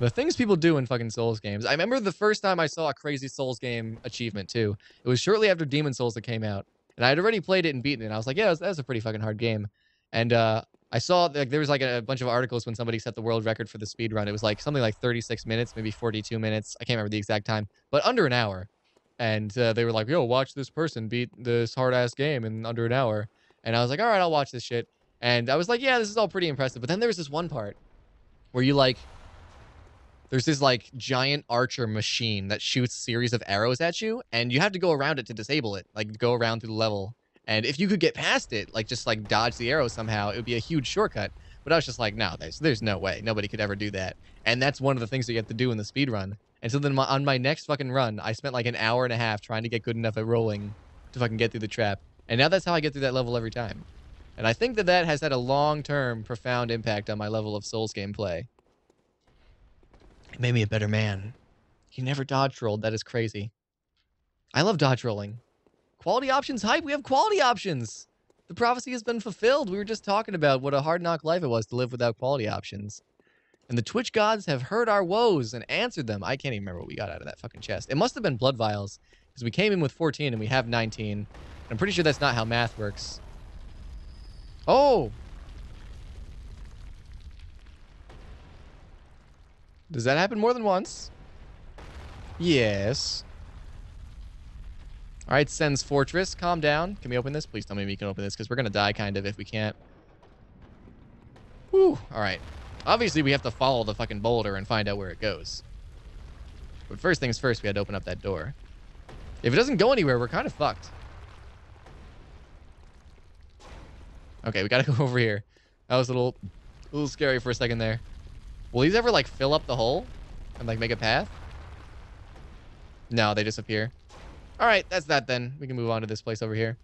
The things people do in fucking Souls games. I remember the first time I saw a crazy Souls game achievement, too. It was shortly after Demon Souls that came out. And I had already played it and beaten it. And I was like, yeah, that was a pretty fucking hard game. And I saw, like, there was, like, a bunch of articles when somebody set the world record for the speed run. It was, like, something like 36 minutes, maybe 42 minutes. I can't remember the exact time. But under an hour. And they were like, yo, watch this person beat this hard-ass game in under an hour. And I was like, all right, I'll watch this shit. And I was like, yeah, this is all pretty impressive. But then there was this one part where you, like, there's this, like, giant archer machine that shoots a series of arrows at you, and you have to go around it to disable it, like, go around through the level. And if you could get past it, like, just, like, dodge the arrow somehow, it would be a huge shortcut. But I was just like, no, there's no way. Nobody could ever do that. And that's one of the things that you have to do in the speed run. And so then on my next fucking run, I spent, like, an hour and a half trying to get good enough at rolling to fucking get through the trap. And now that's how I get through that level every time. And I think that that has had a long-term, profound impact on my level of Souls gameplay. It made me a better man. He never dodge rolled. That is crazy. I love dodge rolling. Quality options hype. We have quality options. The prophecy has been fulfilled. We were just talking about what a hard knock life it was to live without quality options. And the Twitch gods have heard our woes and answered them. I can't even remember what we got out of that fucking chest. It must have been blood vials, because we came in with 14 and we have 19. I'm pretty sure that's not how math works. Oh! Does that happen more than once? Yes. All right, Sen's Fortress. Calm down. Can we open this? Please tell me we can open this, because we're going to die, kind of, if we can't. Whew. All right. Obviously, we have to follow the fucking boulder and find out where it goes. But first things first, we had to open up that door. If it doesn't go anywhere, we're kind of fucked. Okay, we got to go over here. That was a little scary for a second there. Will these ever, like, fill up the hole and, like, make a path? No, they disappear. All right, that's that then. We can move on to this place over here.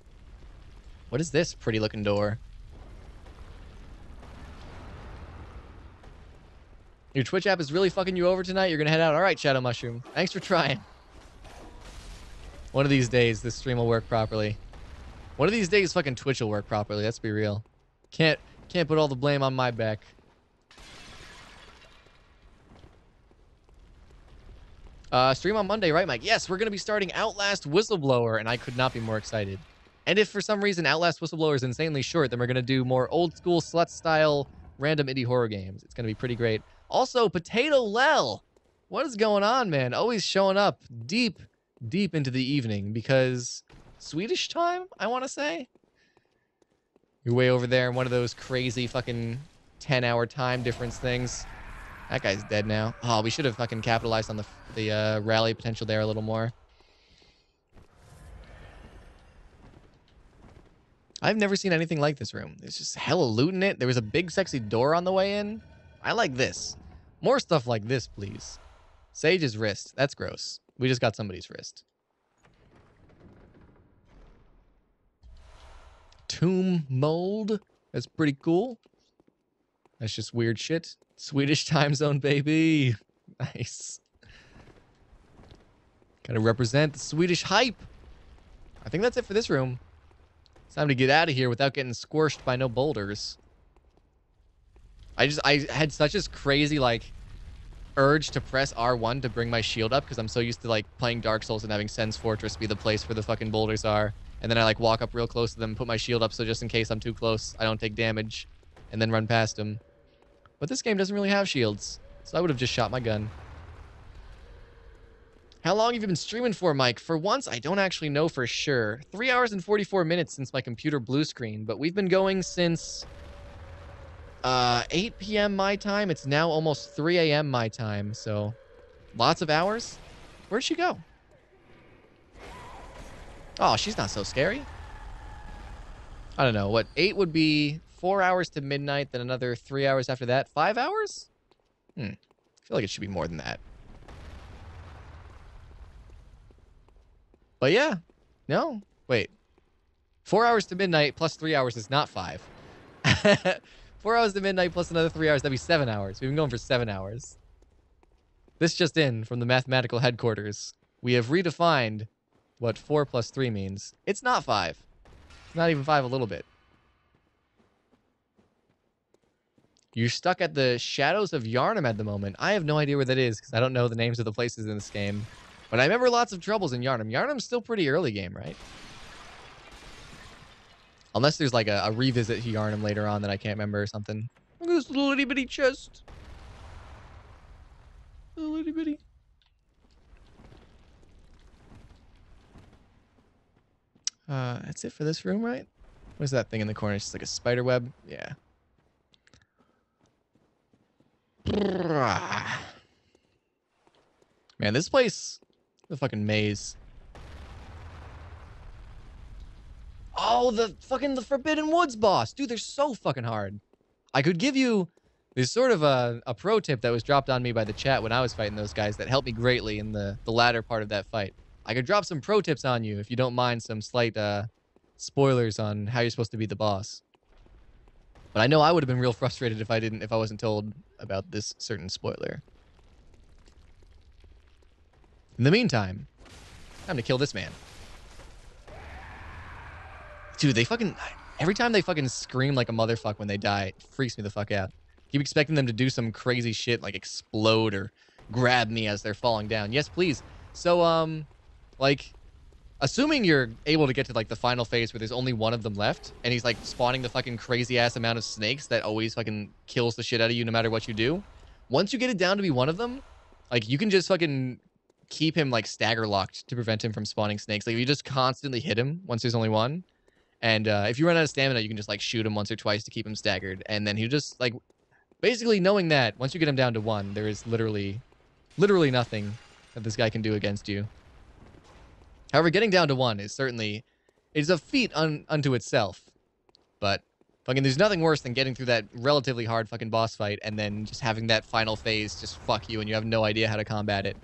What is this pretty looking door? Your Twitch app is really fucking you over tonight? You're gonna head out? All right, Shadow Mushroom. Thanks for trying. One of these days, this stream will work properly. One of these days, fucking Twitch will work properly. Let's be real. Can't put all the blame on my back. Stream on Monday, right, Mike? Yes, we're going to be starting Outlast Whistleblower, and I could not be more excited. And if for some reason Outlast Whistleblower is insanely short, then we're going to do more old-school, slut-style, random indie horror games. It's going to be pretty great. Also, Potato Lel! What is going on, man? Always showing up deep, deep into the evening, because Swedish time, I want to say? You're way over there in one of those crazy fucking 10-hour time difference things. That guy's dead now. Oh, we should have fucking capitalized on the rally potential there a little more. I've never seen anything like this room. There's just hella loot in it. There was a big sexy door on the way in. I like this. More stuff like this, please. Sage's wrist. That's gross. We just got somebody's wrist. Tomb mold. That's pretty cool. That's just weird shit. Swedish time zone, baby. Nice. Gotta represent the Swedish hype. I think that's it for this room. It's time to get out of here without getting squished by no boulders. I had such a crazy, like, urge to press R1 to bring my shield up, because I'm so used to, like, playing Dark Souls and having Sen's Fortress be the place where the fucking boulders are. And then I, like, walk up real close to them, put my shield up so just in case I'm too close, I don't take damage, and then run past them. But this game doesn't really have shields, so I would have just shot my gun. How long have you been streaming for, Mike? For once, I don't actually know for sure. 3 hours and 44 minutes since my computer blue screen, but we've been going since 8 p.m. my time. It's now almost 3 a.m. my time, so lots of hours. Where'd she go? Oh, she's not so scary. I don't know. What, 8 would be 4 hours to midnight, then another 3 hours after that. 5 hours? I feel like it should be more than that. But yeah. No. Wait. 4 hours to midnight plus 3 hours is not 5. 4 hours to midnight plus another 3 hours. That'd be 7 hours. We've been going for 7 hours. This just in from the mathematical headquarters. We have redefined what 4 plus 3 means. It's not 5. It's not even 5 a little bit. You're stuck at the Shadows of Yharnam at the moment. I have no idea where that is because I don't know the names of the places in this game. But I remember lots of troubles in Yharnam. Yharnam's still pretty early game, right? Unless there's like a revisit to Yharnam later on that I can't remember or something. Look at this little itty bitty chest. Little itty bitty. That's it for this room, right? What's that thing in the corner? It's just like a spider web? Yeah. Man, this place, the fucking maze. Oh, the Forbidden Woods boss. Dude, they're so fucking hard. I could give you this sort of a pro tip that was dropped on me by the chat when I was fighting those guys that helped me greatly in the latter part of that fight. I could drop some pro tips on you if you don't mind some slight spoilers on how you're supposed to beat the boss. But I know I would have been real frustrated if I wasn't told about this certain spoiler. In the meantime, time to kill this man. Dude, they fucking... Every time they fucking scream like a motherfucker when they die, it freaks me the fuck out. Keep expecting them to do some crazy shit like explode or grab me as they're falling down. Yes, please. So, like, assuming you're able to get to, like, the final phase where there's only one of them left, and he's, like, spawning the fucking crazy-ass amount of snakes that always fucking kills the shit out of you no matter what you do, once you get it down to be one of them, like, you can just fucking keep him, like, stagger-locked to prevent him from spawning snakes. Like, if you just constantly hit him once there's only one, and if you run out of stamina, you can just, like, shoot him once or twice to keep him staggered, and then he'll just, like, basically knowing that once you get him down to one, there is literally nothing that this guy can do against you. However, getting down to one is certainly... It's a feat unto itself. But fucking there's nothing worse than getting through that relatively hard fucking boss fight and then just having that final phase just fuck you and you have no idea how to combat it.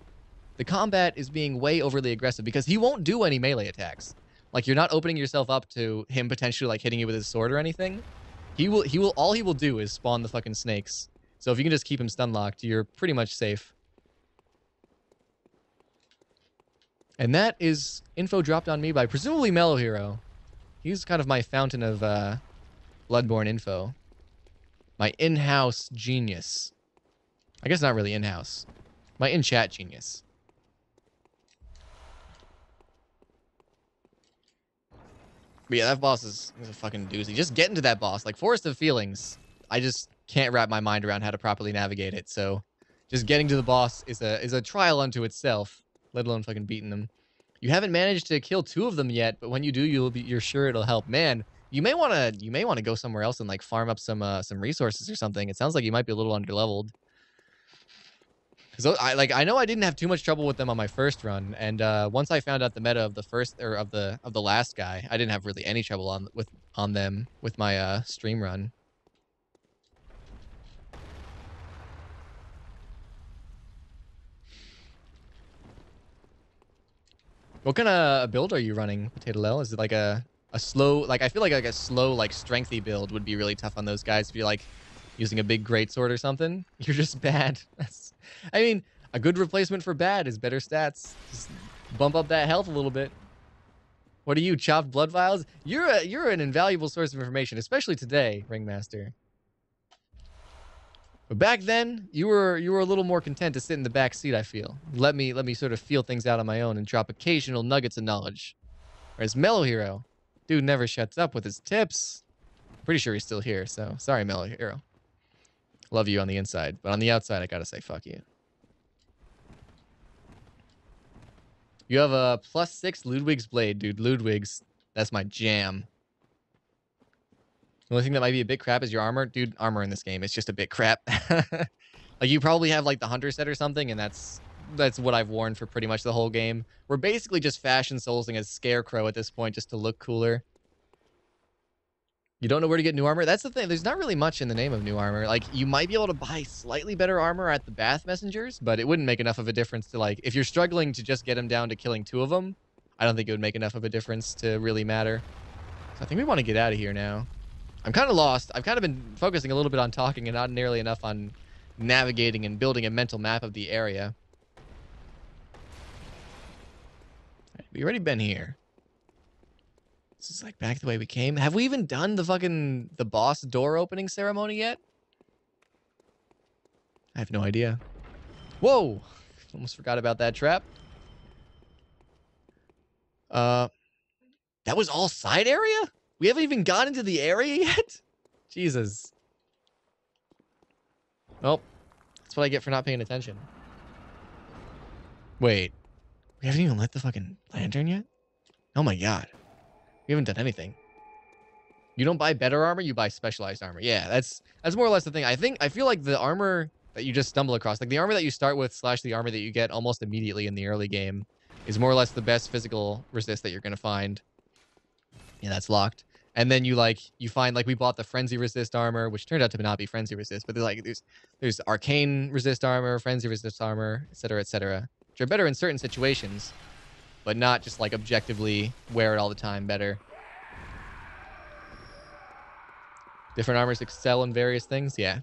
The combat is being way overly aggressive because he won't do any melee attacks. Like, you're not opening yourself up to him potentially, like, hitting you with his sword or anything. All he will do is spawn the fucking snakes. So if you can just keep him stun locked, you're pretty much safe. And that is info dropped on me by presumably Mellow Hero. He's kind of my fountain of Bloodborne info. My in-house genius. I guess not really in-house. My in-chat genius. But yeah, that boss is a fucking doozy. Just getting to that boss, like Forest of Feelings, I just can't wrap my mind around how to properly navigate it. So just getting to the boss is a trial unto itself. Let alone fucking beating them. You haven't managed to kill 2 of them yet, but when you do, you're sure it'll help. Man, you may want to go somewhere else and like farm up some resources or something. It sounds like you might be a little underleveled. Because I know I didn't have too much trouble with them on my first run, and once I found out the meta of the first or of the last guy, I didn't have really any trouble on them with my stream run. What kind of build are you running, Potato Lel? Is it like a slow, like, I feel like a slow, like, strengthy build would be really tough on those guys if you're, like, using a big greatsword or something. You're just bad. I mean, a good replacement for bad is better stats. Just bump up that health a little bit. What are you, chopped blood vials? You're an invaluable source of information, especially today, Ringmaster. But back then, you were a little more content to sit in the back seat, I feel. Let me sort of feel things out on my own and drop occasional nuggets of knowledge. Whereas Mellow Hero, dude never shuts up with his tips. Pretty sure he's still here, so sorry, Mellow Hero. Love you on the inside, but on the outside, I gotta say fuck you. You have a +6 Ludwig's Blade, dude. Ludwig's, that's my jam. The only thing that might be a bit crap is your armor. Dude, armor in this game is just a bit crap. Like, you probably have, like, the Hunter set or something, and that's what I've worn for pretty much the whole game. We're basically just fashion soulsing as Scarecrow at this point just to look cooler. You don't know where to get new armor? That's the thing. There's not really much in the name of new armor. Like, you might be able to buy slightly better armor at the Bath Messengers, but it wouldn't make enough of a difference to, like, if you're struggling to just get him down to killing 2 of them, I don't think it would make enough of a difference to really matter. So I think we want to get out of here now. I'm kind of lost. I've kind of been focusing a little bit on talking and not nearly enough on navigating and building a mental map of the area. We've already been here. This is like back the way we came. Have we even done the boss door opening ceremony yet? I have no idea. Whoa! Almost forgot about that trap. That was all side area? We haven't even got into the area yet? Jesus. Well, that's what I get for not paying attention. Wait. We haven't even lit the fucking lantern yet? Oh my god. We haven't done anything. You don't buy better armor, you buy specialized armor. Yeah, that's more or less the thing. I feel like the armor that you just stumble across, like the armor that you start with / the armor that you get almost immediately in the early game is more or less the best physical resist that you're going to find. Yeah, that's locked. And then you find we bought the frenzy resist armor, which turned out to not be frenzy resist, but there's arcane resist armor, frenzy resist armor, etc., which are better in certain situations, but not just objectively wear it all the time better. Different armors excel in various things. Yeah.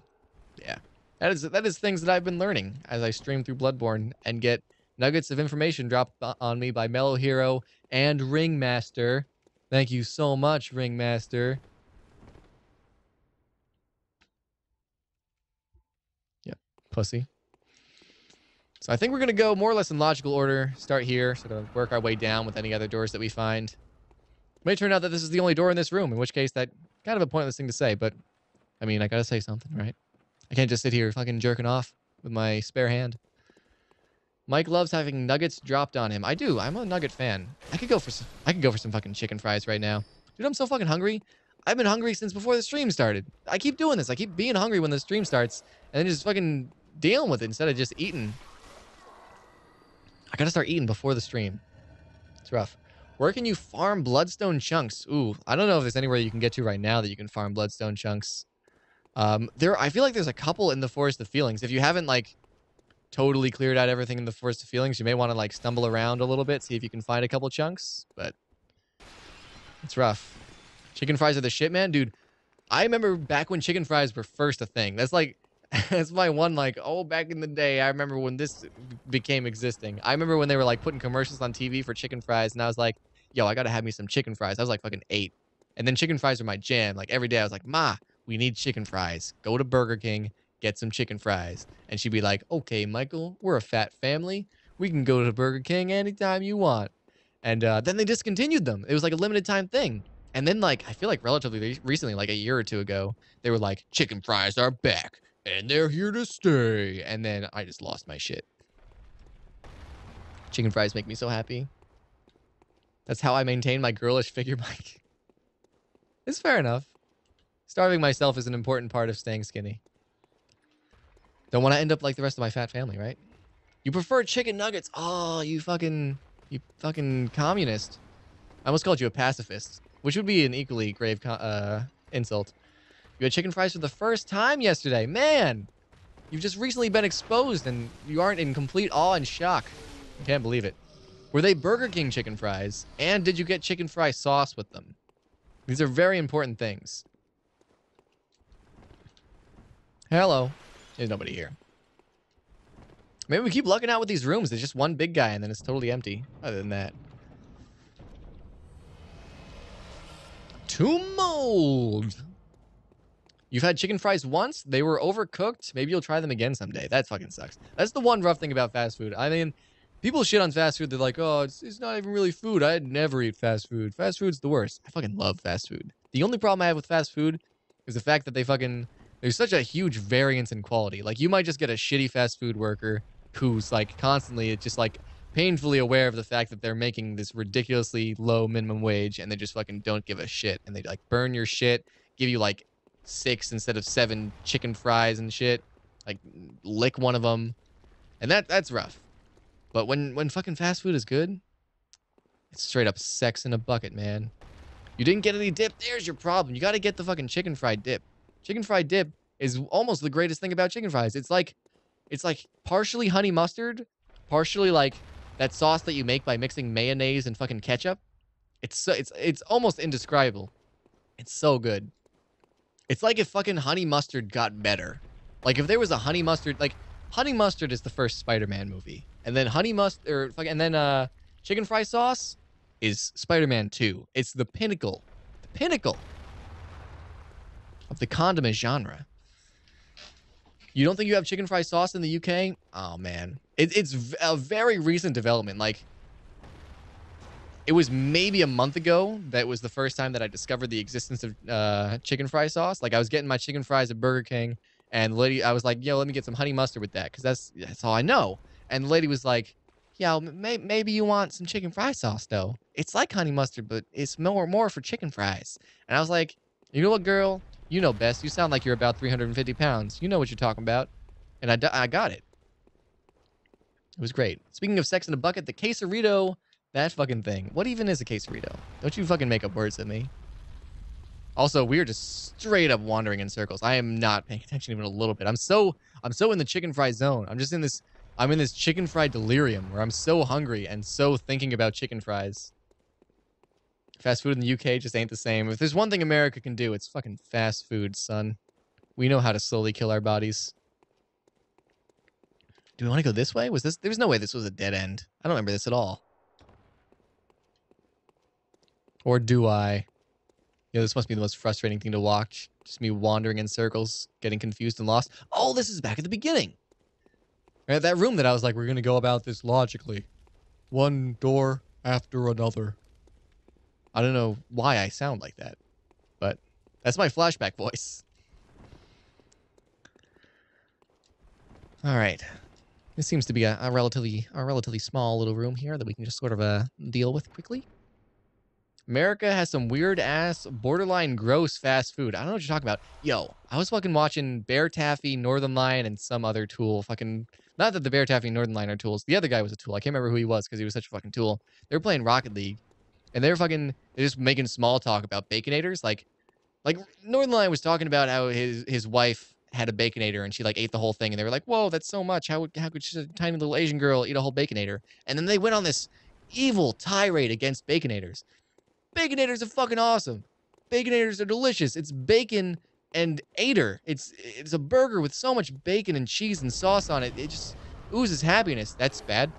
That is things that I've been learning as I stream through Bloodborne and get nuggets of information dropped on me by Mellow Hero and Ringmaster. Thank you so much, Ringmaster. Yep, pussy. So I think we're going to go more or less in logical order. Start here, sort of work our way down with any other doors that we find. It may turn out that this is the only door in this room, in which case that kind of a pointless thing to say, but I mean, I gotta say something, right? I can't just sit here fucking jerking off with my spare hand. Mike loves having nuggets dropped on him. I do. I'm a nugget fan. I could go for some fucking chicken fries right now. Dude, I'm so fucking hungry. I've been hungry since before the stream started. I keep doing this. I keep being hungry when the stream starts and then just fucking dealing with it instead of just eating. I gotta start eating before the stream. It's rough. Where can you farm bloodstone chunks? Ooh, I don't know if there's anywhere you can get to right now that you can farm bloodstone chunks. I feel like there's a couple in the Forest of Feelings. If you haven't totally cleared out everything in the Forest of Feelings, you may want to stumble around a little bit, see if you can find a couple chunks, but it's rough. Chicken fries are the shit, man. Dude, I remember back when chicken fries were first a thing. That's that's my one oh, back in the day, I remember when this became existing. I remember when they were putting commercials on TV for chicken fries, and I was like, yo, I gotta have me some chicken fries. I was fucking 8. And then chicken fries were my jam. Every day I was like, Ma, we need chicken fries. Go to Burger King, get some chicken fries. And she'd be like, okay, Michael, we're a fat family. We can go to Burger King anytime you want. And then they discontinued them. It was a limited time thing. And then I feel relatively recently, a year or 2 ago, they were like, chicken fries are back. And they're here to stay. And then I just lost my shit. Chicken fries make me so happy. That's how I maintain my girlish figure, Mike. It's fair enough. Starving myself is an important part of staying skinny. Don't want to end up like the rest of my fat family, right? You prefer chicken nuggets. Oh, you fucking communist. I almost called you a pacifist, which would be an equally grave insult. You had chicken fries for the first time yesterday. Man, you've just recently been exposed and you aren't in complete awe and shock. I can't believe it. Were they Burger King chicken fries? And did you get chicken fry sauce with them? These are very important things. Hello. There's nobody here. Maybe we keep lucking out with these rooms. There's just one big guy and then it's totally empty. Other than that. Tomb mold. You've had chicken fries once. They were overcooked. Maybe you'll try them again someday. That fucking sucks. That's the one rough thing about fast food. I mean, people shit on fast food. They're like, oh, it's not even really food. I'd never eat fast food. Fast food's the worst. I fucking love fast food. The only problem I have with fast food is the fact that there's such a huge variance in quality. You might just get a shitty fast food worker who's constantly just painfully aware of the fact that they're making this ridiculously low minimum wage and they just fucking don't give a shit. And they burn your shit, give you 6 instead of 7 chicken fries and shit. Lick one of them. And that's rough. But when fucking fast food is good, it's straight up sex in a bucket, man. You didn't get any dip. There's your problem. You got to get the fucking chicken fried dip. Chicken fried dip is almost the greatest thing about chicken fries. It's partially honey mustard, partially that sauce that you make by mixing mayonnaise and fucking ketchup. It's almost indescribable. It's so good. It's if fucking honey mustard got better. If there was a honey mustard, honey mustard is the first Spider-Man movie. And then chicken fry sauce is Spider-Man 2. It's the pinnacle of the condiment genre. You don't think you have chicken fry sauce in the UK? Oh, man. It's a very recent development. Like, it was maybe a month ago that was the first time that I discovered the existence of chicken fry sauce. Like, I was getting my chicken fries at Burger King, and the lady, I was like, yo, let me get some honey mustard with that, because that's all I know. And the lady was like, yeah, maybe you want some chicken fry sauce, though. It's like honey mustard, but it's more for chicken fries. And I was like, you know what, girl? You know best. You sound like you're about 350 pounds. You know what you're talking about. And I got it. It was great. Speaking of sex in a bucket, the quesarito, that fucking thing. What even is a quesarito? Don't you fucking make up words at me. Also, we're just straight up wandering in circles. I am not paying attention even a little bit. I'm so in the chicken fry zone. I'm in this chicken fry delirium where I'm so hungry and so thinking about chicken fries. Fast food in the UK just ain't the same. If there's one thing America can do, it's fucking fast food, son. We know how to slowly kill our bodies. Do we want to go this way? There's no way this was a dead end. I don't remember this at all. Or do I? This must be the most frustrating thing to watch. Just me wandering in circles, getting confused and lost. Oh, this is back at the beginning. Right, that room that I was like, we're going to go about this logically. One door after another. I don't know why I sound like that, but that's my flashback voice. All right. This seems to be a relatively small little room here that we can just sort of deal with quickly. America has some weird-ass, borderline gross fast food. I don't know what you're talking about. Yo, I was fucking watching Bear Taffy, Northern Lion, and some other tool. Fucking, not that the Bear Taffy and Northern Lion are tools. The other guy was a tool. I can't remember who he was because he was such a fucking tool. They were playing Rocket League. And they're just making small talk about Baconators. Like Northern Lion was talking about how his wife had a Baconator and she like ate the whole thing. And they were like, whoa, that's so much. How could a tiny little Asian girl eat a whole Baconator? And then they went on this evil tirade against Baconators. Baconators are fucking awesome. Baconators are delicious. It's bacon and Ader. It's a burger with so much bacon and cheese and sauce on it. It just oozes happiness. That's bad.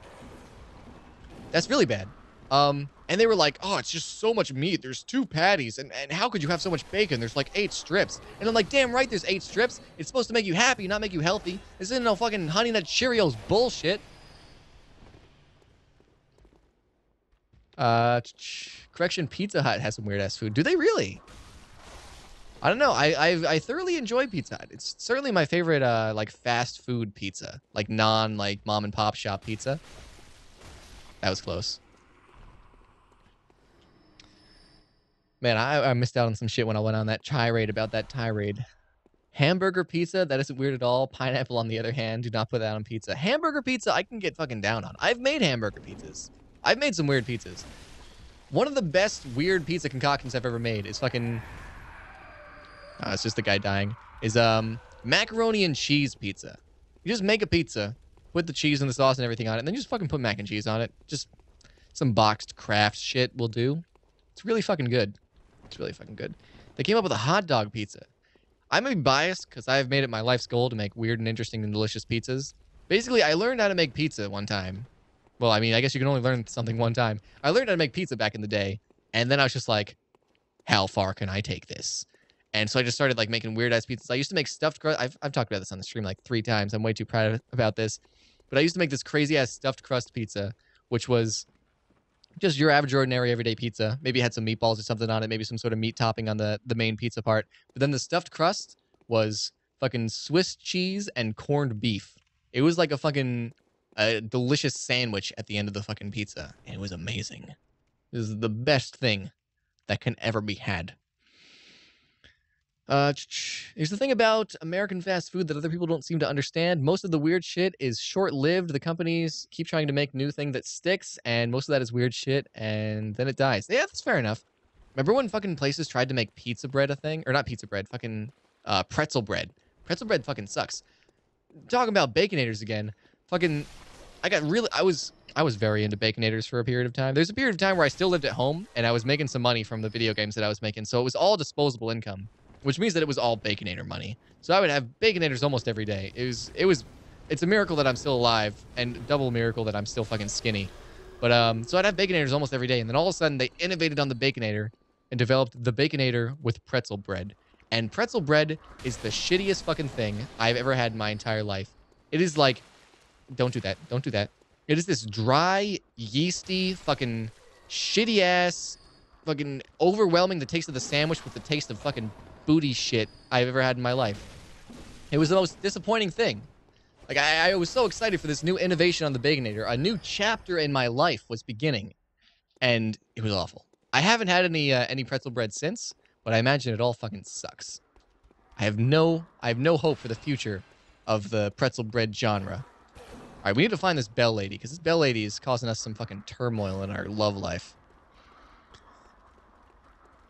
That's really bad. And they were like, oh, it's just so much meat. There's 2 patties. And how could you have so much bacon? There's like 8 strips. And I'm like, damn right, there's 8 strips. It's supposed to make you happy, not make you healthy. This isn't no fucking Honey Nut Cheerios bullshit. Correction, Pizza Hut has some weird-ass food. Do they really? I don't know. I thoroughly enjoy Pizza Hut. It's certainly my favorite, like, fast food pizza. Like, like, mom-and-pop shop pizza. That was close. Man, I missed out on some shit when I went on that tirade about that tirade. Hamburger pizza, that isn't weird at all. Pineapple, on the other hand, do not put that on pizza. Hamburger pizza, I can get fucking down on. I've made hamburger pizzas. I've made some weird pizzas. One of the best weird pizza concoctions I've ever made is fucking... it's just the guy dying. Is macaroni and cheese pizza. You just make a pizza, put the cheese and the sauce and everything on it, and then just fucking put mac and cheese on it. Just some boxed craft shit will do. It's really fucking good. It's really fucking good. They came up with a hot dog pizza. I may be biased because I've made it my life's goal to make weird and interesting and delicious pizzas. Basically, I learned how to make pizza one time. Well, I mean, I guess you can only learn something one time. I learned how to make pizza back in the day, and then I was just like, how far can I take this? And so I just started like making weird-ass pizzas. I used to make stuffed crust. I've talked about this on the stream like 3 times. I'm way too proud about this. But I used to make this crazy-ass stuffed crust pizza, which was just your average, ordinary, everyday pizza. Maybe it had some meatballs or something on it. Maybe some sort of meat topping on the main pizza part. But then the stuffed crust was fucking Swiss cheese and corned beef. It was like a fucking delicious sandwich at the end of the fucking pizza. And it was amazing. This is the best thing that can ever be had. Here's the thing about American fast food that other people don't seem to understand. Most of the weird shit is short-lived. The companies keep trying to make new thing that sticks, and most of that is weird shit, and then it dies. Yeah, that's fair enough. Remember when fucking places tried to make pizza bread a thing? Or not pizza bread, fucking pretzel bread. Pretzel bread fucking sucks. Talking about Baconators again. Fucking, I was very into Baconators for a period of time. There's a period of time where I still lived at home, and I was making some money from the video games that I was making, so it was all disposable income. Which means that it was all Baconator money. So I would have Baconators almost every day. It's a miracle that I'm still alive, and double miracle that I'm still fucking skinny. But so I'd have Baconators almost every day, and then all of a sudden they innovated on the Baconator and developed the Baconator with pretzel bread. And pretzel bread is the shittiest fucking thing I've ever had in my entire life. It is like, don't do that. Don't do that. It is this dry, yeasty, fucking shitty ass, fucking overwhelming the taste of the sandwich with the taste of fucking booty shit I've ever had in my life. It was the most disappointing thing. Like, I was so excited for this new innovation on the Baconator. A new chapter in my life was beginning, and it was awful. I haven't had any pretzel bread since, but I imagine it all fucking sucks. I have no hope for the future of the pretzel bread genre. All right, we need to find this bell lady, because this bell lady is causing us some fucking turmoil in our love life.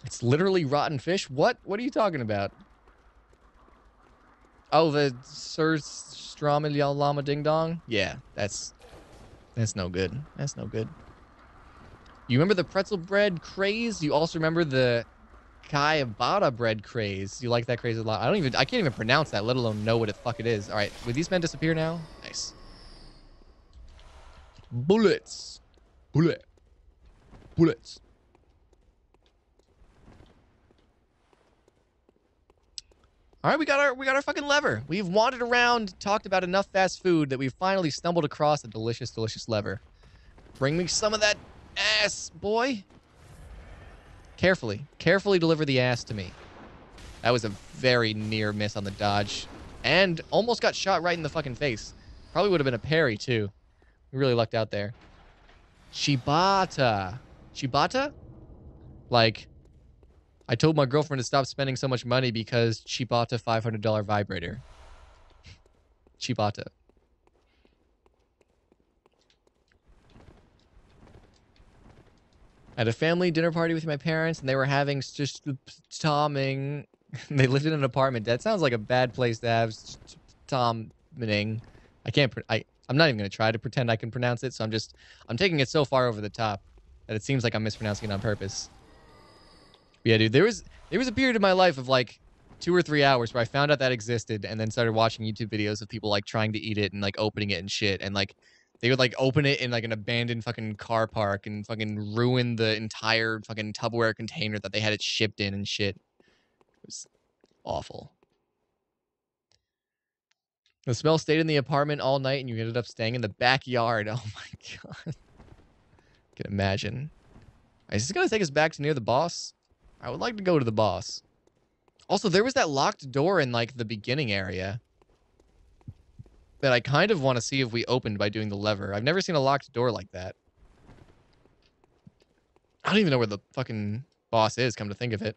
It's literally rotten fish? What? What are you talking about? Oh, the Sir Stromel Llama Ding Dong? Yeah, that's no good. That's no good. You remember the pretzel bread craze? You also remember the ciabatta bread craze. You like that craze a lot. I can't even pronounce that, let alone know what the fuck it is. All right, will these men disappear now? Nice. Bullets. Bullet. Bullets. All right, we got our fucking lever. We've wandered around, talked about enough fast food that we've finally stumbled across a delicious, delicious lever. Bring me some of that ass, boy. Carefully deliver the ass to me. That was a very near miss on the dodge. And almost got shot right in the fucking face. Probably would have been a parry, too. We really lucked out there. Chibata. Chibata? Like, I told my girlfriend to stop spending so much money because she bought a $500 vibrator. Chibata. At a family dinner party with my parents, and they were having just tomming. They lived in an apartment. That sounds like a bad place to have tomming. I'm not even going to try to pretend I can pronounce it, so I'm taking it so far over the top that it seems like I'm mispronouncing it on purpose. But yeah, dude, there was a period in my life of like 2 or 3 hours where I found out that existed and then started watching YouTube videos of people like trying to eat it and like opening it and shit, and like they would like open it in like an abandoned fucking car park and fucking ruin the entire fucking Tupperware container that they had it shipped in and shit. It was awful. The smell stayed in the apartment all night and you ended up staying in the backyard. Oh my god. I can imagine. Is this going to take us back to near the boss? I would like to go to the boss. Also, there was that locked door in like the beginning area that I kind of want to see if we opened by doing the lever. I've never seen a locked door like that. I don't even know where the fucking boss is, come to think of it.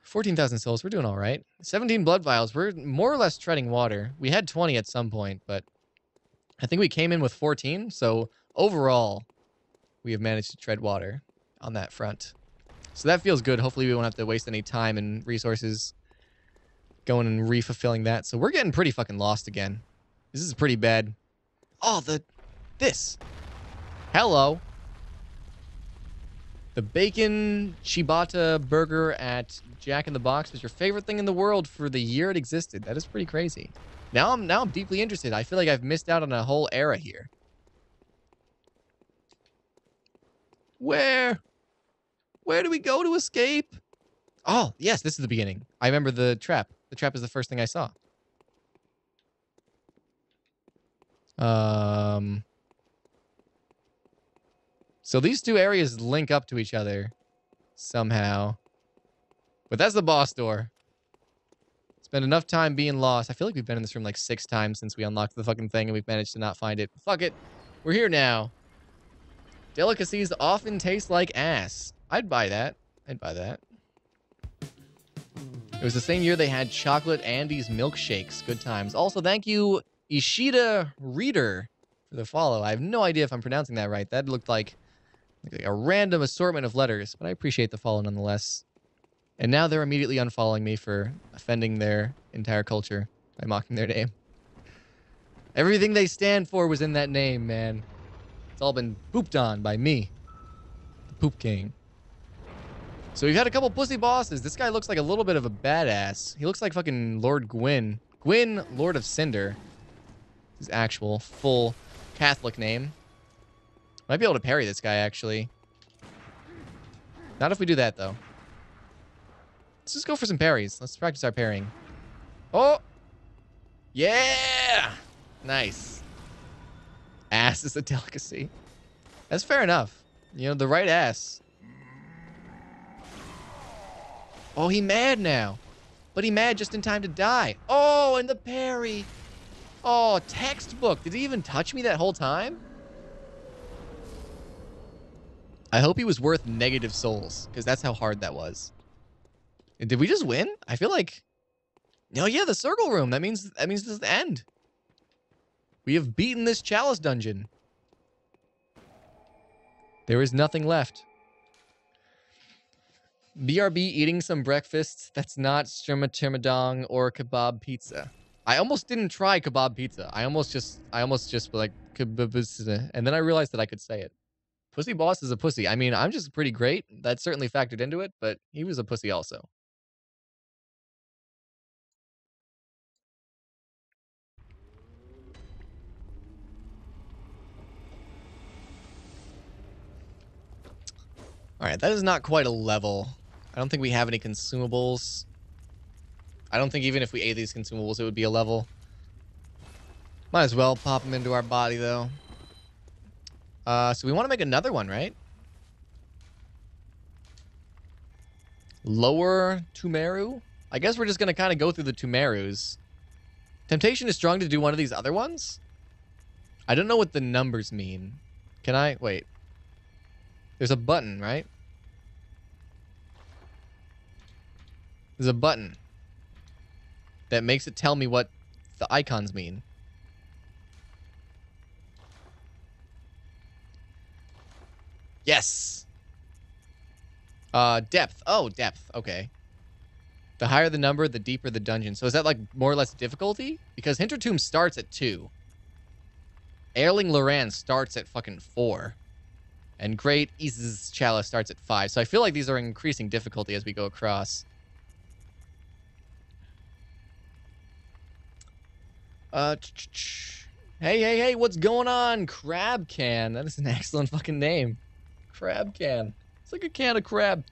14,000 souls. We're doing all right. 17 blood vials. We're more or less treading water. We had 20 at some point, but I think we came in with 14. So overall, we have managed to tread water on that front. So that feels good. Hopefully we won't have to waste any time and resources going and re-fulfilling that. So we're getting pretty fucking lost again. This is pretty bad. Oh, this. Hello. The bacon ciabatta burger at Jack in the Box was your favorite thing in the world for the year it existed. That is pretty crazy. Now I'm deeply interested. I feel like I've missed out on a whole era here. Where do we go to escape? Oh, yes, this is the beginning. I remember the trap. The trap is the first thing I saw. So these two areas link up to each other somehow. But that's the boss door. Spend enough time being lost. I feel like we've been in this room like 6 times since we unlocked the fucking thing and we've managed to not find it. Fuck it. We're here now. Delicacies often taste like ass. I'd buy that. I'd buy that. It was the same year they had chocolate Andes milkshakes. Good times. Also, thank you, Ishida Reader, for the follow. I have no idea if I'm pronouncing that right. That looked like a random assortment of letters, but I appreciate the follow nonetheless. And now they're immediately unfollowing me for offending their entire culture by mocking their name. Everything they stand for was in that name, man. It's all been pooped on by me, the Poop King. So we've had a couple pussy bosses. This guy looks like a little bit of a badass. He looks like fucking Lord Gwyn. Gwyn, Lord of Cinder. His actual full Catholic name. Might be able to parry this guy, actually. Not if we do that, though. Let's just go for some parries. Let's practice our parrying. Oh! Yeah! Nice. Ass is a delicacy. That's fair enough. You know, the right ass. Oh, he mad now. But he mad just in time to die. Oh, and the parry. Oh, textbook. Did he even touch me that whole time? I hope he was worth negative souls, because that's how hard that was. Did we just win? I feel like... Oh, yeah, the circle room. That means this is the end. We have beaten this chalice dungeon. There is nothing left. BRB eating some breakfast that's not chimichurri or kebab pizza. I almost didn't try kebab pizza. I almost just like kebab, and then I realized that I could say it. Pussy boss is a pussy. I mean, I'm just pretty great. That certainly factored into it, but he was a pussy also. All right, that is not quite a level. I don't think we have any consumables. I don't think even if we ate these consumables, it would be a level. Might as well pop them into our body, though. So we want to make another one, right? Lower Tumeru? I guess we're just going to kind of go through the Tumerus. Temptation is strong to do one of these other ones? I don't know what the numbers mean. Can I? Wait. There's a button, right? There's a button that makes it tell me what the icons mean. Yes. Depth. Oh, depth. Okay. The higher the number, the deeper the dungeon. So is that like more or less difficulty? Because Hintertomb starts at 2. Erling Loran starts at fucking 4. And Great East's Chalice starts at 5. So I feel like these are increasing difficulty as we go across. Hey, what's going on? Crab Can. That is an excellent fucking name. Crab Can. It's like a can of crab.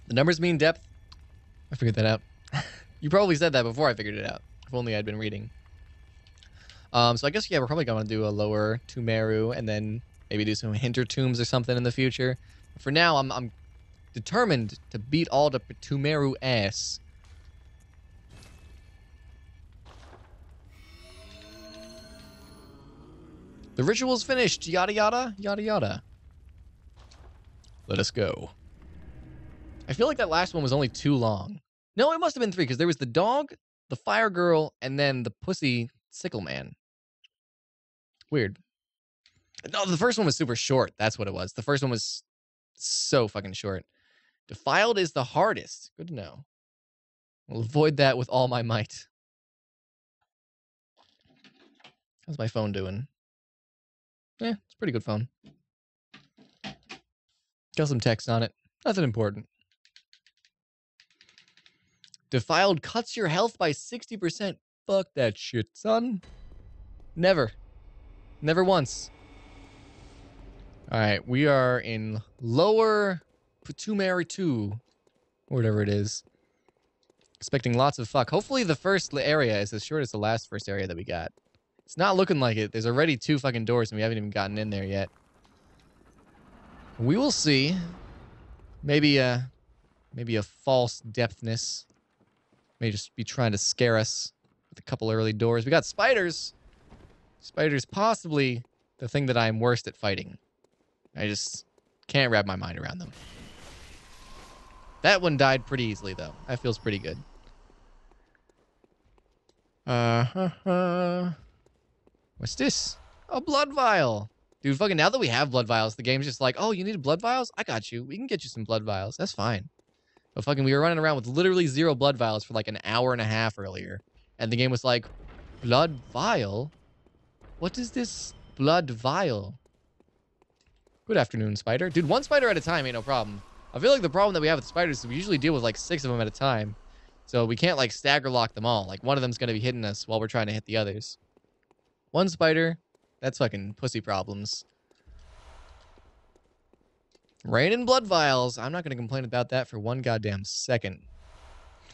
The numbers mean depth. I figured that out. You probably said that before I figured it out. If only I'd been reading. So I guess, yeah, we're probably going to do a lower Tumeru and then maybe do some Hintertombs or something in the future. But for now, I'm determined to beat all the Tumeru ass. The ritual's finished. Yada, yada, yada, yada. Let us go. I feel like that last one was only too long. No, it must have been 3, because there was the dog, the fire girl, and then the pussy sickle man. Weird. No, the first one was super short. That's what it was. The first one was so fucking short. Defiled is the hardest. Good to know. I'll avoid that with all my might. How's my phone doing? Eh, it's a pretty good phone. Got some text on it. Nothing important. Defiled cuts your health by 60%. Fuck that shit, son. Never. Never once. Alright, we are in lower Putumeri 2. Or whatever it is. Expecting lots of fuck. Hopefully the first area is as short as the last first area that we got. It's not looking like it. There's already 2 fucking doors and we haven't even gotten in there yet. We will see. Maybe a false depthness. May just be trying to scare us with a couple early doors. We got spiders. Spiders possibly the thing that I'm worst at fighting. I just can't wrap my mind around them. That one died pretty easily, though. That feels pretty good. What's this? A blood vial. Dude, fucking now that we have blood vials, the game's just like, oh, you need blood vials? I got you. We can get you some blood vials. That's fine. But fucking we were running around with literally 0 blood vials for like an hour and a half earlier. And the game was like, blood vial? What is this blood vial? Good afternoon, spider. Dude, 1 spider at a time ain't no problem. I feel like the problem that we have with spiders is we usually deal with like 6 of them at a time. So we can't like stagger lock them all. Like one of them's going to be hitting us while we're trying to hit the others. 1 spider, that's fucking pussy problems. Rain and blood vials. I'm not going to complain about that for one goddamn second.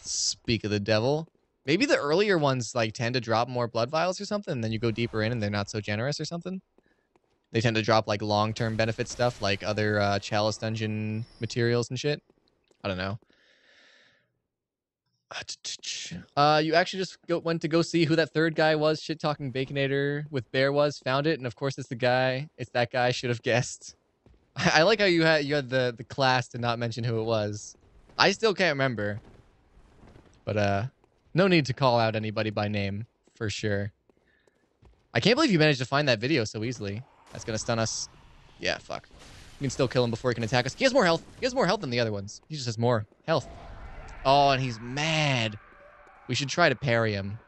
Speak of the devil. Maybe the earlier ones like tend to drop more blood vials or something, and then you go deeper in and they're not so generous or something. They tend to drop like long-term benefit stuff like other Chalice Dungeon materials and shit. I don't know. You actually just went to go see who that third guy was, shit-talking Baconator with Bear was, found it, and of course it's the guy. It's that guy, should have guessed. I like how you had the class to not mention who it was. I still can't remember. But no need to call out anybody by name, for sure. I can't believe you managed to find that video so easily. That's gonna stun us. Yeah, fuck. We can still kill him before he can attack us. He has more health. He has more health than the other ones. He just has more health. Oh, and he's mad. We should try to parry him.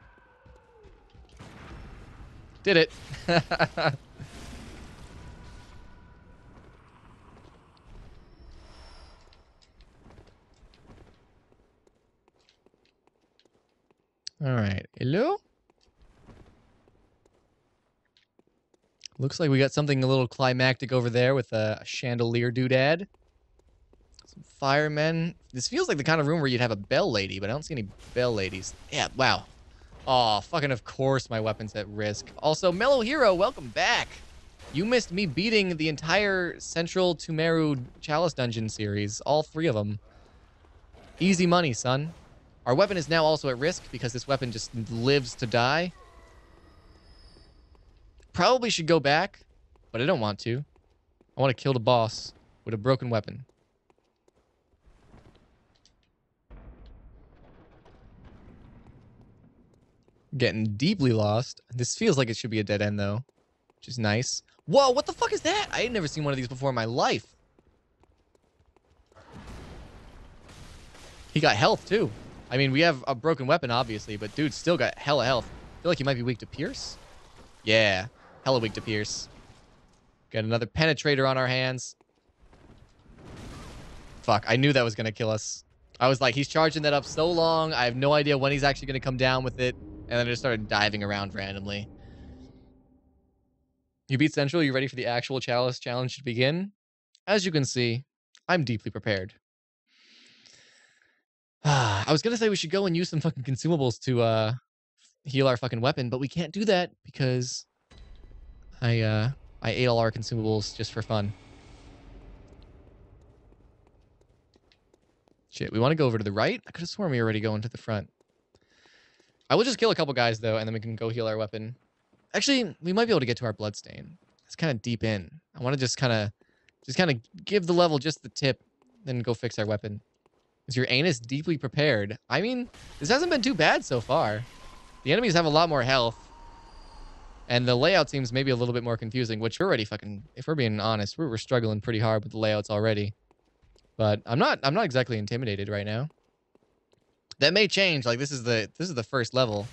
Did it. All right. Hello? Looks like we got something a little climactic over there with a chandelier doodad. Some firemen. This feels like the kind of room where you'd have a bell lady, but I don't see any bell ladies. Yeah, wow. Oh, fucking of course my weapon's at risk. Also, Mellow Hero, welcome back. You missed me beating the entire Central Tumeru Chalice Dungeon series. All 3 of them. Easy money, son. Our weapon is now also at risk because this weapon just lives to die. Probably should go back, but I don't want to. I want to kill the boss with a broken weapon. Getting deeply lost. This feels like it should be a dead end, though, which is nice. Whoa, what the fuck is that? I had never seen one of these before in my life. He got health, too. I mean, we have a broken weapon, obviously, but dude still got hella health. I feel like he might be weak to pierce. Yeah, hella weak to pierce. Got another penetrator on our hands. Fuck, I knew that was going to kill us. I was like, he's charging that up so long. I have no idea when he's actually going to come down with it. And then I just started diving around randomly. You beat Central. You ready for the actual Chalice challenge to begin? As you can see, I'm deeply prepared. I was going to say we should go and use some fucking consumables to heal our fucking weapon, but we can't do that because I ate all our consumables just for fun. Shit, we want to go over to the right? I could have sworn we were already going to the front. I will just kill a couple guys, though, and then we can go heal our weapon. Actually, we might be able to get to our bloodstain. It's kind of deep in. I want to just kind of give the level just the tip, then go fix our weapon. Is your anus deeply prepared? I mean, this hasn't been too bad so far. The enemies have a lot more health. And the layout seems maybe a little bit more confusing, which we're already fucking, if we're being honest, we're struggling pretty hard with the layouts already. But I'm not exactly intimidated right now. That may change. Like this is the first level.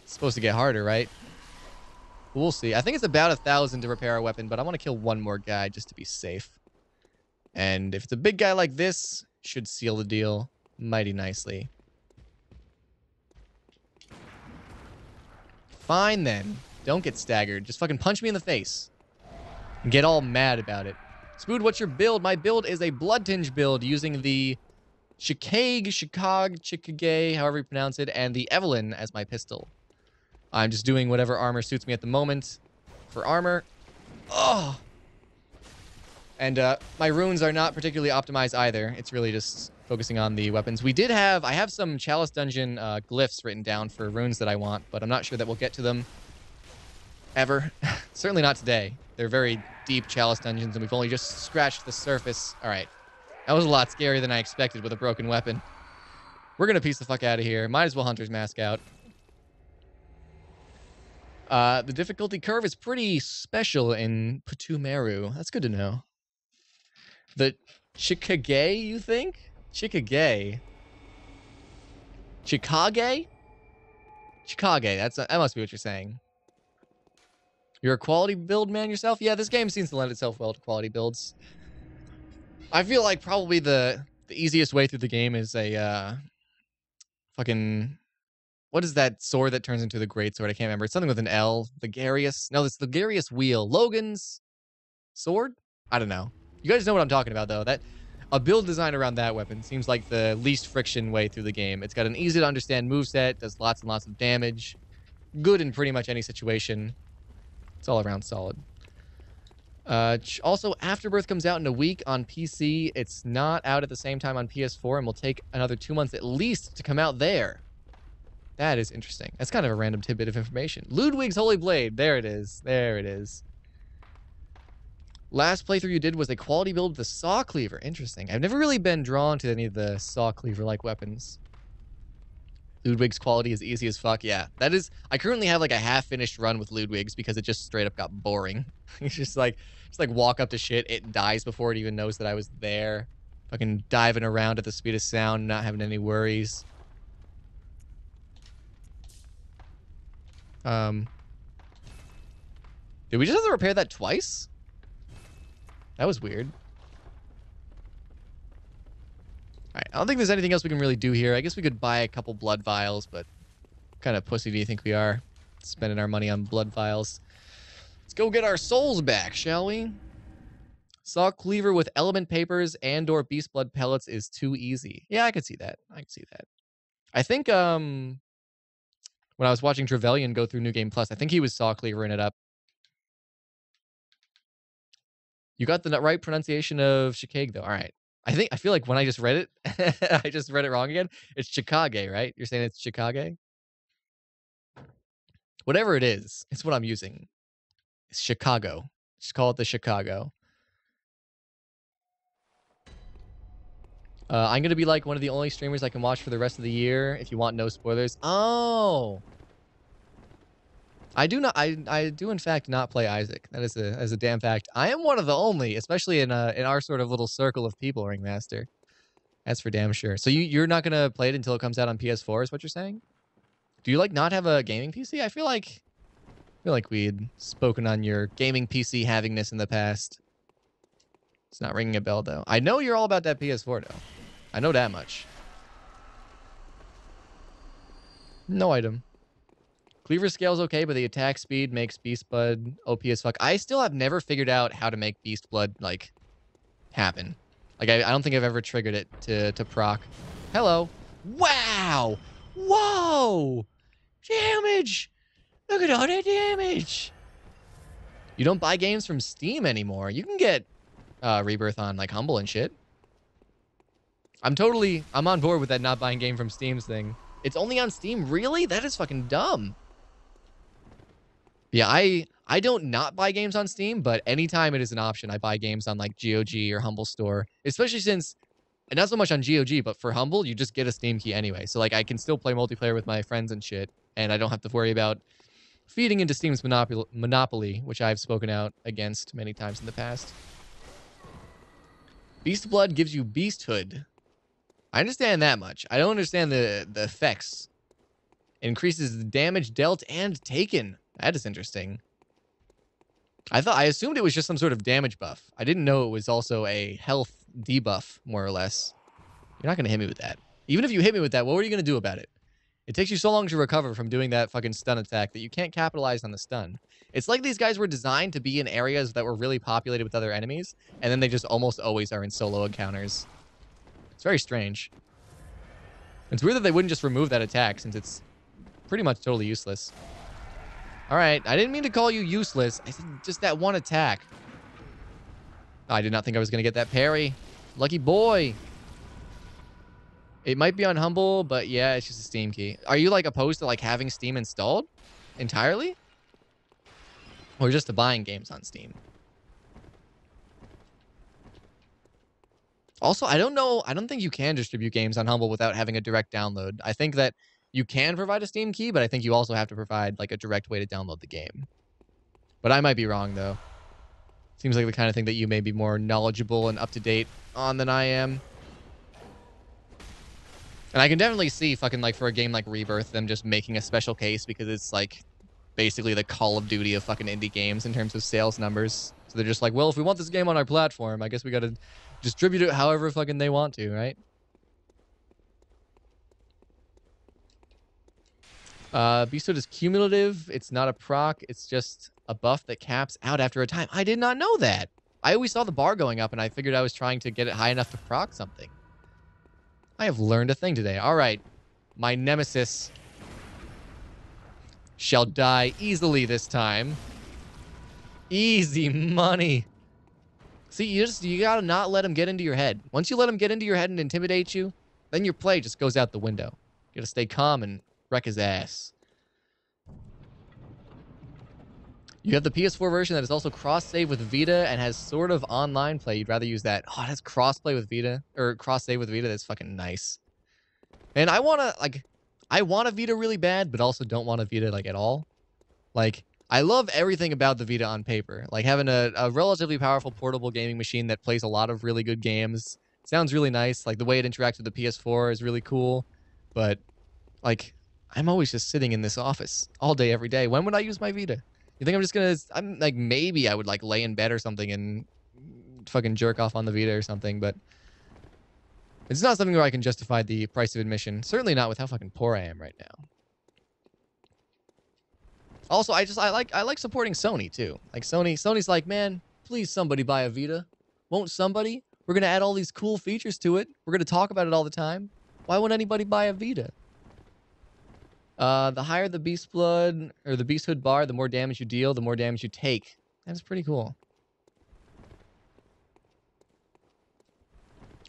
It's supposed to get harder, right? We'll see. I think it's about 1,000 to repair our weapon, but I want to kill one more guy just to be safe. And if it's a big guy like this, should seal the deal mighty nicely. Fine then. Don't get staggered. Just fucking punch me in the face. And get all mad about it. Spood, what's your build? My build is a Blood Tinge build using the Chickagay, however you pronounce it, and the Evelyn as my pistol. I'm just doing whatever armor suits me at the moment. For armor. Oh! And my runes are not particularly optimized either. It's really just focusing on the weapons. I have some Chalice Dungeon glyphs written down for runes that I want, but I'm not sure that we'll get to them ever. Certainly not today. They're very deep Chalice Dungeons, and we've only just scratched the surface. All right. That was a lot scarier than I expected with a broken weapon. We're going to piece the fuck out of here. Might as well Hunter's Mask out. The difficulty curve is pretty special in Putumeru. That's good to know. The Chickagay, you think? Chickagay. Chickagay? Chickagay. That must be what you're saying. You're a quality build man yourself? Yeah, this game seems to lend itself well to quality builds. I feel like probably the easiest way through the game is a fucking... What is that sword that turns into the great sword? I can't remember. It's something with an L. Ligarius? No, it's Ligarius Wheel. Logan's sword? I don't know. You guys know what I'm talking about, though. That a build design around that weapon seems like the least friction way through the game. It's got an easy to understand moveset, does lots and lots of damage, good in pretty much any situation. It's all around solid. Also, Afterbirth comes out in a week on PC. It's not out at the same time on PS4 and will take another 2 months at least to come out there. That is interesting. That's kind of a random tidbit of information. Ludwig's Holy Blade. There it is. There it is. Last playthrough you did was a quality build with the Saw Cleaver. Interesting. I've never really been drawn to any of the Saw Cleaver-like weapons. Ludwig's quality is easy as fuck. Yeah, that is... I currently have like a half-finished run with Ludwig's because it just straight up got boring. It's just like walk up to shit. It dies before it even knows that I was there. Fucking diving around at the speed of sound, not having any worries. Did we just have to repair that twice? That was weird. Alright, I don't think there's anything else we can really do here. I guess we could buy a couple blood vials, but what kind of pussy do you think we are? Spending our money on blood vials. Let's go get our souls back, shall we? Saw Cleaver with element papers and or beast blood pellets is too easy. Yeah, I could see that. I could see that. I think, when I was watching Trevelyan go through New Game Plus, I think he was Saw Cleavering it up. You got the right pronunciation of Chicago, though. All right. I feel like when I just read it, I just read it wrong again. It's Chicago, right? You're saying it's Chicago? Whatever it is, it's what I'm using. It's Chicago. Just call it the Chicago. I'm going to be like one of the only streamers I can watch for the rest of the year if you want no spoilers. Oh! I do not. I do in fact not play Isaac. That is a damn fact. I am one of the only, especially in our sort of little circle of people, Ringmaster. That's for damn sure. So you're not gonna play it until it comes out on PS4, is what you're saying? Do you like not have a gaming PC? I feel like we'd spoken on your gaming PC havingness in the past. It's not ringing a bell though. I know you're all about that PS4 though. I know that much. No item. Cleaver scale's okay, but the attack speed makes Beast Blood OP as fuck. I still have never figured out how to make Beast Blood, like, happen. Like, I don't think I've ever triggered it to proc. Hello. Wow! Whoa! Damage! Look at all that damage! You don't buy games from Steam anymore. You can get Rebirth on, like, Humble and shit. I'm on board with that not buying game from Steam's thing. It's only on Steam? Really? That is fucking dumb. Yeah, I don't not buy games on Steam, but anytime it is an option, I buy games on like GOG or Humble Store. Especially since, and not so much on GOG, but for Humble, you just get a Steam key anyway. So like I can still play multiplayer with my friends and shit, and I don't have to worry about feeding into Steam's monopoly, which I've spoken out against many times in the past. Beast Blood gives you beasthood. I understand that much. I don't understand the effects. It increases the damage dealt and taken. That is interesting. I assumed it was just some sort of damage buff. I didn't know it was also a health debuff, more or less. You're not going to hit me with that. Even if you hit me with that, what were you going to do about it? It takes you so long to recover from doing that fucking stun attack that you can't capitalize on the stun. It's like these guys were designed to be in areas that were really populated with other enemies, and then they just almost always are in solo encounters. It's very strange. It's weird that they wouldn't just remove that attack, since it's pretty much totally useless. Alright, I didn't mean to call you useless. I said just that one attack. I did not think I was going to get that parry. Lucky boy. It might be on Humble, but yeah, it's just a Steam key. Are you like opposed to like having Steam installed entirely? Or just to buying games on Steam? Also, I don't know. I don't think you can distribute games on Humble without having a direct download. I think that you can provide a Steam key, but I think you also have to provide like a direct way to download the game. But I might be wrong, though. Seems like the kind of thing that you may be more knowledgeable and up-to-date on than I am. And I can definitely see fucking like for a game like Rebirth, them just making a special case because it's like basically the Call of Duty of fucking indie games in terms of sales numbers. So they're just like, well, if we want this game on our platform, I guess we got to distribute it however fucking they want to, right? Beasthood is cumulative. It's not a proc. It's just a buff that caps out after a time. I did not know that. I always saw the bar going up, and I figured I was trying to get it high enough to proc something. I have learned a thing today. All right. My nemesis shall die easily this time. Easy money. See, you gotta not let him get into your head. Once you let him get into your head and intimidate you, then your play just goes out the window. You gotta stay calm and wreck his ass. You have the PS4 version that is also cross-save with Vita and has sort of online play. You'd rather use that. Oh, it has cross-play with Vita, or cross-save with Vita. That's fucking nice. And I want a Vita really bad, but also don't want a Vita, like, at all. Like, I love everything about the Vita on paper. Like, having a relatively powerful portable gaming machine that plays a lot of really good games. Sounds really nice. Like, the way it interacts with the PS4 is really cool. But, like, I'm always just sitting in this office all day, every day. When would I use my Vita? You think I'm just gonna... I'm, like, maybe I would, like, lay in bed or something and fucking jerk off on the Vita or something, but... It's not something where I can justify the price of admission. Certainly not with how fucking poor I am right now. Also, I like supporting Sony too. Like Sony's like, man, please somebody buy a Vita. Won't somebody? We're gonna add all these cool features to it. We're gonna talk about it all the time. Why won't anybody buy a Vita? The higher the Beast Blood or the Beast Hood bar, the more damage you deal, the more damage you take. That's pretty cool.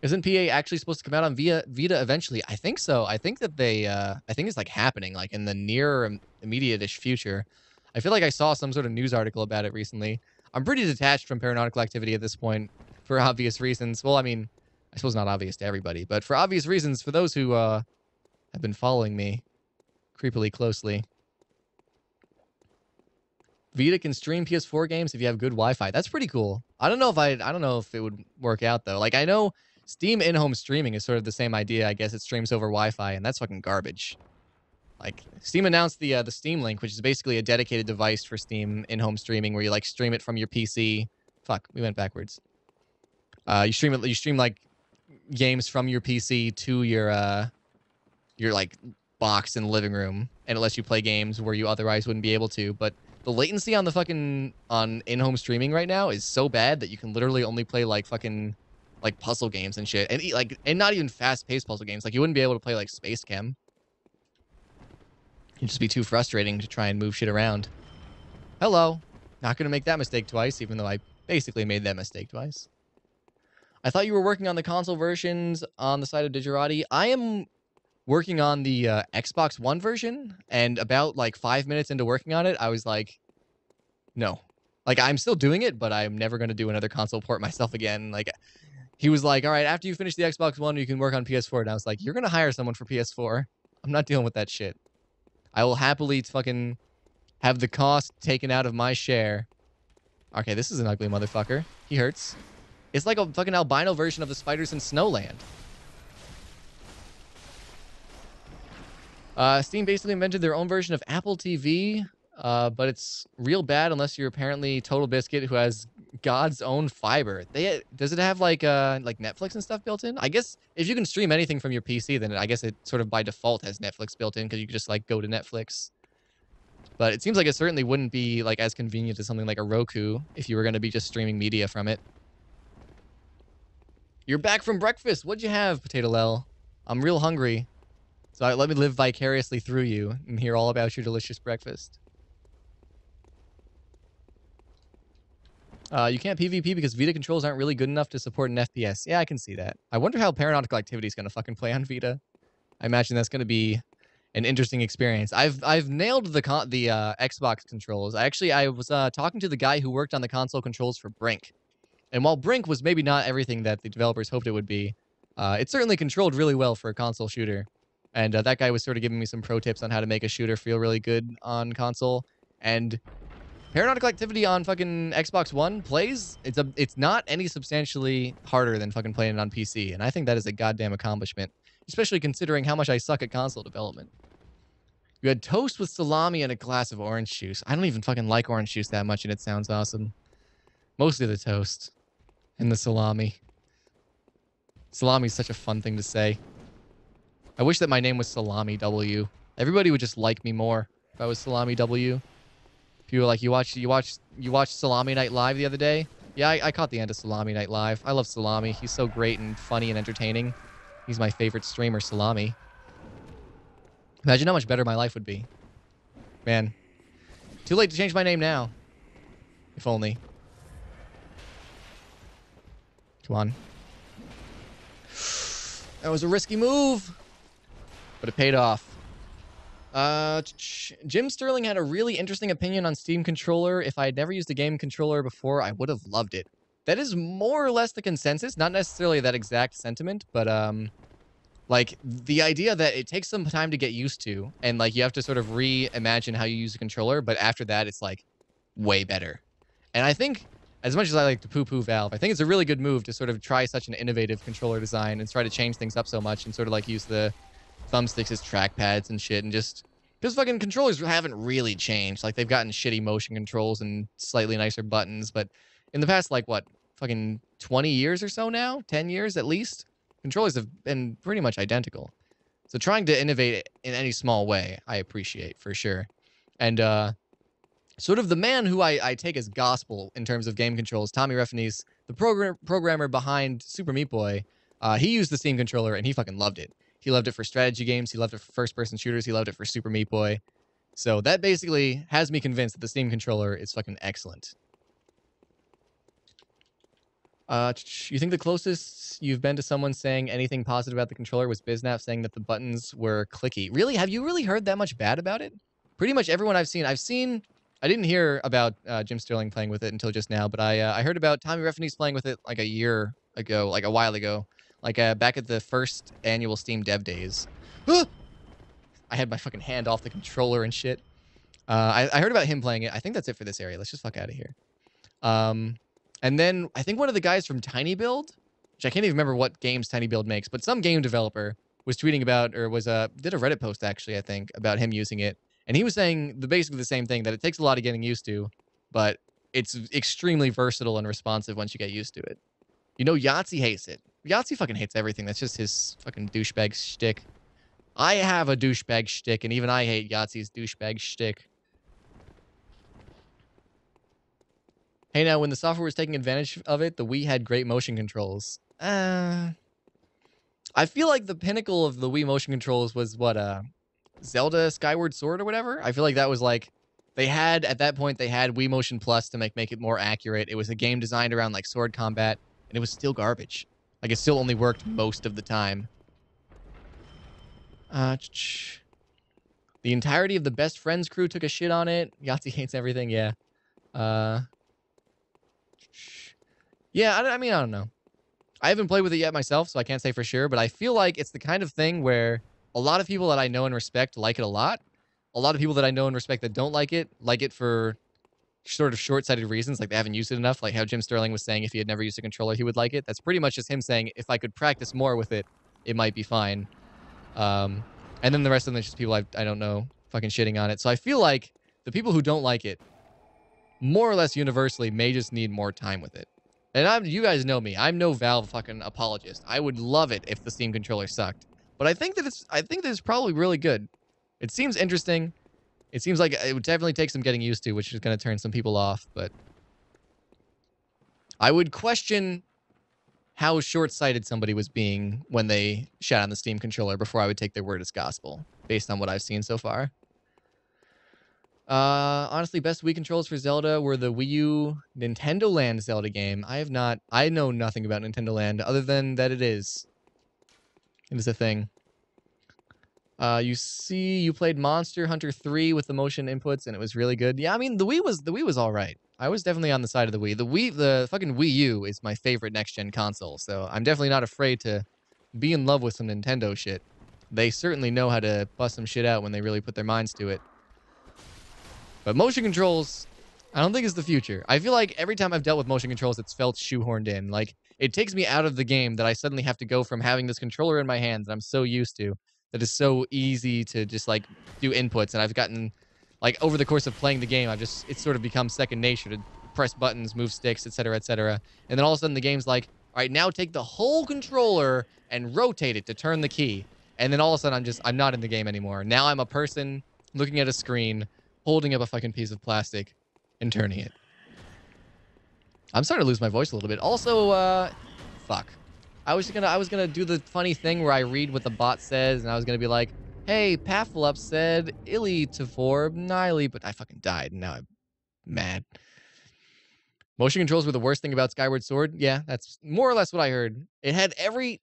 Isn't PA actually supposed to come out on Vita eventually? I think so. I think that they, I think it's like happening like in the near immediate-ish future. I feel like I saw some sort of news article about it recently. I'm pretty detached from Paranautical Activity at this point for obvious reasons. Well, I mean, I suppose not obvious to everybody, but for obvious reasons for those who have been following me creepily closely. Vita can stream PS4 games if you have good Wi-Fi. That's pretty cool. I don't know if it would work out though. Like I know Steam in-home streaming is sort of the same idea. I guess it streams over Wi-Fi, and that's fucking garbage. Like, Steam announced the Steam Link, which is basically a dedicated device for Steam in-home streaming, where you like stream it from your PC. Fuck, we went backwards. You stream like games from your PC to your like box in the living room, and it lets you play games where you otherwise wouldn't be able to. But the latency on the fucking in-home streaming right now is so bad that you can literally only play like fucking like puzzle games and shit, and not even fast-paced puzzle games. Like you wouldn't be able to play like Space Chem. It'd just be too frustrating to try and move shit around. Hello. Not gonna make that mistake twice, even though I basically made that mistake twice. I thought you were working on the console versions on the side of Digerati. I am working on the Xbox One version, and about like 5 minutes into working on it, I was like, no. Like, I'm still doing it, but I'm never going to do another console port myself again. Like, he was like, all right, after you finish the Xbox One, you can work on PS4. And I was like, you're going to hire someone for PS4. I'm not dealing with that shit. I will happily fucking have the cost taken out of my share. Okay, this is an ugly motherfucker. He hurts. It's like a fucking albino version of the spiders in Snowland. Steam basically invented their own version of Apple TV, but it's real bad unless you're apparently Total Biscuit, who has God's own fiber. Does it have like Netflix and stuff built in? I guess if you can stream anything from your PC, then I guess it sort of by default has Netflix built in because you can just like go to Netflix. But it seems like it certainly wouldn't be like as convenient as something like a Roku if you were going to be just streaming media from it. You're back from breakfast. What'd you have, Potato Lel? I'm real hungry. So let me live vicariously through you and hear all about your delicious breakfast. You can't PvP because Vita controls aren't really good enough to support an FPS. Yeah, I can see that. I wonder how Paranautical Activity is going to fucking play on Vita. I imagine that's going to be an interesting experience. I've nailed the Xbox controls. I was talking to the guy who worked on the console controls for Brink. And while Brink was maybe not everything that the developers hoped it would be, it certainly controlled really well for a console shooter. And that guy was sort of giving me some pro tips on how to make a shooter feel really good on console. And Paranautical Activity on fucking Xbox One plays. It's not any substantially harder than fucking playing it on PC. And I think that is a goddamn accomplishment, especially considering how much I suck at console development. You had toast with salami and a glass of orange juice. I don't even fucking like orange juice that much, and it sounds awesome. Mostly the toast and the salami. Salami is such a fun thing to say. I wish that my name was Salami W. Everybody would just like me more if I was Salami W. People were like, you watched Salami Night Live the other day? Yeah, I caught the end of Salami Night Live. I love Salami. He's so great and funny and entertaining. He's my favorite streamer, Salami. Imagine how much better my life would be. Man, too late to change my name now. If only. Come on. That was a risky move, but it paid off. Jim Sterling had a really interesting opinion on Steam Controller. If I had never used a game controller before, I would have loved it. That is more or less the consensus. Not necessarily that exact sentiment, but like the idea that it takes some time to get used to, and like you have to sort of reimagine how you use a controller, but after that, it's like way better. And I think, as much as I like to poo-poo Valve, I think it's a really good move to sort of try such an innovative controller design and try to change things up so much and sort of like use the thumbsticks as trackpads and shit, and just because fucking controllers haven't really changed. Like they've gotten shitty motion controls and slightly nicer buttons, but in the past, like what, fucking 20 years or so now, 10 years at least, controllers have been pretty much identical. So trying to innovate in any small way, I appreciate for sure. And sort of the man who I take as gospel in terms of game controls, Tommy Refenes, the programmer behind Super Meat Boy, he used the Steam controller and he fucking loved it. He loved it for strategy games. He loved it for first-person shooters. He loved it for Super Meat Boy. So that basically has me convinced that the Steam controller is fucking excellent. You think the closest you've been to someone saying anything positive about the controller was Biznap saying that the buttons were clicky? Really? Have you really heard that much bad about it? Pretty much everyone I've seen, I didn't hear about Jim Sterling playing with it until just now, but I heard about Tommy Refenes playing with it like a year ago, like a while ago. Like, back at the first annual Steam Dev Days. I had my fucking hand off the controller and shit. I heard about him playing it. I think that's it for this area. Let's just fuck out of here. And then I think one of the guys from Tiny Build, which I can't even remember what games Tiny Build makes, but some game developer was tweeting about, or did a Reddit post actually, I think, about him using it. And he was saying basically the same thing, that it takes a lot of getting used to, but it's extremely versatile and responsive once you get used to it. You know, Yahtzee hates it. Yahtzee fucking hates everything. That's just his fucking douchebag shtick. I have a douchebag shtick, and even I hate Yahtzee's douchebag shtick. Hey, now, when the software was taking advantage of it, the Wii had great motion controls. I feel like the pinnacle of the Wii motion controls was, what, Zelda Skyward Sword or whatever? I feel like that was like, at that point, they had Wii Motion Plus to make it more accurate. It was a game designed around, like, sword combat, and it was still garbage. Like, it still only worked most of the time. The entirety of the Best Friends crew took a shit on it. Yahtzee hates everything, yeah. Yeah, I mean, I don't know. I haven't played with it yet myself, so I can't say for sure, but I feel like it's the kind of thing where a lot of people that I know and respect like it a lot. A lot of people that I know and respect that don't like it for sort of short-sighted reasons, like they haven't used it enough, like how Jim Sterling was saying if he had never used a controller, he would like it. That's pretty much just him saying if I could practice more with it, it might be fine. And then the rest of them are just people I don't know fucking shitting on it. So I feel like the people who don't like it, more or less universally, may just need more time with it. And you guys know me. I'm no Valve fucking apologist. I would love it if the Steam controller sucked. But I think that it's probably really good. It seems interesting. It seems like it would definitely take some getting used to, which is going to turn some people off, but I would question how short-sighted somebody was being when they shat on the Steam controller before I would take their word as gospel, based on what I've seen so far. Honestly, best Wii controls for Zelda were the Wii U Nintendo Land Zelda game. I know nothing about Nintendo Land other than that it is a thing. You played Monster Hunter 3 with the motion inputs, and it was really good. Yeah, I mean, the Wii was all right. I was definitely on the side of the Wii. The fucking Wii U is my favorite next-gen console, so I'm definitely not afraid to be in love with some Nintendo shit. They certainly know how to bust some shit out when they really put their minds to it. But motion controls, I don't think is the future. I feel like every time I've dealt with motion controls, it's felt shoehorned in. Like, it takes me out of the game that I suddenly have to go from having this controller in my hands that I'm so used to, that is so easy to just, like, do inputs. And I've gotten, like, over the course of playing the game, it's sort of become second nature to press buttons, move sticks, etc., etc. And then all of a sudden the game's like, all right, now take the whole controller and rotate it to turn the key. And then all of a sudden I'm not in the game anymore. Now I'm a person looking at a screen, holding up a fucking piece of plastic and turning it. I'm starting to lose my voice a little bit. Also, fuck. I was gonna do the funny thing where I read what the bot says, and I was gonna be like, "Hey, Paflup said illy to Forb Niley," but I fucking died, and now I'm mad. Motion controls were the worst thing about Skyward Sword. Yeah, that's more or less what I heard. It had every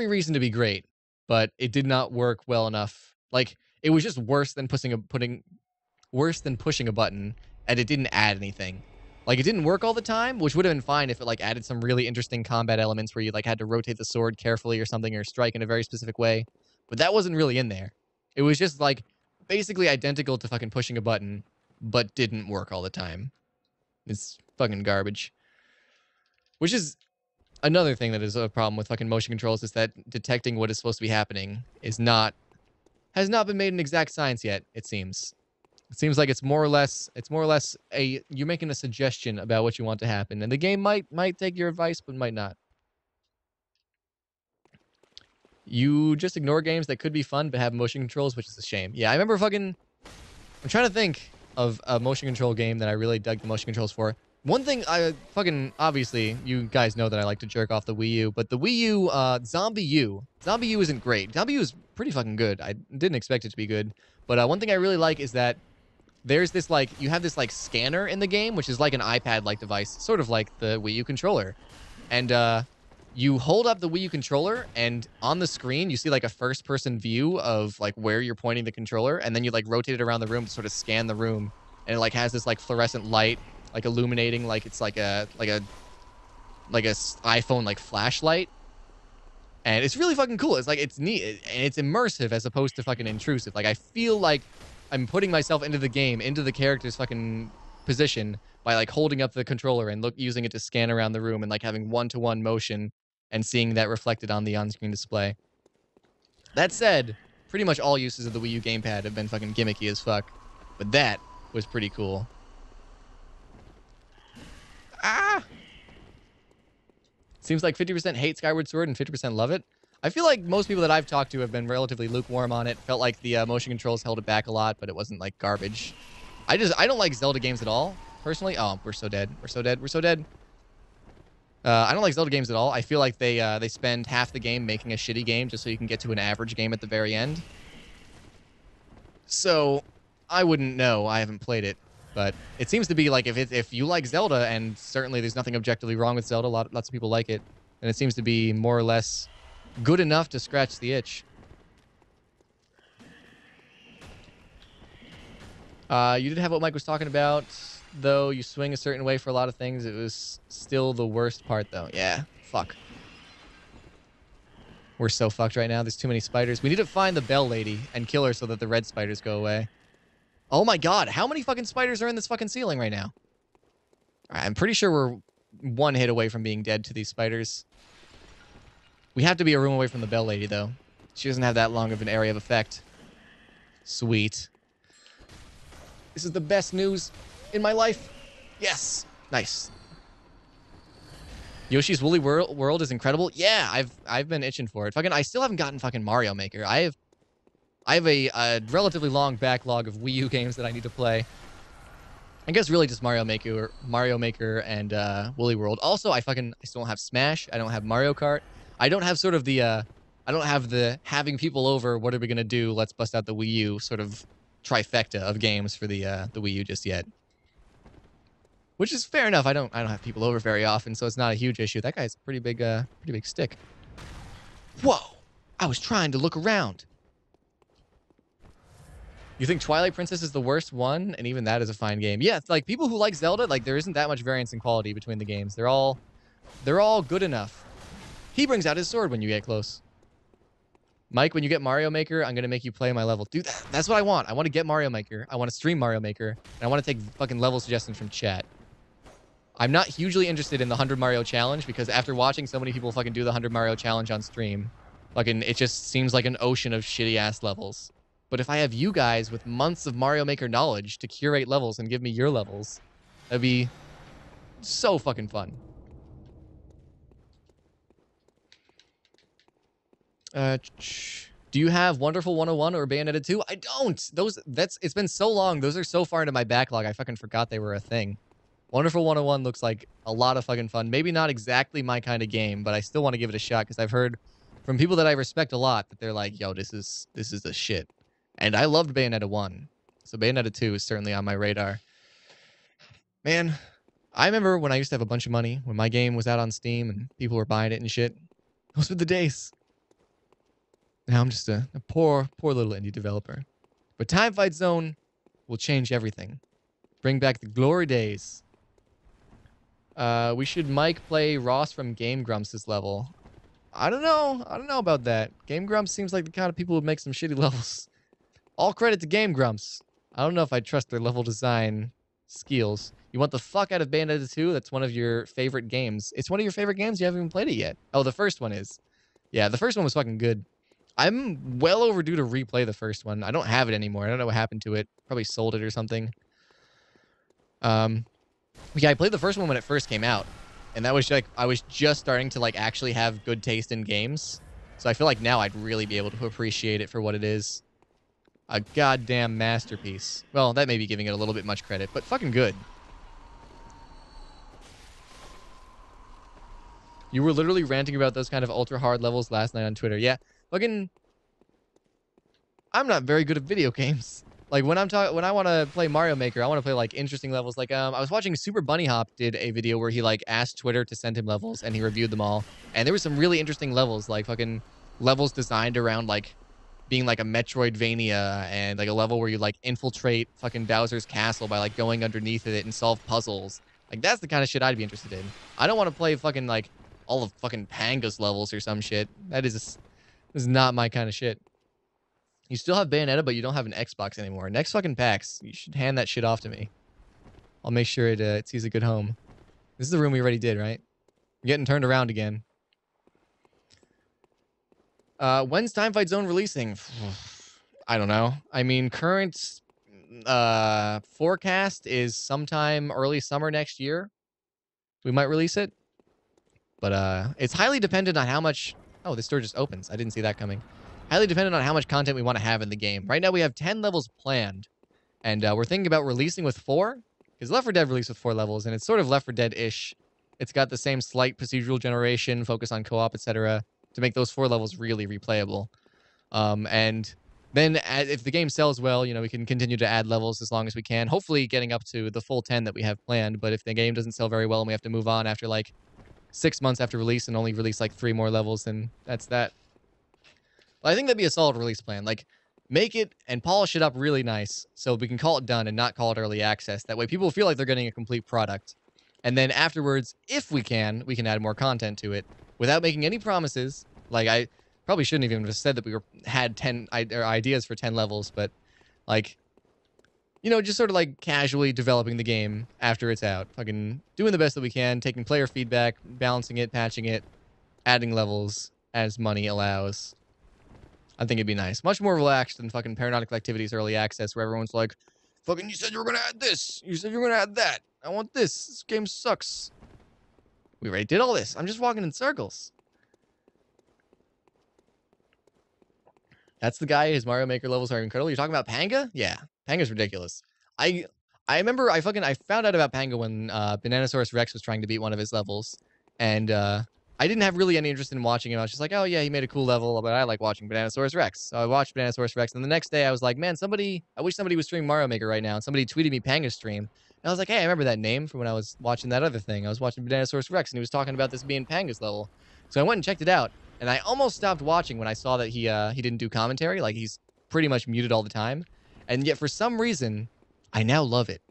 reason to be great, but it did not work well enough. Like it was just worse than pushing a button, and it didn't add anything. Like it didn't work all the time, which would have been fine if it like added some really interesting combat elements where you like had to rotate the sword carefully or something or strike in a very specific way. But that wasn't really in there. It was just like basically identical to fucking pushing a button, but didn't work all the time. It's fucking garbage. Which is another thing that is a problem with fucking motion controls is that detecting what is supposed to be happening has not been made an exact science yet, it seems. It seems like it's more or less you're making a suggestion about what you want to happen, and the game might take your advice, but might not. You just ignore games that could be fun but have motion controls, which is a shame. Yeah, I remember I'm trying to think of a motion control game that I really dug the motion controls for. One thing obviously, you guys know that I like to jerk off the Wii U, but the Wii U, Zombie U isn't great. Zombie U is pretty fucking good. I didn't expect it to be good. But one thing I really like is that there's this, like, you have this, like, scanner in the game, which is like an iPad-like device, sort of like the Wii U controller. And, you hold up the Wii U controller, and on the screen, you see, like, a first-person view of, like, where you're pointing the controller, and then you, like, rotate it around the room to sort of scan the room, and it, like, has this, like, fluorescent light, like, illuminating, like, it's like a iPhone, like, flashlight. And it's really fucking cool. It's, like, it's neat, and it's immersive as opposed to fucking intrusive. Like, I feel like I'm putting myself into the game, into the character's fucking position by like holding up the controller and using it to scan around the room and like having one-to-one motion and seeing that reflected on the on-screen display. That said, pretty much all uses of the Wii U gamepad have been fucking gimmicky as fuck, but that was pretty cool. Ah! Seems like 50% hate Skyward Sword and 50% love it. I feel like most people that I've talked to have been relatively lukewarm on it. Felt like the motion controls held it back a lot, but it wasn't like garbage. I don't like Zelda games at all, personally. Oh, we're so dead. We're so dead. We're so dead. I don't like Zelda games at all. I feel like they spend half the game making a shitty game just so you can get to an average game at the very end. So I wouldn't know. I haven't played it, but it seems to be like if you like Zelda, and certainly there's nothing objectively wrong with Zelda, lots of people like it, and it seems to be more or less good enough to scratch the itch. You did have what Mike was talking about, though. You swing a certain way for a lot of things. It was still the worst part, though. Yeah, fuck. We're so fucked right now. There's too many spiders. We need to find the bell lady and kill her so that the red spiders go away. Oh my god, how many fucking spiders are in this fucking ceiling right now? Alright, I'm pretty sure we're one hit away from being dead to these spiders. We have to be a room away from the bell lady, though. She doesn't have that long of an area of effect. Sweet. This is the best news in my life. Yes. Nice. Yoshi's Woolly World is incredible. Yeah, I've been itching for it. Fucking, I still haven't gotten fucking Mario Maker. I have a relatively long backlog of Wii U games that I need to play. I guess really just Mario Maker and Woolly World. Also, I still don't have Smash. I don't have Mario Kart. I don't have sort of the I don't have the having people over, what are we gonna do? Let's bust out the Wii U sort of trifecta of games for the Wii U just yet. Which is fair enough. I don't have people over very often, so it's not a huge issue. That guy's a pretty big stick. Whoa! I was trying to look around. You think Twilight Princess is the worst one? And even that is a fine game. Yeah, it's like people who like Zelda, like there isn't that much variance in quality between the games. They're all good enough. He brings out his sword when you get close. Mike, when you get Mario Maker, I'm going to make you play my level. Dude, that's what I want. I want to get Mario Maker. I want to stream Mario Maker. And I want to take fucking level suggestions from chat. I'm not hugely interested in the 100 Mario Challenge because after watching so many people fucking do the 100 Mario Challenge on stream, fucking it just seems like an ocean of shitty-ass levels. But if I have you guys with months of Mario Maker knowledge to curate levels and give me your levels, that'd be so fucking fun. Do you have Wonderful 101 or Bayonetta 2? I don't. It's been so long. Those are so far into my backlog. I fucking forgot they were a thing. Wonderful 101 looks like a lot of fucking fun. Maybe not exactly my kind of game, but I still want to give it a shot because I've heard from people that I respect a lot that they're like, yo, this is the shit. And I loved Bayonetta 1. So Bayonetta 2 is certainly on my radar. Man, I remember when I used to have a bunch of money, when my game was out on Steam and people were buying it and shit. Those were the days. Now I'm just a poor little indie developer. But Time Fight Zone will change everything. Bring back the glory days. We should Mike play Ross from Game Grumps' level. I don't know. I don't know about that. Game Grumps seems like the kind of people who make some shitty levels. All credit to Game Grumps. I don't know if I trust their level design skills. You want the fuck out of Bayonetta 2? That's one of your favorite games. It's one of your favorite games? You haven't even played it yet. Oh, the first one is. Yeah, the first one was fucking good. I'm well overdue to replay the first one. I don't have it anymore. I don't know what happened to it. Probably sold it or something. Yeah, I played the first one when it first came out. And that was like, I was just starting to like actually have good taste in games. So I feel like now I'd really be able to appreciate it for what it is. A goddamn masterpiece. Well, that may be giving it a little bit much credit, but fucking good. You were literally ranting about those kind of ultra hard levels last night on Twitter. Yeah, fucking. I'm not very good at video games. Like when I want to play Mario Maker, I want to play like interesting levels. Like I was watching Super Bunny Hop did a video where he like asked Twitter to send him levels and he reviewed them all. And there were some really interesting levels, like fucking levels designed around like being like a Metroidvania and like a level where you like infiltrate fucking Bowser's castle by like going underneath it and solve puzzles. Like that's the kind of shit I'd be interested in. I don't want to play fucking like all of fucking Panga's levels or some shit. This is not my kind of shit. You still have Bayonetta, but you don't have an Xbox anymore. Next fucking PAX, you should hand that shit off to me. I'll make sure it sees a good home. This is the room we already did, right? We're getting turned around again. When's Time Fight Zone releasing? I don't know. I mean, current forecast is sometime early summer next year. We might release it. But it's highly dependent on how much... Oh, this door just opens. I didn't see that coming. Highly dependent on how much content we want to have in the game. Right now we have 10 levels planned. And we're thinking about releasing with 4. Because Left 4 Dead released with 4 levels, and it's sort of Left 4 Dead-ish. It's got the same slight procedural generation, focus on co-op, etc. to make those 4 levels really replayable. And then if the game sells well, you know, we can continue to add levels as long as we can. Hopefully getting up to the full 10 that we have planned. But if the game doesn't sell very well and we have to move on after like 6 months after release and only release like 3 more levels, then that's that. But I think that'd be a solid release plan. Like, make it and polish it up really nice so we can call it done and not call it early access. That way people feel like they're getting a complete product. And then afterwards, if we can add more content to it without making any promises. Like, I probably shouldn't even have said that we had 10 ideas for 10 levels, but like, you know, just sort of like casually developing the game after it's out. Fucking doing the best that we can, taking player feedback, balancing it, patching it, adding levels as money allows. I think it'd be nice. Much more relaxed than fucking Paranautical Activity's early access where everyone's like, fucking, you said you were going to add this. You said you were going to add that. I want this. This game sucks. We already did all this. I'm just walking in circles. That's the guy. His Mario Maker levels are incredible. You're talking about Panga? Yeah. Panga's ridiculous. I remember I found out about Panga when Bananasaurus Rex was trying to beat one of his levels. And I didn't have really any interest in watching him. I was just like, oh yeah, he made a cool level, but I like watching Bananasaurus Rex. So I watched Bananasaurus Rex, and the next day I was like, man, I wish somebody was streaming Mario Maker right now. And somebody tweeted me Panga's stream. And I was like, hey, I remember that name from when I was watching that other thing. I was watching Bananasaurus Rex, and he was talking about this being Panga's level. So I went and checked it out, and I almost stopped watching when I saw that he didn't do commentary. Like, he's pretty much muted all the time. And yet, for some reason, I now love it.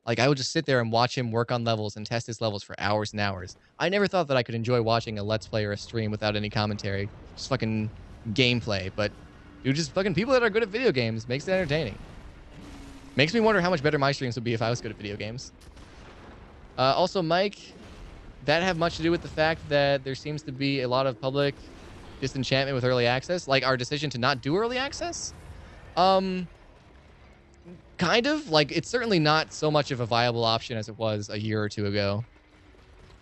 Like, I would just sit there and watch him work on levels and test his levels for hours and hours. I never thought that I could enjoy watching a Let's Play or a stream without any commentary. Just fucking gameplay. But, dude, just fucking people that are good at video games makes it entertaining. Makes me wonder how much better my streams would be if I was good at video games. Also, Mike, that have much to do with the fact that there seems to be a lot of public disenchantment with early access? Like, our decision to not do early access? Kind of. Like, it's certainly not so much of a viable option as it was a year or two ago.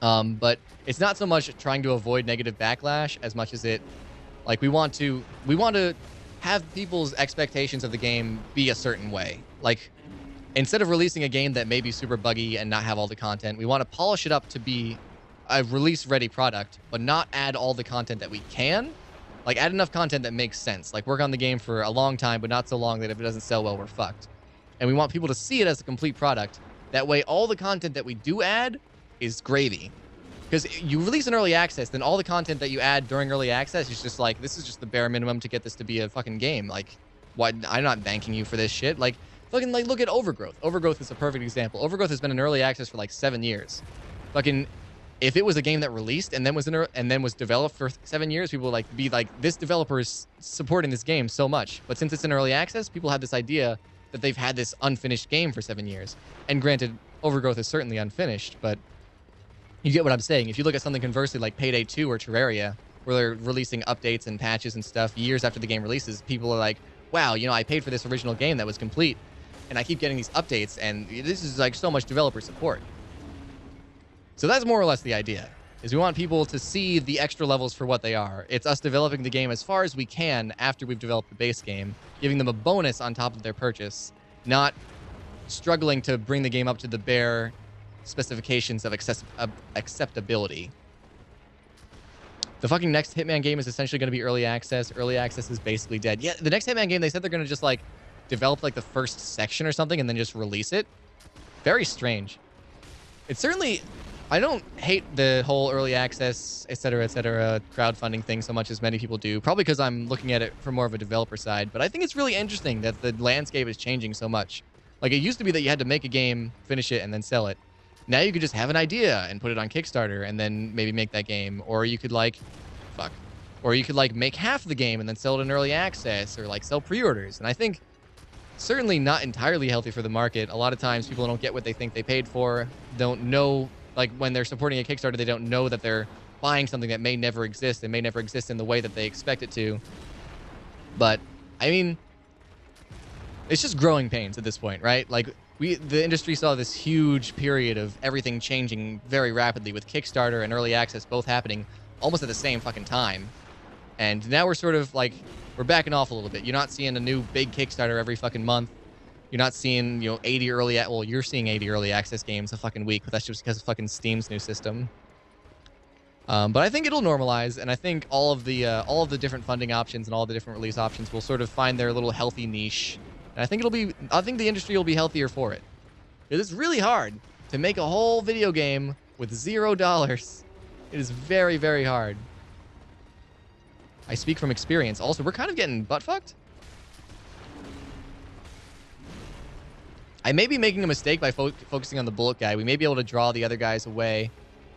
But it's not so much trying to avoid negative backlash as much as it, like, we want to have people's expectations of the game be a certain way. Like, instead of releasing a game that may be super buggy and not have all the content, we want to polish it up to be a release-ready product, but not add all the content that we can. Like, add enough content that makes sense. Like, work on the game for a long time, but not so long that if it doesn't sell well, we're fucked. And we want people to see it as a complete product. That way, all the content that we do add is gravy. Because you release an early access, then all the content that you add during early access is just like, this is just the bare minimum to get this to be a fucking game. Like, what? I'm not thanking you for this shit. Like, fucking, like, look at Overgrowth. Overgrowth is a perfect example. Overgrowth has been in early access for like 7 years. Fucking, if it was a game that released and then was developed for 7 years, people would like be like, this developer is supporting this game so much. But since it's in early access, people have this idea that they've had this unfinished game for 7 years. And granted, Overgrowth is certainly unfinished, but you get what I'm saying. If you look at something conversely like Payday 2 or Terraria, where they're releasing updates and patches and stuff years after the game releases, people are like, wow, you know, I paid for this original game that was complete, and I keep getting these updates, and this is like so much developer support. So that's more or less the idea, is we want people to see the extra levels for what they are. It's us developing the game as far as we can after we've developed the base game, giving them a bonus on top of their purchase, not struggling to bring the game up to the bare specifications of acceptability. The fucking next Hitman game is essentially going to be early access. Early access is basically dead. Yeah, the next Hitman game, they said they're going to just like develop like the first section or something and then just release it. Very strange. It's certainly, I don't hate the whole early access, etc., crowdfunding thing so much as many people do. Probably because I'm looking at it from more of a developer side. But I think it's really interesting that the landscape is changing so much. Like, it used to be that you had to make a game, finish it, and then sell it. Now you could just have an idea and put it on Kickstarter and then maybe make that game. Or you could like, or you could like make half the game and then sell it in early access, or like sell pre-orders. And I think certainly not entirely healthy for the market. A lot of times people don't get what they think they paid for, don't know, like when they're supporting a Kickstarter, they don't know that they're buying something that may never exist. It may never exist in the way that they expect it to. But I mean, it's just growing pains at this point, right? Like, the industry saw this huge period of everything changing very rapidly with Kickstarter and early access both happening almost at the same fucking time. And now we're sort of like, we're backing off a little bit. You're not seeing a new big Kickstarter every fucking month. You're not seeing, you know, 80 early, well, you're seeing 80 early access games a fucking week, but that's just because of fucking Steam's new system. But I think it'll normalize, and I think all of the different funding options and all the different release options will sort of find their little healthy niche. And I think the industry will be healthier for it. It is really hard to make a whole video game with $0. It is very, very hard. I speak from experience. Also, we're kind of getting butt-fucked. I may be making a mistake by focusing on the bullet guy. We may be able to draw the other guys away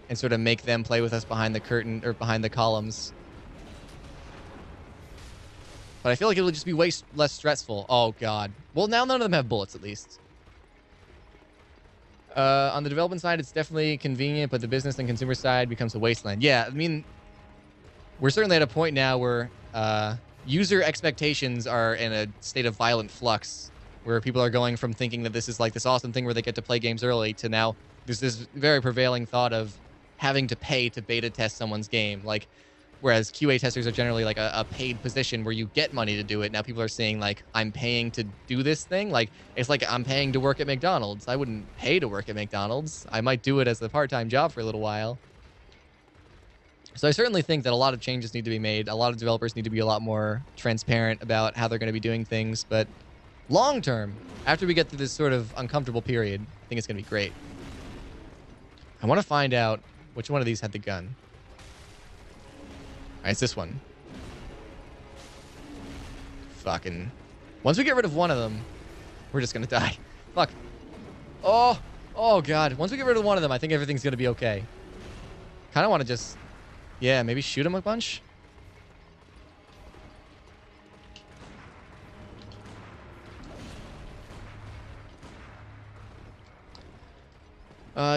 and sort of make them play with us behind the curtain or behind the columns. But I feel like it'll just be way less stressful. Oh, God. Well, now none of them have bullets, at least. On the development side, it's definitely convenient, but the business and consumer side becomes a wasteland. Yeah, I mean, we're certainly at a point now where user expectations are in a state of violent flux, where people are going from thinking that this is like this awesome thing where they get to play games early to now there's this very prevailing thought of having to pay to beta test someone's game. Like, whereas QA testers are generally like a paid position where you get money to do it. Now people are saying like, I'm paying to do this thing. Like, it's like I'm paying to work at McDonald's. I wouldn't pay to work at McDonald's. I might do it as a part-time job for a little while. So I certainly think that a lot of changes need to be made. A lot of developers need to be a lot more transparent about how they're going to be doing things. But long term, after we get through this sort of uncomfortable period, I think it's going to be great. I want to find out which one of these had the gun. All right, it's this one. Fucking. Once we get rid of one of them, we're just going to die. Fuck. Oh God. Once we get rid of one of them, I think everything's going to be okay. Kind of want to just, yeah, maybe shoot him a bunch.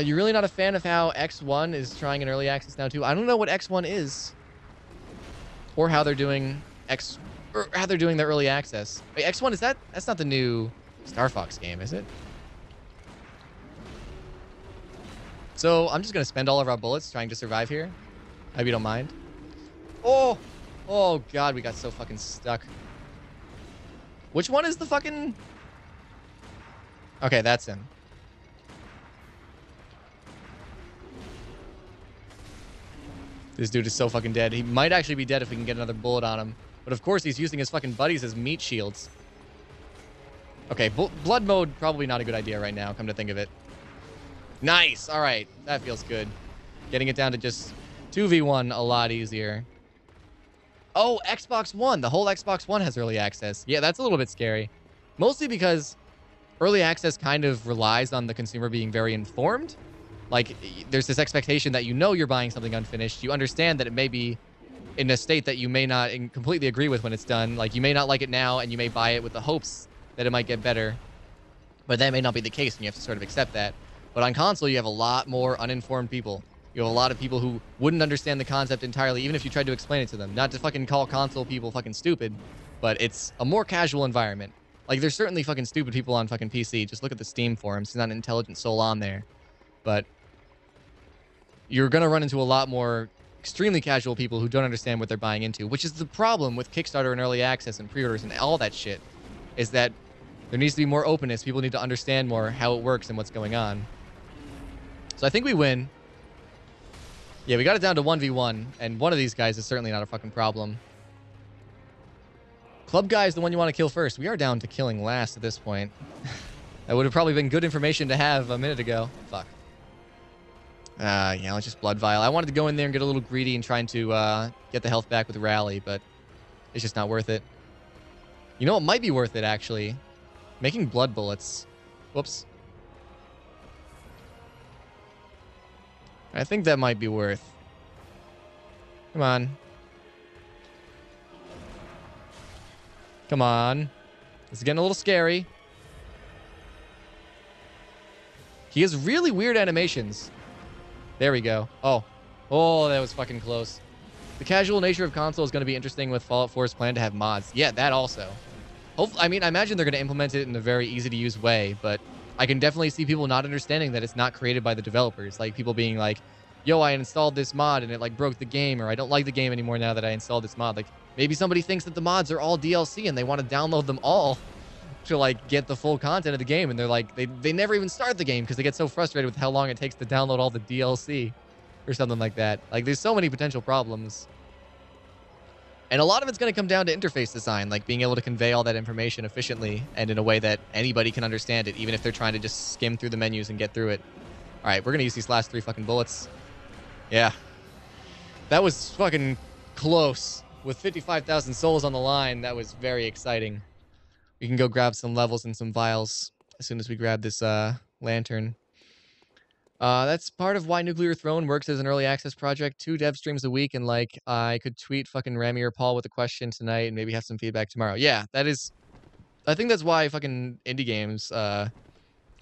You're really not a fan of how X1 is trying an early access now too? I don't know what X1 is. Or how they're doing their early access. Wait, X1, is that's not the new Star Fox game, is it? So I'm just gonna spend all of our bullets trying to survive here. I hope you don't mind. Oh God, we got so fucking stuck. Which one is the fucking? Okay, that's him. This dude is so fucking dead. He might actually be dead if we can get another bullet on him. But of course, he's using his fucking buddies as meat shields. Okay, blood mode, probably not a good idea right now, come to think of it. Nice! Alright, that feels good. Getting it down to just 2v1 a lot easier. Oh, Xbox One. The whole Xbox One has early access. Yeah, that's a little bit scary. Mostly because early access kind of relies on the consumer being very informed. Like, there's this expectation that you know you're buying something unfinished. You understand that it may be in a state that you may not completely agree with when it's done. Like, you may not like it now, and you may buy it with the hopes that it might get better. But that may not be the case, and you have to sort of accept that. But on console, you have a lot more uninformed people. You have a lot of people who wouldn't understand the concept entirely, even if you tried to explain it to them. Not to fucking call console people fucking stupid, but it's a more casual environment. Like, there's certainly fucking stupid people on fucking PC. Just look at the Steam forums. There's not an intelligent soul on there. But you're going to run into a lot more extremely casual people who don't understand what they're buying into, which is the problem with Kickstarter and early access and pre-orders and all that shit, is that there needs to be more openness. People need to understand more how it works and what's going on. So I think we win. Yeah, we got it down to 1v1, and one of these guys is certainly not a fucking problem. Club guy is the one you want to kill first. We are down to killing last at this point. That would have probably been good information to have a minute ago. Fuck. Yeah, let's just blood vial. I wanted to go in there and get a little greedy and trying to get the health back with rally, but it's just not worth it. You know what might be worth it, actually? Making blood bullets. Whoops. I think that might be worth. Come on. Come on. This is getting a little scary. He has really weird animations. There we go. Oh. Oh, that was fucking close. The casual nature of console is going to be interesting with Fallout 4's plan to have mods. Yeah, that also. Hopefully, I mean, I imagine they're going to implement it in a very easy-to-use way, but I can definitely see people not understanding that it's not created by the developers. Like, people being like, yo, I installed this mod and it, like, broke the game, or I don't like the game anymore now that I installed this mod. Like, maybe somebody thinks that the mods are all DLC and they want to download them all to, like, get the full content of the game, and they're like, they never even start the game because they get so frustrated with how long it takes to download all the DLC or something like that. Like, there's so many potential problems. And a lot of it's going to come down to interface design, like being able to convey all that information efficiently and in a way that anybody can understand it, even if they're trying to just skim through the menus and get through it. All right, we're going to use these last 3 fucking bullets. Yeah. That was fucking close. With 55,000 souls on the line, that was very exciting. We can go grab some levels and some vials as soon as we grab this lantern. That's part of why Nuclear Throne works as an early access project. 2 dev streams a week, and like I could tweet fucking Rami or Paul with a question tonight and maybe have some feedback tomorrow. Yeah, that is. I think that's why fucking indie games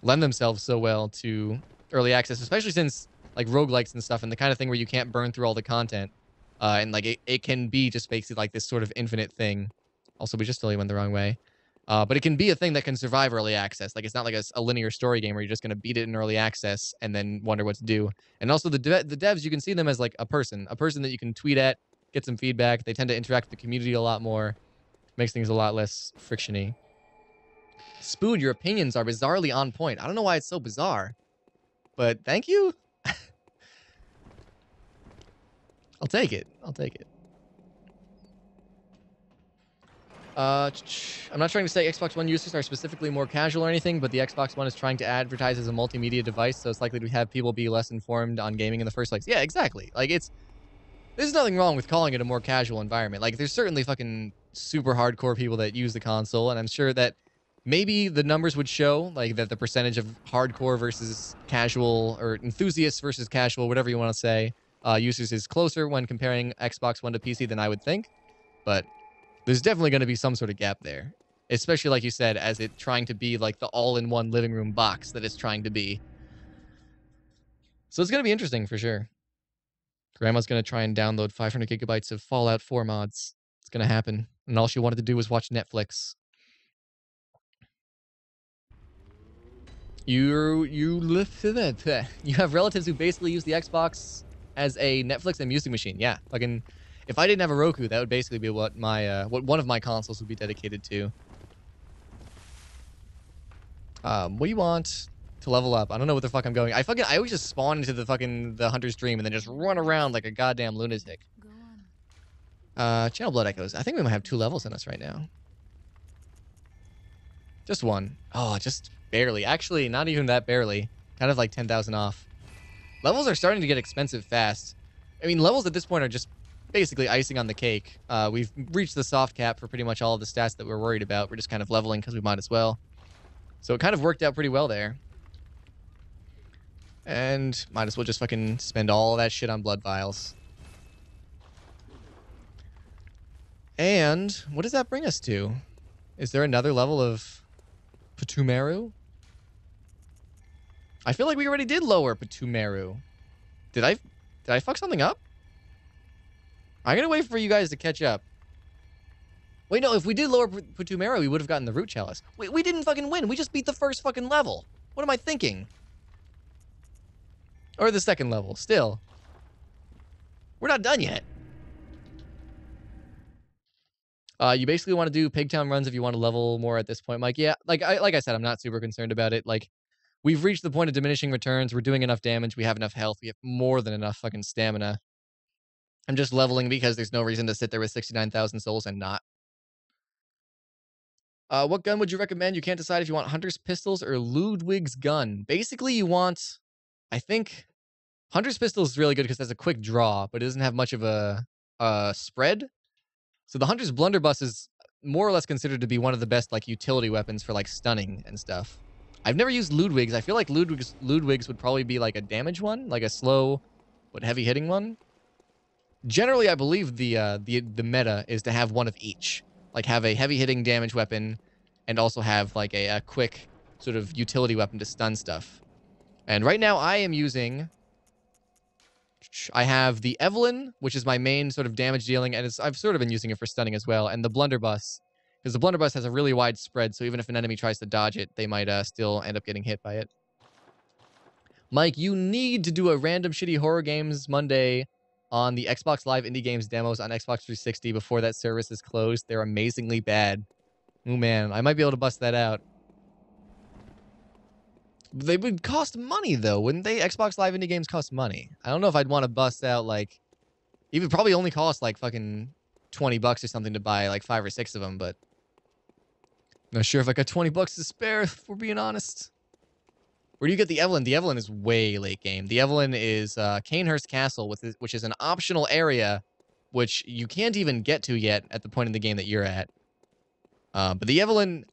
lend themselves so well to early access, especially since like roguelikes and stuff, and the kind of thing where you can't burn through all the content, and like it can be just basically like this sort of infinite thing. Also, we just totally went the wrong way. But it can be a thing that can survive early access. Like, it's not like a linear story game where you're just going to beat it in early access and then wonder what to do. And also the devs, you can see them as like a person that you can tweet at, get some feedback. They tend to interact with the community a lot more. Makes things a lot less frictiony. Spood, your opinions are bizarrely on point. I don't know why it's so bizarre, but thank you. I'll take it. I'll take it. I'm not trying to say Xbox One users are specifically more casual or anything, but the Xbox One is trying to advertise as a multimedia device, so it's likely to have people be less informed on gaming in the first place. Yeah, exactly. Like, there's nothing wrong with calling it a more casual environment. Like, there's certainly fucking super hardcore people that use the console, and I'm sure that maybe the numbers would show, like, that the percentage of hardcore versus casual, or enthusiasts versus casual, whatever you want to say, users is closer when comparing Xbox One to PC than I would think, but there's definitely going to be some sort of gap there, especially like you said, as it trying to be like the all-in-one living room box that it's trying to be. So it's going to be interesting for sure. Grandma's going to try and download 500 gigabytes of Fallout 4 mods. It's going to happen. And all she wanted to do was watch Netflix. You have relatives who basically use the Xbox as a Netflix and music machine. Yeah, fucking. If I didn't have a Roku, that would basically be what my what one of my consoles would be dedicated to. What do you want to level up? I don't know what the fuck I'm going. I always just spawn into the hunter's dream and then just run around like a goddamn lunatic. Go on. Channel Blood Echoes. I think we might have 2 levels in us right now. Just 1. Oh, just barely. Actually, not even that barely. Kind of like 10,000 off. Levels are starting to get expensive fast. I mean, levels at this point are just basically icing on the cake. We've reached the soft cap for pretty much all of the stats that we're worried about. We're just kind of leveling because we might as well. So it kind of worked out pretty well there. And might as well just fucking spend all that shit on blood vials. And what does that bring us to? Is there another level of Putumaru? I feel like we already did lower Putumaru. Did I fuck something up? I'm gonna wait for you guys to catch up. Wait, no, if we did lower Putumaru, we would have gotten the Root Chalice. We didn't fucking win. We just beat the first fucking level. What am I thinking? Or the second level, still. We're not done yet. You basically want to do Pigtown runs if you want to level more at this point, Mike. Yeah, like I said, I'm not super concerned about it. Like, we've reached the point of diminishing returns. We're doing enough damage. We have enough health. We have more than enough fucking stamina. I'm just leveling because there's no reason to sit there with 69,000 souls and not. What gun would you recommend? You can't decide if you want Hunter's Pistols or Ludwig's gun. Basically, you want... I think Hunter's Pistol is really good because it has a quick draw, but it doesn't have much of a spread. So the Hunter's Blunderbuss is more or less considered to be one of the best like utility weapons for like stunning and stuff. I've never used Ludwig's. I feel like Ludwig's would probably be like a damage one, like a slow but heavy hitting one. Generally, I believe the meta is to have one of each. Like have a heavy hitting damage weapon and also have like a quick sort of utility weapon to stun stuff. And right now I am using... I have the Evelyn, which is my main sort of damage dealing, and I've sort of been using it for stunning as well, and the Blunderbuss, because the Blunderbuss has a really wide spread, so even if an enemy tries to dodge it, they might still end up getting hit by it. Mike, you need to do a random shitty horror games Monday on the Xbox Live Indie Games demos on Xbox 360 before that service is closed. They're amazingly bad. Oh man, I might be able to bust that out. They would cost money, though, wouldn't they? Xbox Live Indie games cost money. I don't know if I'd want to bust out, like... It would probably only cost, like, fucking $20 or something to buy, like, 5 or 6 of them, but... Not sure if I got $20 to spare, if we're being honest. Where do you get the Evelyn? The Evelyn is way late game. The Evelyn is Canehurst Castle, which is an optional area, which you can't even get to yet at the point in the game that you're at. But the Evelyn...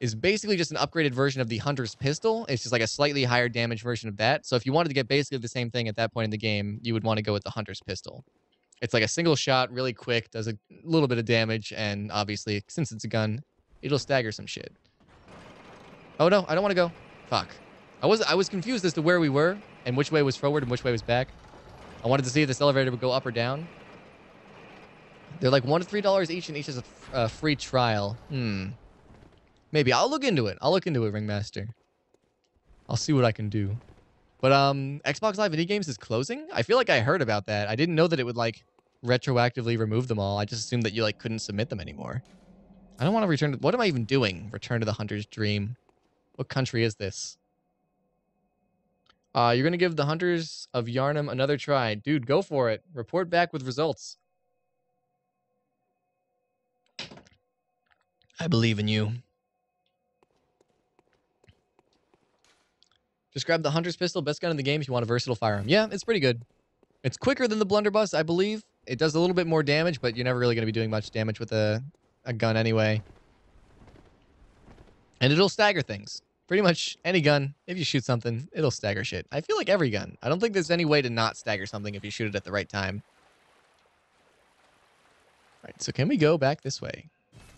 is basically just an upgraded version of the Hunter's Pistol. It's just like a slightly higher damage version of that. So if you wanted to get basically the same thing at that point in the game, you would want to go with the Hunter's Pistol. It's like a single shot, really quick, does a little bit of damage, and obviously, since it's a gun, it'll stagger some shit. Oh no, I don't want to go. Fuck. I was confused as to where we were, and which way was forward and which way was back. I wanted to see if this elevator would go up or down. They're like $1 to $3 each, and each is a free trial. Maybe. I'll look into it. Ringmaster. I'll see what I can do. But, Xbox Live Indie Games is closing? I feel like I heard about that. I didn't know that it would, like, retroactively remove them all. I just assumed that you, like, couldn't submit them anymore. I don't want to return to... What am I even doing? Return to the Hunter's Dream. What country is this? You're going to give the Hunters of Yarnum another try. Dude, go for it. Report back with results. I believe in you. Just grab the Hunter's Pistol, best gun in the game if you want a versatile firearm. Yeah, it's pretty good. It's quicker than the Blunderbuss, I believe. It does a little bit more damage, but you're never really going to be doing much damage with a gun anyway. And it'll stagger things. Pretty much any gun, if you shoot something, it'll stagger shit. I feel like every gun. I don't think there's any way to not stagger something if you shoot it at the right time. Alright, so can we go back this way?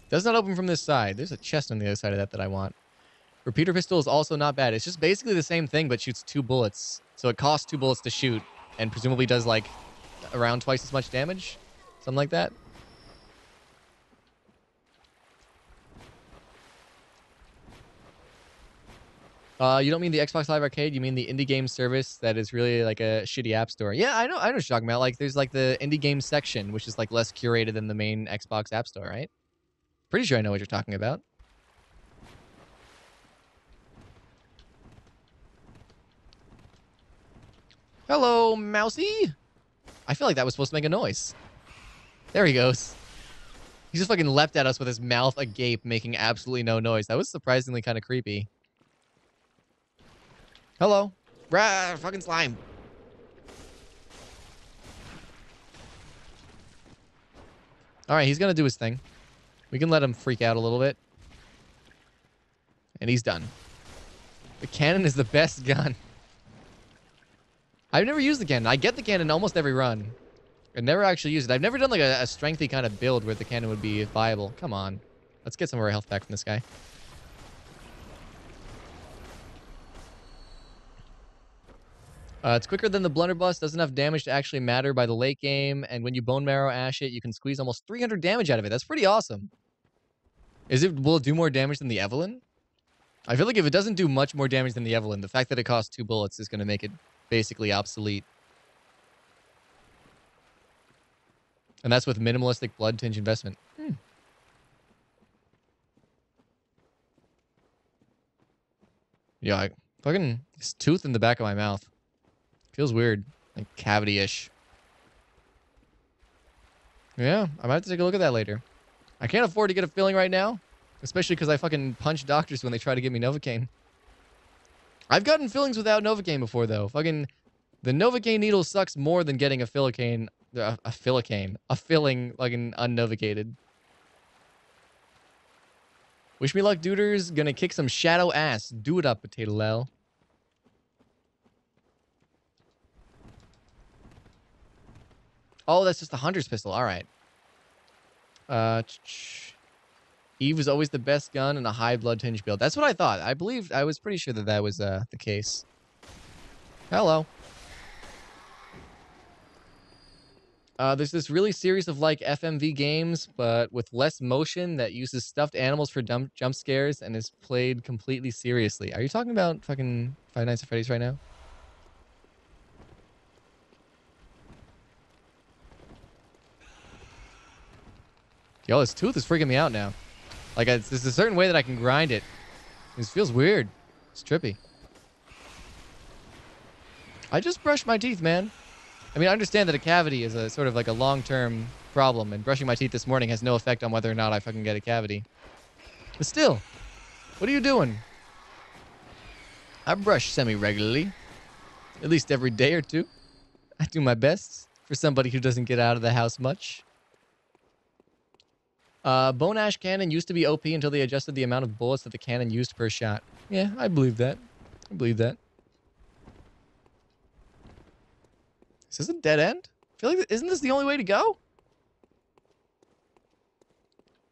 Does not open from this side. There's a chest on the other side of that I want. Repeater pistol is also not bad. It's just basically the same thing, but shoots 2 bullets. So it costs 2 bullets to shoot, and presumably does, like, around twice as much damage? Something like that? You don't mean the Xbox Live Arcade, you mean the indie game service that is really, like, a shitty app store. Yeah, I know what you're talking about. Like, there's, like, the indie game section, which is, like, less curated than the main Xbox app store, right? Pretty sure I know what you're talking about. Hello, mousy. I feel like that was supposed to make a noise. There he goes. He just fucking leapt at us with his mouth agape, making absolutely no noise. That was surprisingly kind of creepy. Hello. Rah, fucking slime. All right, he's going to do his thing. We can let him freak out a little bit. And he's done. The cannon is the best gun. I've never used the cannon. I get the cannon almost every run. I never actually used it. I've never done like a strengthy kind of build where the cannon would be viable. Come on. Let's get some of our health back from this guy. It's quicker than the blunderbuss. Does enough damage to actually matter by the late game. And when you bone marrow ash it, you can squeeze almost 300 damage out of it. That's pretty awesome. Will it do more damage than the Evelyn? I feel like if it doesn't do much more damage than the Evelyn, the fact that it costs 2 bullets is going to make it basically obsolete. And that's with minimalistic blood tinge investment. Yeah, fucking this tooth in the back of my mouth. Feels weird. Like cavity-ish. Yeah, I might have to take a look at that later. I can't afford to get a filling right now. Especially because I fucking punch doctors when they try to give me Novocaine. I've gotten fillings without Novocaine before, though. Fucking the Novocaine needle sucks more than getting a filling, fucking unnovocated. Wish me luck, duders. Gonna kick some shadow ass. Do it up, Potato Lel. Oh, that's just the Hunter's pistol. All right. Eve was always the best gun in a high blood tinge build. That's what I thought. I was pretty sure that that was the case. Hello. There's this really series of like FMV games, but with less motion that uses stuffed animals for jump scares and is played completely seriously. Are you talking about fucking Five Nights at Freddy's right now? Yo, his tooth is freaking me out now. Like, there's a certain way that I can grind it. This feels weird. It's trippy. I just brushed my teeth, man. I mean, I understand that a cavity is a sort of like a long-term problem, and brushing my teeth this morning has no effect on whether or not I fucking get a cavity. But still, what are you doing? I brush semi-regularly. At least every day or two. I do my best for somebody who doesn't get out of the house much. Bone Ash Cannon used to be OP until they adjusted the amount of bullets that the cannon used per shot. Yeah, I believe that. I believe that. Is this a dead end? I feel like, isn't this the only way to go?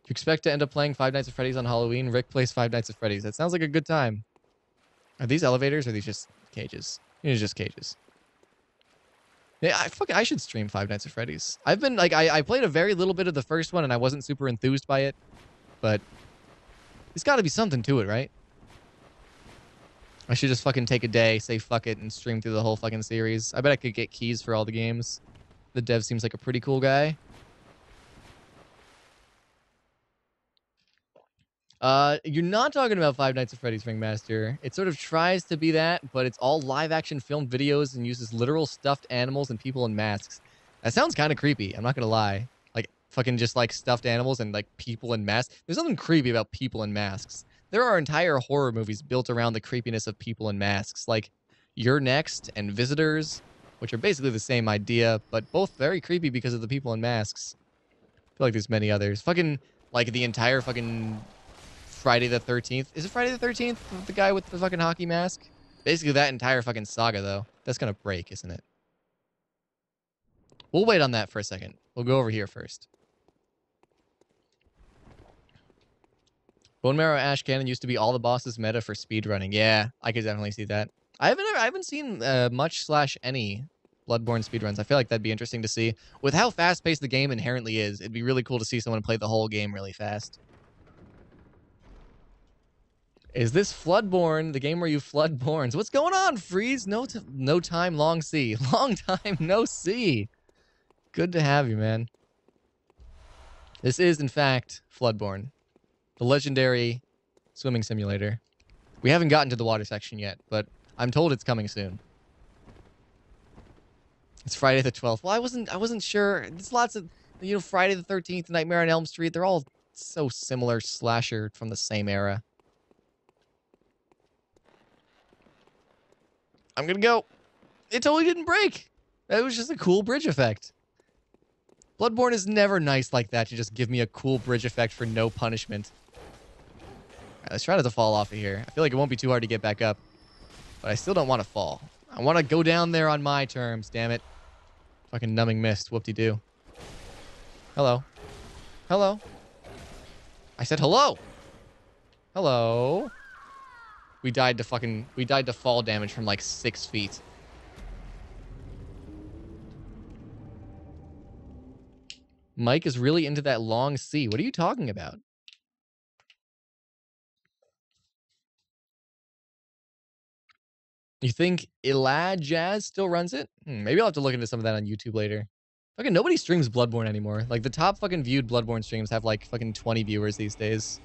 You expect to end up playing Five Nights at Freddy's on Halloween? Rick plays Five Nights at Freddy's. That sounds like a good time. Are these elevators or are these just cages? These are just cages. Yeah, I should stream Five Nights at Freddy's. I've been, like, I played a very little bit of the first one and I wasn't super enthused by it. But there's got to be something to it, right? I should just fucking take a day, say fuck it, and stream through the whole fucking series. I bet I could get keys for all the games. The dev seems like a pretty cool guy. You're not talking about Five Nights at Freddy's Ringmaster. It sort of tries to be that, but it's all live-action filmed videos and uses literal stuffed animals and people in masks. That sounds kind of creepy, I'm not gonna lie. Like, fucking just, like, stuffed animals and, like, people in masks. There's nothing creepy about people in masks. There are entire horror movies built around the creepiness of people in masks, like You're Next and Visitors, which are basically the same idea, but both very creepy because of the people in masks. I feel like there's many others. Fucking, like, the entire fucking Friday the 13th. Is it Friday the 13th? The guy with the fucking hockey mask? Basically that entire fucking saga, though. That's gonna break, isn't it? We'll wait on that for a second. We'll go over here first. Bone Marrow Ash Cannon used to be all the bosses meta for speedrunning. Yeah, I could definitely see that. I haven't seen much/any Bloodborne speedruns. I feel like that'd be interesting to see. With how fast-paced the game inherently is, it'd be really cool to see someone play the whole game really fast. Is this Floodborne, the game where you flood borns? What's going on, Freeze? No time, long see. Long time, no see. Good to have you, man. This is, in fact, Floodborne. The legendary swimming simulator. We haven't gotten to the water section yet, but I'm told it's coming soon. It's Friday the 12th. Well, I wasn't sure. There's lots of, Friday the 13th, Nightmare on Elm Street. They're all so similar slasher from the same era. I'm gonna go. It totally didn't break. It was just a cool bridge effect. Bloodborne is never nice like that to just give me a cool bridge effect for no punishment. All right, let's try not to fall off of here. I feel like it won't be too hard to get back up. But I still don't want to fall. I want to go down there on my terms, damn it. Fucking numbing mist. Whoop-de-doo. Hello. Hello. I said hello. Hello. We died to fall damage from like 6 feet. Mike is really into that long C. What are you talking about? You think Elad Jazz still runs it? Maybe I'll have to look into some of that on YouTube later. Fucking nobody streams Bloodborne anymore. Like, the top fucking viewed Bloodborne streams have like fucking 20 viewers these days.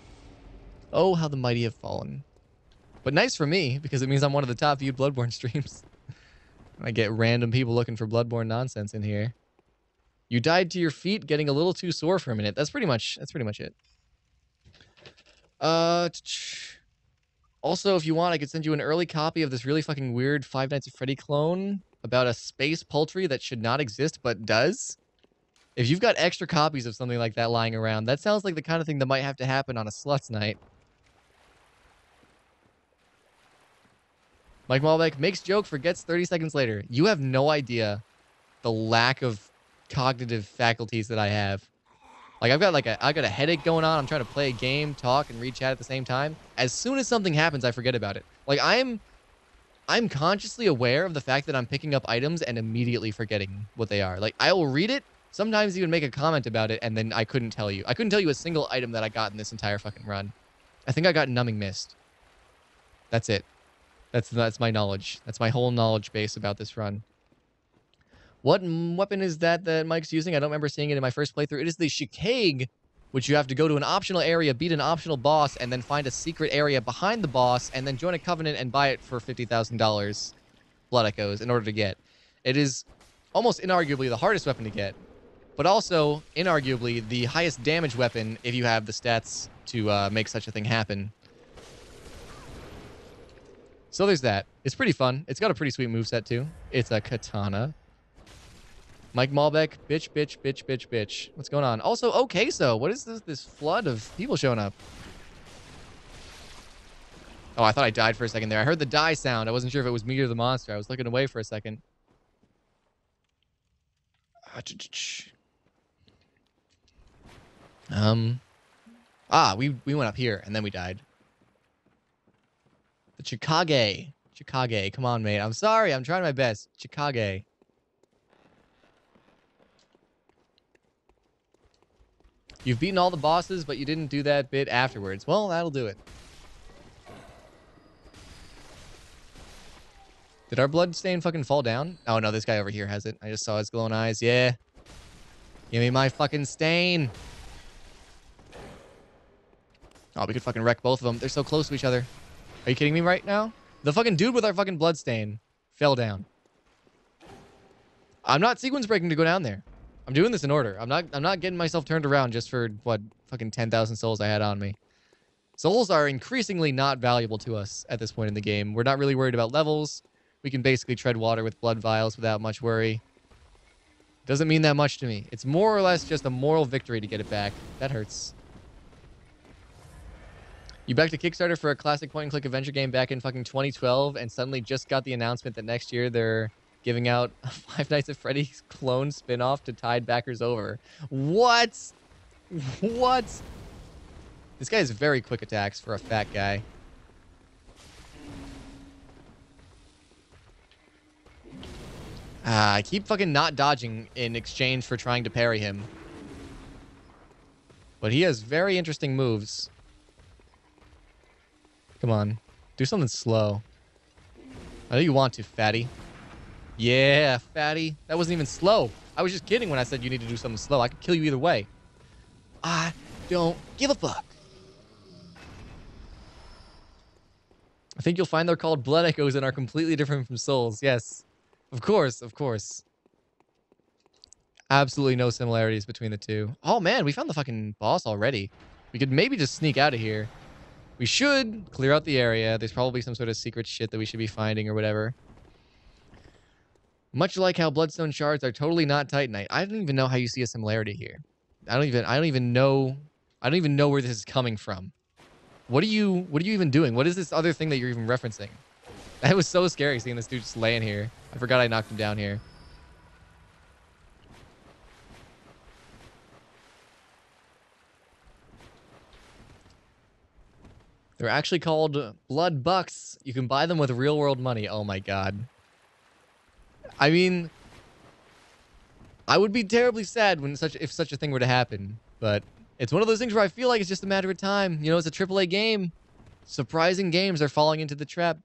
Oh, how the mighty have fallen. But nice for me, because it means I'm one of the top viewed Bloodborne streams. I get random people looking for Bloodborne nonsense in here. You died to your feet, getting a little too sore for a minute. That's pretty much it. Also, if you want, I could send you an early copy of this really fucking weird Five Nights at Freddy clone about a space poultry that should not exist but does. If you've got extra copies of something like that lying around, that sounds like the kind of thing that might have to happen on a Sluts night. Mike Malbeck makes joke, forgets 30 seconds later. You have no idea the lack of cognitive faculties that I have. Like, I've got a headache going on. I'm trying to play a game, talk, and read chat at the same time. As soon as something happens, I forget about it. Like, I'm consciously aware of the fact that I'm picking up items and immediately forgetting what they are. Like, I will read it, sometimes even make a comment about it, and then I couldn't tell you. I couldn't tell you a single item that I got in this entire fucking run. I think I got Numbing Mist. That's it. That's my knowledge. That's my whole knowledge base about this run. What weapon is that Mike's using? I don't remember seeing it in my first playthrough. It is the Shikage, which you have to go to an optional area, beat an optional boss, and then find a secret area behind the boss, and then join a covenant and buy it for $50,000 blood echoes in order to get. It is almost inarguably the hardest weapon to get, but also inarguably the highest damage weapon if you have the stats to make such a thing happen. So there's that. It's pretty fun. It's got a pretty sweet moveset too. It's a katana. Mike Malbeck, bitch, bitch, bitch, bitch, bitch. What's going on? Also, okay, so what is this flood of people showing up? Oh, I thought I died for a second there. I heard the die sound. I wasn't sure if it was me or the monster. I was looking away for a second. We went up here and then we died. The Chikage. Chikage. Come on, mate. I'm sorry. I'm trying my best. Chikage. You've beaten all the bosses, but you didn't do that bit afterwards. Well, that'll do it. Did our blood stain fucking fall down? Oh, no, this guy over here has it. I just saw his glowing eyes. Yeah. Give me my fucking stain. Oh, we could fucking wreck both of them. They're so close to each other. Are you kidding me right now? The fucking dude with our fucking blood stain fell down. I'm not sequence breaking to go down there. I'm doing this in order. I'm not getting myself turned around just for what fucking 10,000 souls I had on me. Souls are increasingly not valuable to us at this point in the game. We're not really worried about levels. We can basically tread water with blood vials without much worry. Doesn't mean that much to me. It's more or less just a moral victory to get it back. That hurts. You backed a Kickstarter for a classic point-and-click adventure game back in fucking 2012 and suddenly just got the announcement that next year they're giving out a Five Nights at Freddy's clone spin-off to tide backers over. What? What? This guy has very quick attacks for a fat guy. I keep fucking not dodging in exchange for trying to parry him. But he has very interesting moves. Come on. Do something slow. I know you want to, fatty. Yeah, fatty. That wasn't even slow. I was just kidding when I said you need to do something slow. I could kill you either way. I don't give a fuck. I think you'll find they're called blood echoes and are completely different from souls. Yes. Of course, of course. Absolutely no similarities between the two. Oh, man, we found the fucking boss already. We could maybe just sneak out of here. We should clear out the area. There's probably some sort of secret shit that we should be finding or whatever. Much like how bloodstone shards are totally not titanite. I don't even know how you see a similarity here. I don't even know where this is coming from. What are you even doing? What is this other thing that you're even referencing? That was so scary seeing this dude just laying here. I forgot I knocked him down here. They're actually called blood bucks. You can buy them with real world money. Oh my god. I mean, I would be terribly sad when if such a thing were to happen, but it's one of those things where I feel like it's just a matter of time. You know, it's a AAA game. Surprising games are falling into the trap.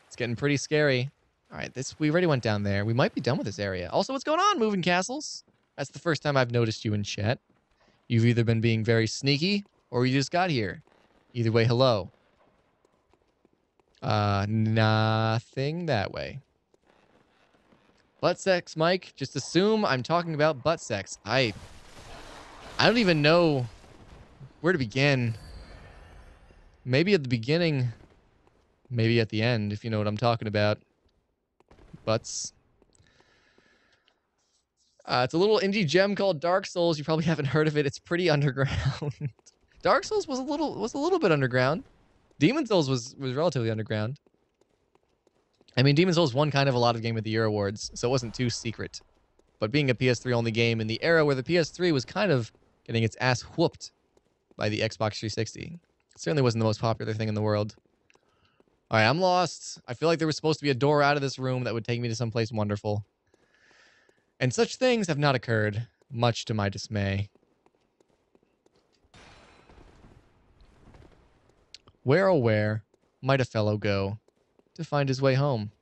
It's getting pretty scary. All right, we already went down there. We might be done with this area. Also, what's going on, moving castles? That's the first time I've noticed you in chat. You've either been being very sneaky or you just got here. Either way, hello. Nothing that way. Butt sex, Mike. Just assume I'm talking about butt sex. I don't even know where to begin. Maybe at the beginning, maybe at the end, if you know what I'm talking about. Butts. It's a little indie gem called Dark Souls. You probably haven't heard of it. It's pretty underground. Dark Souls was a little bit underground. Demon Souls was relatively underground. I mean, Demon Souls won kind of a lot of Game of the Year awards, so it wasn't too secret. But being a PS3 only game in the era where the PS3 was kind of getting its ass whooped by the Xbox 360, it certainly wasn't the most popular thing in the world. All right, I'm lost. I feel like there was supposed to be a door out of this room that would take me to someplace wonderful. And such things have not occurred, much to my dismay. Where, oh where, might a fellow go to find his way home?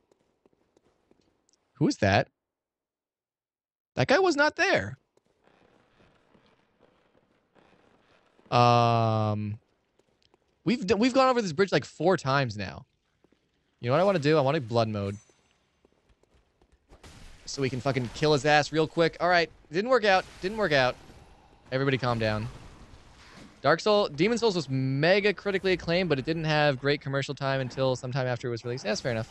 Who is that? That guy was not there. We've gone over this bridge like 4 times now. You know what I want to do? I want a blood mode. So we can fucking kill his ass real quick. All right. Didn't work out. Didn't work out. Everybody calm down. Demon Souls was mega critically acclaimed, but it didn't have great commercial time until sometime after it was released. That's fair enough.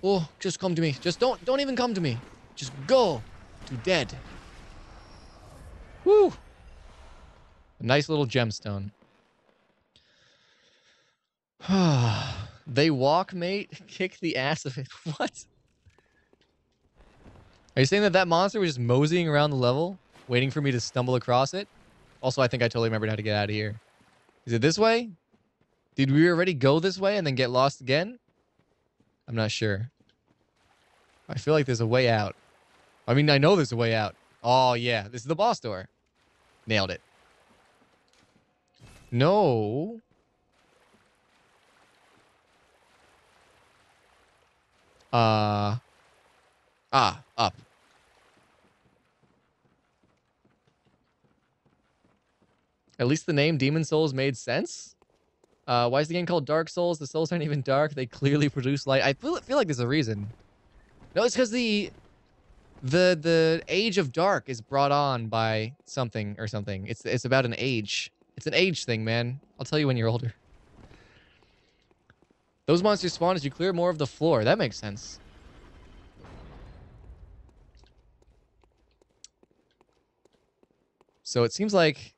Oh, just come to me. Just don't even come to me. Just go to dead. Woo. A nice little gemstone. They walk, mate. Kick the ass of it. What? Are you saying that monster was just moseying around the level, waiting for me to stumble across it? Also, I think I totally remembered how to get out of here. Is it this way? Did we already go this way and then get lost again? I'm not sure. I feel like there's a way out. I mean, I know there's a way out. Oh, yeah. This is the boss door. Nailed it. No. Up. At least the name Demon Souls made sense. Why is the game called Dark Souls? The souls aren't even dark. They clearly produce light. I feel like there's a reason. No, it's because the age of dark is brought on by something or something. It's about an age. It's an age thing, man. I'll tell you when you're older. Those monsters spawn as you clear more of the floor. That makes sense. So it seems like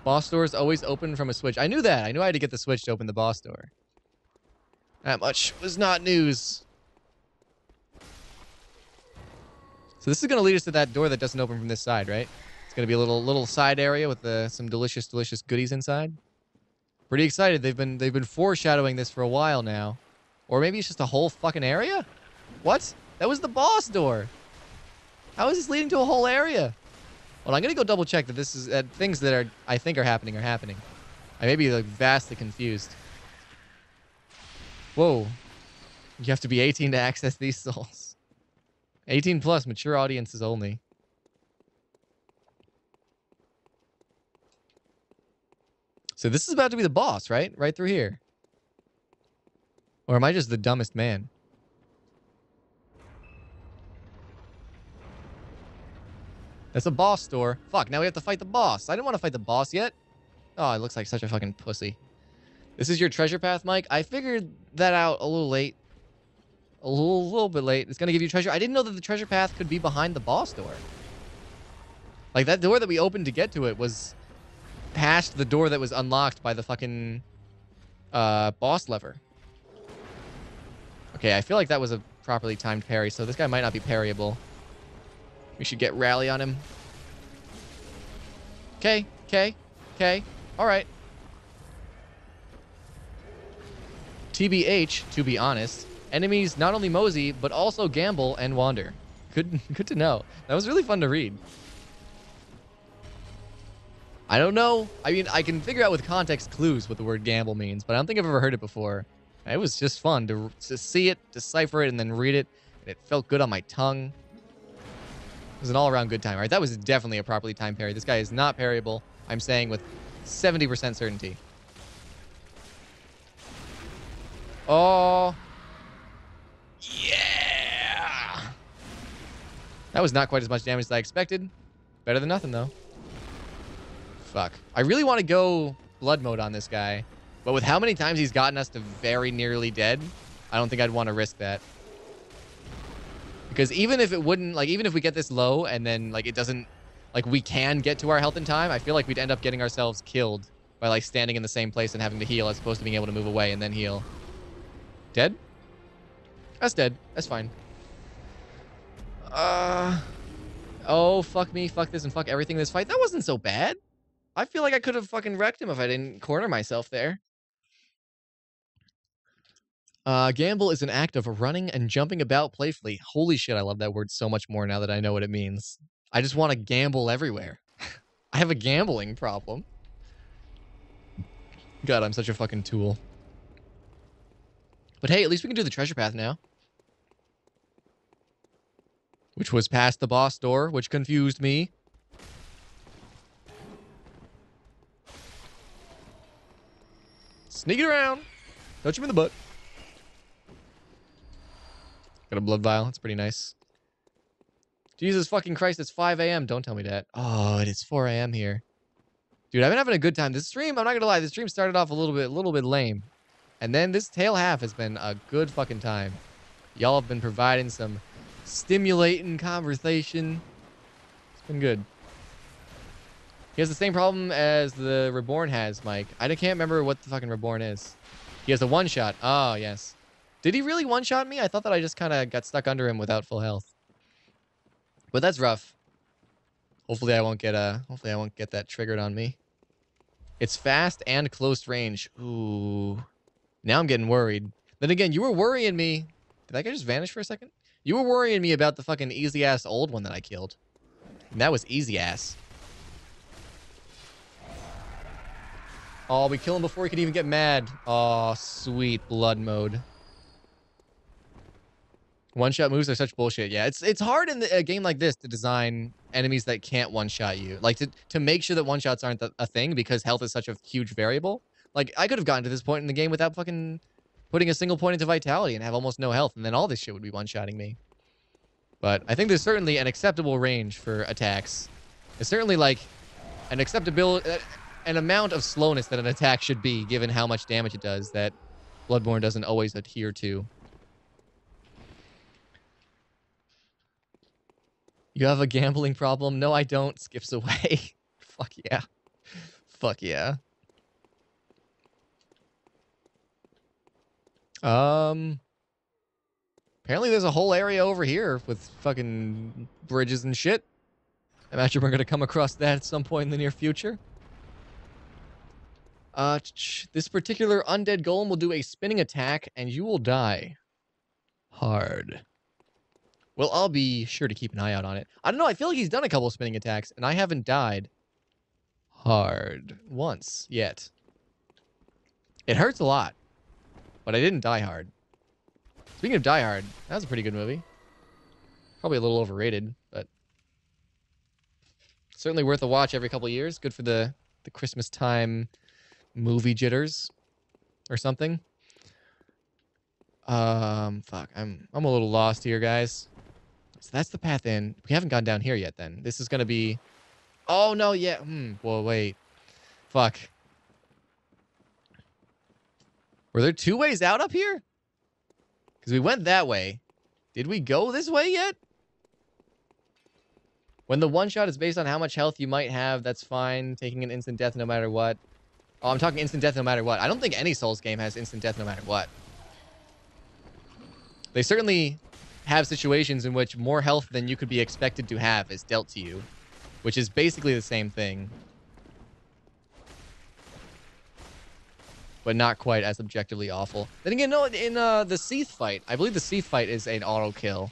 boss doors always open from a switch. I knew that. I knew I had to get the switch to open the boss door. That much was not news. So this is going to lead us to that door that doesn't open from this side, right? It's going to be a little side area with some delicious goodies inside. Pretty excited. They've been foreshadowing this for a while now. Or maybe it's just a whole fucking area? What? That was the boss door. How is this leading to a whole area? Well, I'm going to go double check that this is things that I think are happening. I may be like vastly confused. Whoa. You have to be 18 to access these souls. 18 plus, mature audiences only. So this is about to be the boss, right? Right through here. Or am I just the dumbest man? That's a boss store. Fuck, now we have to fight the boss. I didn't want to fight the boss yet. Oh, it looks like such a fucking pussy. This is your treasure path, Mike? I figured that out a little late. A little bit late. It's going to give you treasure. I didn't know that the treasure path could be behind the boss door. Like, that door that we opened to get to it was past the door that was unlocked by the fucking boss lever. Okay, I feel like that was a properly timed parry, so this guy might not be parryable. We should get rally on him. Okay. All right. TBH, to be honest, enemies not only mosey, but also gamble and wander. Good to know. That was really fun to read. I don't know. I mean, I can figure out with context clues what the word gamble means, but I don't think I've ever heard it before. It was just fun to see it, decipher it, and then read it. And it felt good on my tongue. It was an all-around good time. All right, that was definitely a properly timed parry. This guy is not parryable, I'm saying with 70% certainty. Oh. Yeah. That was not quite as much damage as I expected. Better than nothing, though. Fuck. I really want to go blood mode on this guy. But with how many times he's gotten us to very nearly dead, I don't think I'd want to risk that. Because even if it wouldn't, like, even if we get this low and then, like, it doesn't, like, we can get to our health in time, I feel like we'd end up getting ourselves killed by, like, standing in the same place and having to heal as opposed to being able to move away and then heal. Dead? That's dead. That's fine. Oh, fuck me, fuck this, and fuck everything in this fight. That wasn't so bad. I feel like I could have fucking wrecked him if I didn't corner myself there. Gamble is an act of running and jumping about playfully. Holy shit, I love that word so much more now that I know what it means. I just want to gamble everywhere. I have a gambling problem. God, I'm such a fucking tool. But hey, at least we can do the treasure path now. Which was past the boss door, which confused me. Sneak it around. Touch him in the butt. Got a blood vial. That's pretty nice. Jesus fucking Christ, it's 5 a.m. Don't tell me that. Oh, it is 4 a.m. here. Dude, I've been having a good time. This stream, I'm not gonna lie, this stream started off a little bit lame. And then this tail half has been a good fucking time. Y'all have been providing some stimulating conversation. It's been good. He has the same problem as the Reborn has, Mike. I can't remember what the fucking Reborn is. He has a one-shot. Oh, yes. Did he really one-shot me? I thought that I just kind of got stuck under him without full health. But that's rough. Hopefully I won't get that triggered on me. It's fast and close range. Ooh. Now I'm getting worried. Then again, you were worrying me. Did that guy just vanish for a second? You were worrying me about the fucking easy-ass old one that I killed. And that was easy-ass. Oh, we kill him before he can even get mad. Oh, sweet blood mode. One-shot moves are such bullshit. Yeah, it's hard in a game like this to design enemies that can't one-shot you. Like, to make sure that one-shots aren't a thing because health is such a huge variable. Like, I could have gotten to this point in the game without fucking putting a single point into vitality and have almost no health, and then all this shit would be one-shotting me. But I think there's certainly an acceptable range for attacks. It's certainly, like, an amount of slowness that an attack should be, given how much damage it does, that Bloodborne doesn't always adhere to. You have a gambling problem? No, I don't. Skips away. Fuck yeah. Fuck yeah. Apparently there's a whole area over here with fucking bridges and shit. I imagine we're gonna come across that at some point in the near future. This particular undead golem will do a spinning attack and you will die. Hard. Well, I'll be sure to keep an eye out on it. I don't know, I feel like he's done a couple spinning attacks and I haven't died hard once yet. It hurts a lot, but I didn't die hard. Speaking of Die Hard, that was a pretty good movie. Probably a little overrated, but certainly worth a watch every couple of years. Good for the Christmas time movie jitters or something. Fuck, I'm a little lost here, guys. So that's the path in. We haven't gone down here yet then. This is going to be... Oh, no, yeah. Well, wait. Fuck. Were there 2 ways out up here? Because we went that way. Did we go this way yet? When the one shot is based on how much health you might have, that's fine. Taking an instant death no matter what. Oh, I'm talking instant death no matter what. I don't think any Souls game has instant death no matter what. They certainly have situations in which more health than you could be expected to have is dealt to you, which is basically the same thing, but not quite as objectively awful. Then again, no, in the Seath fight, I believe the Seath fight is an auto kill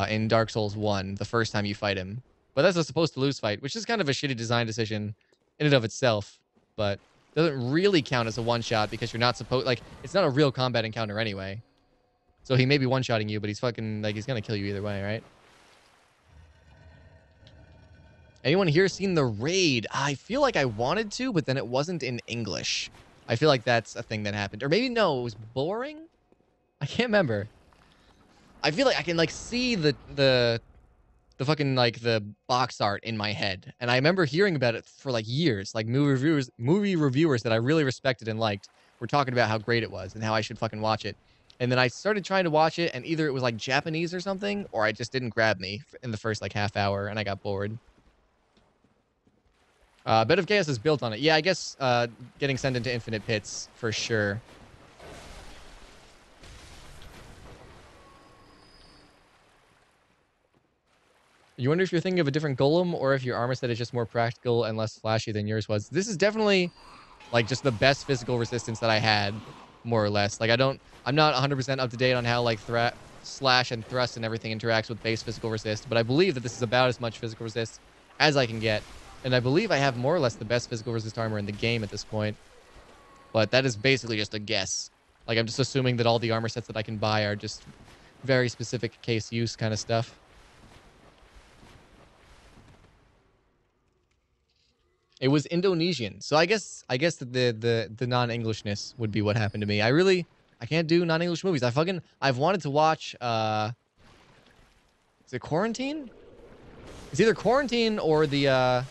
in Dark Souls 1, the first time you fight him. But that's a supposed to lose fight, which is kind of a shitty design decision in and of itself, but doesn't really count as a one-shot because you're not supposed... Like, it's not a real combat encounter anyway. So he may be one-shotting you, but he's fucking... Like, he's gonna kill you either way, right? Anyone here seen The Raid? I feel like I wanted to, but then it wasn't in English. I feel like that's a thing that happened. Or maybe, no, it was boring? I can't remember. I feel like I can, like, see the fucking, like, the box art in my head. And I remember hearing about it for, like, years. Like, movie reviewers that I really respected and liked were talking about how great it was and how I should fucking watch it. And then I started trying to watch it, and either it was, like, Japanese or something, or I just didn't grab me in the first, like, half hour, and I got bored. Bed of Chaos is built on it. Yeah, I guess getting sent into infinite pits, for sure. You wonder if you're thinking of a different golem, or if your armor set is just more practical and less flashy than yours was. This is definitely, like, just the best physical resistance that I had, more or less. Like, I'm not 100% up to date on how, like, slash and thrust and everything interacts with base physical resist, but I believe that this is about as much physical resist as I can get. And I believe I have more or less the best physical resist armor in the game at this point. But that is basically just a guess. Like, I'm just assuming that all the armor sets that I can buy are just very specific case use kind of stuff. It was Indonesian. So I guess the non-Englishness would be what happened to me. I can't do non-English movies. I've wanted to watch is it Quarantine? It's either Quarantine or the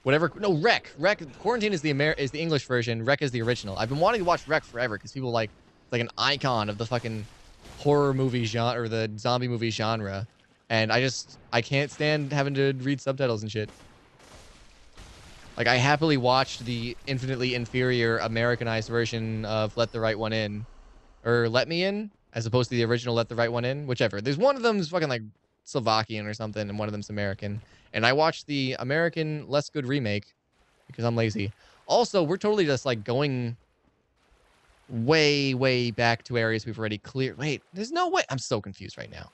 whatever. No, Wreck. Quarantine is the English version. Wreck is the original. I've been wanting to watch Wreck forever because people like it's like an icon of the fucking horror movie genre or the zombie movie genre, and I can't stand having to read subtitles and shit. Like, I happily watched the infinitely inferior Americanized version of Let the Right One In, or Let Me In, as opposed to the original Let the Right One In, whichever. There's one of them's fucking like Slovakian or something, and one of them's American. And I watched the American less good remake because I'm lazy. Also, we're totally just like going way, way back to areas we've already cleared. Wait, there's no way. I'm so confused right now.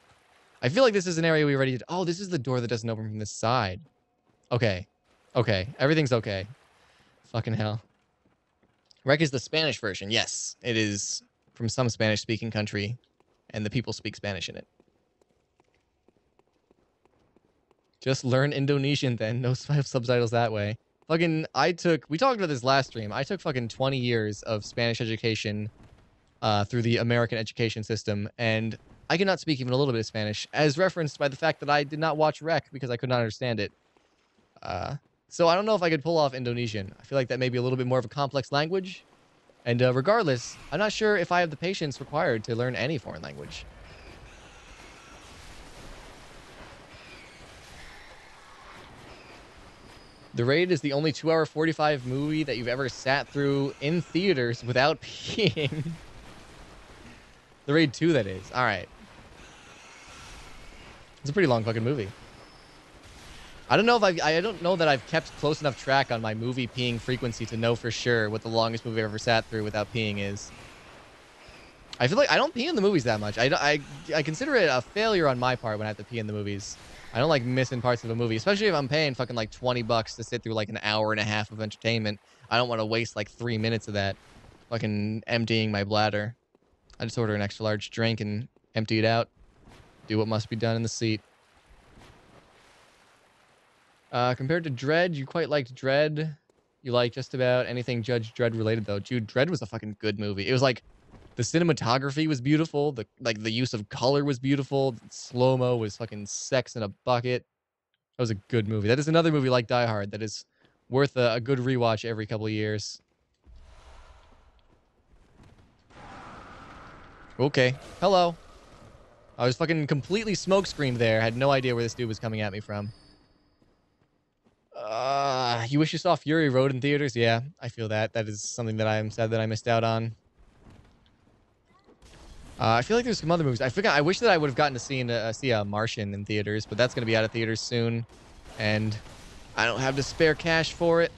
I feel like this is an area we already did. Oh, this is the door that doesn't open from this side. Okay. Okay. Everything's okay. Fucking hell. Wreck is the Spanish version. Yes, it is from some Spanish-speaking country, and the people speak Spanish in it. Just learn Indonesian then. No subtitles that way. Fucking, we talked about this last stream. I took fucking 20 years of Spanish education through the American education system, and I cannot speak even a little bit of Spanish, as referenced by the fact that I did not watch Wreck because I could not understand it. So I don't know if I could pull off Indonesian. I feel like that may be a little bit more of a complex language. And regardless, I'm not sure if I have the patience required to learn any foreign language. The Raid is the only 2-hour 45 movie that you've ever sat through in theaters without peeing. The Raid 2, that is. All right. It's a pretty long fucking movie. I don't know that I've kept close enough track on my movie peeing frequency to know for sure what the longest movie I've ever sat through without peeing is. I feel like I don't pee in the movies that much. I consider it a failure on my part when I have to pee in the movies. I don't like missing parts of a movie, especially if I'm paying fucking like $20 to sit through like an hour and a half of entertainment. I don't want to waste like 3 minutes of that fucking emptying my bladder. I just order an extra large drink and empty it out. Do what must be done in the seat. Compared to Dredd, you quite liked Dredd. You like just about anything Judge Dredd related, though. Dude, Dredd was a fucking good movie. It was like The cinematography was beautiful. The use of color was beautiful. Slow-mo was fucking sex in a bucket. That was a good movie. That is another movie like Die Hard that is worth a good rewatch every couple of years. Okay. Hello. I was fucking completely smokescreened there. I had no idea where this dude was coming at me from. You wish you saw Fury Road in theaters? Yeah, I feel that. That is something that I'm sad that I missed out on. I feel like there's some other movies. I forgot. I wish that I would have gotten to see Martian in theaters, but that's going to be out of theaters soon. And I don't have the spare cash for it.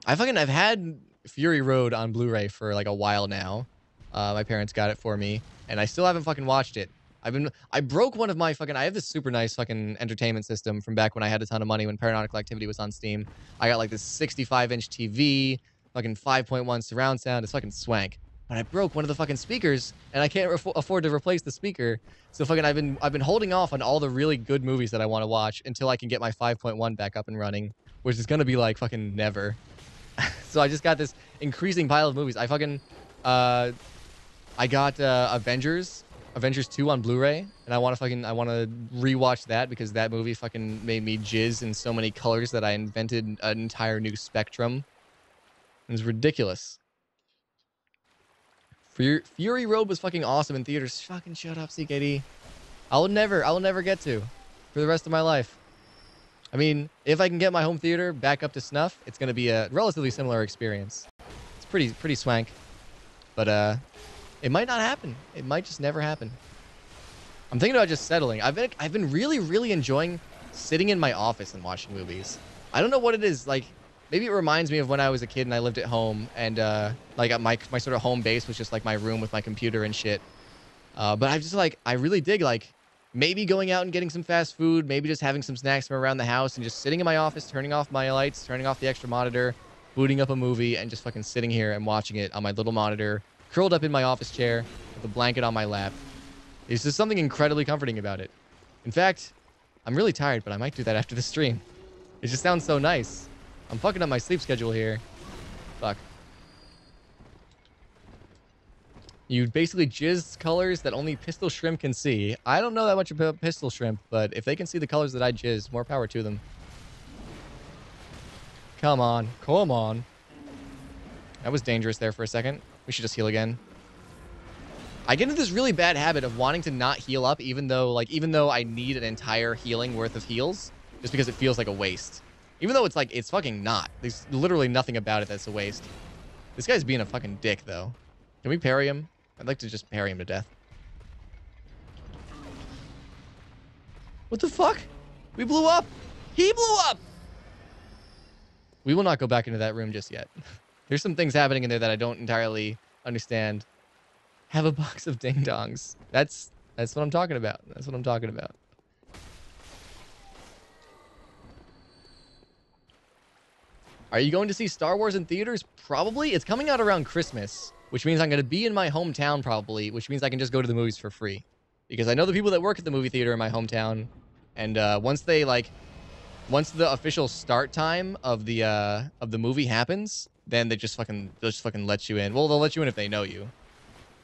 I've had Fury Road on Blu-ray for like a while now. My parents got it for me, and I still haven't fucking watched it. I broke one of my fucking, I have this super nice fucking entertainment system from back when I had a ton of money when Paranautical Activity was on Steam. I got like this 65-inch TV, fucking 5.1 surround sound. It's fucking swank. But I broke one of the fucking speakers, and I can't afford to replace the speaker. So fucking I've been holding off on all the really good movies that I want to watch until I can get my 5.1 back up and running, which is gonna be like fucking never. So I just got this increasing pile of movies. I fucking I got Avengers 2 on Blu-ray, and I want to rewatch that because that movie fucking made me jizz in so many colors that I invented an entire new spectrum. It was ridiculous. Fury Road was fucking awesome in theaters. Fucking shut up, CKD. I'll never get to for the rest of my life. I mean, if I can get my home theater back up to snuff, it's going to be a relatively similar experience. It's pretty swank. But it might not happen. It might just never happen. I'm thinking about just settling. I've been really enjoying sitting in my office and watching movies. I don't know what it is. Like, maybe it reminds me of when I was a kid and I lived at home, and like my sort of home base was just like my room with my computer and shit. But I really dig like maybe going out and getting some fast food, maybe just having some snacks from around the house and just sitting in my office, turning off my lights, turning off the extra monitor, booting up a movie, and just fucking sitting here and watching it on my little monitor, curled up in my office chair with a blanket on my lap. There's just something incredibly comforting about it. In fact, I'm really tired, but I might do that after the stream. It just sounds so nice. I'm fucking up my sleep schedule here. Fuck. You basically jizz colors that only Pistol Shrimp can see. I don't know that much about Pistol Shrimp, but if they can see the colors that I jizz, more power to them. Come on. Come on. That was dangerous there for a second. We should just heal again. I get into this really bad habit of wanting to not heal up, even though I need an entire healing worth of heals, just because it feels like a waste. Even though it's fucking not. There's literally nothing about it that's a waste. This guy's being a fucking dick, though. Can we parry him? I'd like to just parry him to death. What the fuck? We blew up! He blew up! We will not go back into that room just yet. There's some things happening in there that I don't entirely understand. Have a box of ding-dongs. That's what I'm talking about. That's what I'm talking about. Are you going to see Star Wars in theaters? Probably. It's coming out around Christmas, which means I'm going to be in my hometown probably, which means I can just go to the movies for free. Because I know the people that work at the movie theater in my hometown, and once the official start time of the movie happens, then they'll just fucking let you in. Well, they'll let you in if they know you.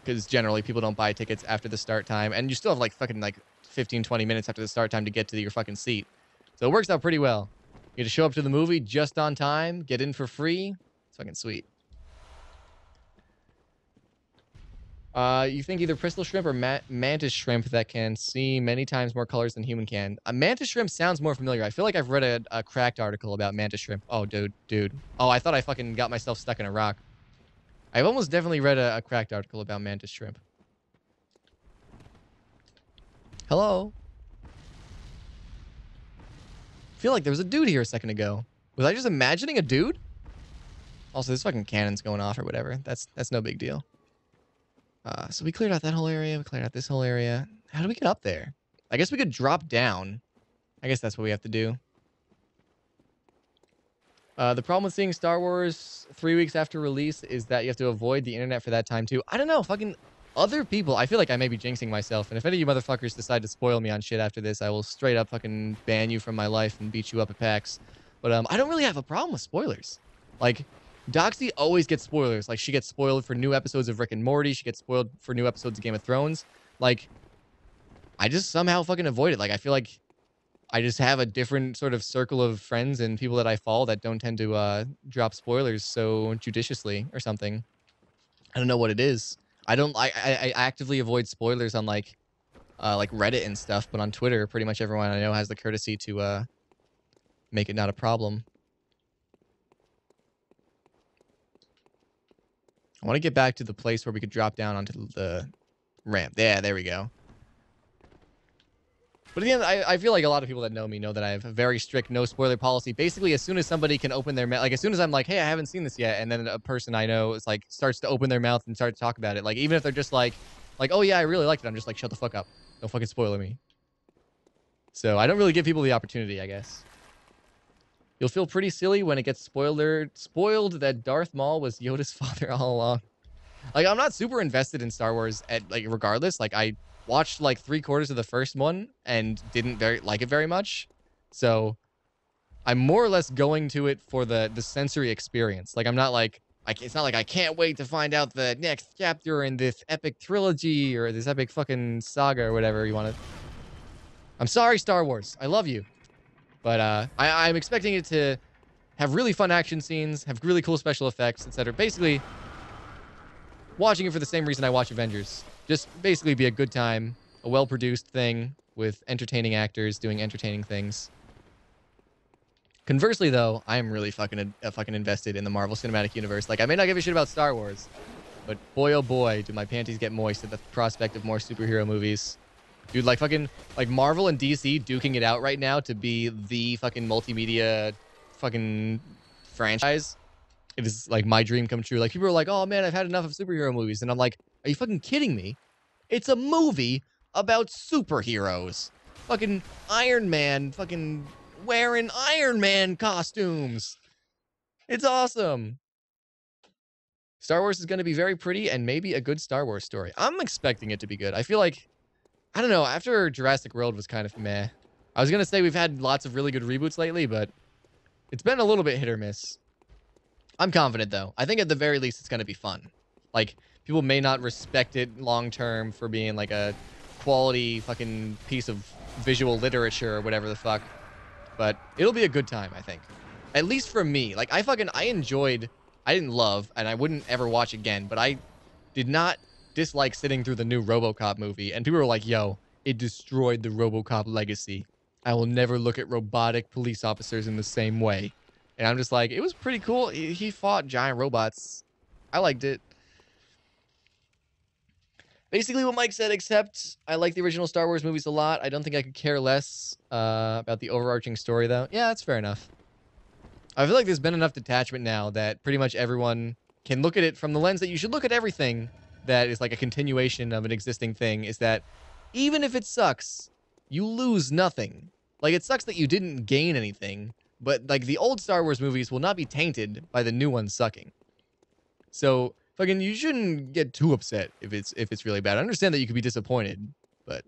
Because generally people don't buy tickets after the start time, and you still have like fucking like 15-20 minutes after the start time to get to your fucking seat. So it works out pretty well. You get to show up to the movie just on time, get in for free. It's fucking sweet. You think either Pistol Shrimp or Mantis Shrimp that can see many times more colors than human can. Mantis Shrimp sounds more familiar. I feel like I've read a cracked article about Mantis Shrimp. Oh, dude. Oh, I thought I fucking got myself stuck in a rock. I've almost definitely read a cracked article about Mantis Shrimp. Hello? I feel like there was a dude here a second ago. Was I just imagining a dude? Also, this fucking cannon's going off or whatever. That's no big deal. So we cleared out that whole area. We cleared out this whole area. How do we get up there? I guess we could drop down. I guess that's what we have to do. The problem with seeing Star Wars 3 weeks after release is that you have to avoid the internet for that time too. I don't know. Fucking other people. I feel like I may be jinxing myself. And if any of you motherfuckers decide to spoil me on shit after this, I will straight up fucking ban you from my life and beat you up at PAX. But I don't really have a problem with spoilers. Like, Doxy always gets spoilers. Like, she gets spoiled for new episodes of Rick and Morty. She gets spoiled for new episodes of Game of Thrones. Like, I just somehow fucking avoid it. Like, I feel like I just have a different sort of circle of friends and people that I follow that don't tend to drop spoilers so judiciously or something. I don't know what it is. I actively avoid spoilers on like Reddit and stuff, but on Twitter, pretty much everyone I know has the courtesy to make it not a problem. I want to get back to the place where we could drop down onto the ramp. Yeah, there we go. But again, I feel like a lot of people that know me know that I have a very strict no spoiler policy. Basically, as soon as somebody can open their mouth, like as soon as I'm like, hey, I haven't seen this yet, and then a person I know is like starts to open their mouth and start to talk about it, like even if they're just like, oh yeah, I really liked it, I'm just like, shut the fuck up, don't fucking spoil me. So I don't really give people the opportunity, I guess. You'll feel pretty silly when it gets spoiled that Darth Maul was Yoda's father all along. Like, I'm not super invested in Star Wars at like regardless. Like, I watched like 3/4 of the first one and didn't like it very much. So I'm more or less going to it for the sensory experience. Like, I'm not like it's not like I can't wait to find out the next chapter in this epic trilogy or this epic fucking saga or whatever you want to. I'm sorry, Star Wars. I love you. But I'm expecting it to have really fun action scenes, have really cool special effects, etc. Basically, watching it for the same reason I watch Avengers. Just basically be a good time, a well-produced thing with entertaining actors doing entertaining things. Conversely, though, I am really fucking invested in the Marvel Cinematic Universe. Like, I may not give a shit about Star Wars, but boy, oh boy, do my panties get moist at the prospect of more superhero movies. Dude, like fucking, like Marvel and DC duking it out right now to be the fucking multimedia fucking franchise. It is like my dream come true. Like people are like, oh man, I've had enough of superhero movies. And I'm like, are you fucking kidding me? It's a movie about superheroes. Fucking Iron Man, fucking wearing Iron Man costumes. It's awesome. Star Wars is going to be very pretty and maybe a good Star Wars story. I'm expecting it to be good. I feel like, I don't know, after Jurassic World was kind of meh. I was going to say we've had lots of really good reboots lately, but it's been a little bit hit or miss. I'm confident, though. I think at the very least it's going to be fun. Like, people may not respect it long-term for being, like, a quality fucking piece of visual literature or whatever the fuck. But it'll be a good time, I think. At least for me. Like, I enjoyed... I didn't love, and I wouldn't ever watch again, but I did not dislike sitting through the new RoboCop movie. And people were like, yo, it destroyed the RoboCop legacy. I will never look at robotic police officers in the same way. And I'm just like, it was pretty cool. He fought giant robots. I liked it. Basically what Mike said, except I like the original Star Wars movies a lot. I don't think I could care less about the overarching story, though. Yeah, that's fair enough. I feel like there's been enough detachment now that pretty much everyone can look at it from the lens that you should look at everything that is like a continuation of an existing thing, is that even if it sucks, you lose nothing. Like, it sucks that you didn't gain anything, but like the old Star Wars movies will not be tainted by the new ones sucking. So fucking you shouldn't get too upset if it's really bad. I understand that you could be disappointed, but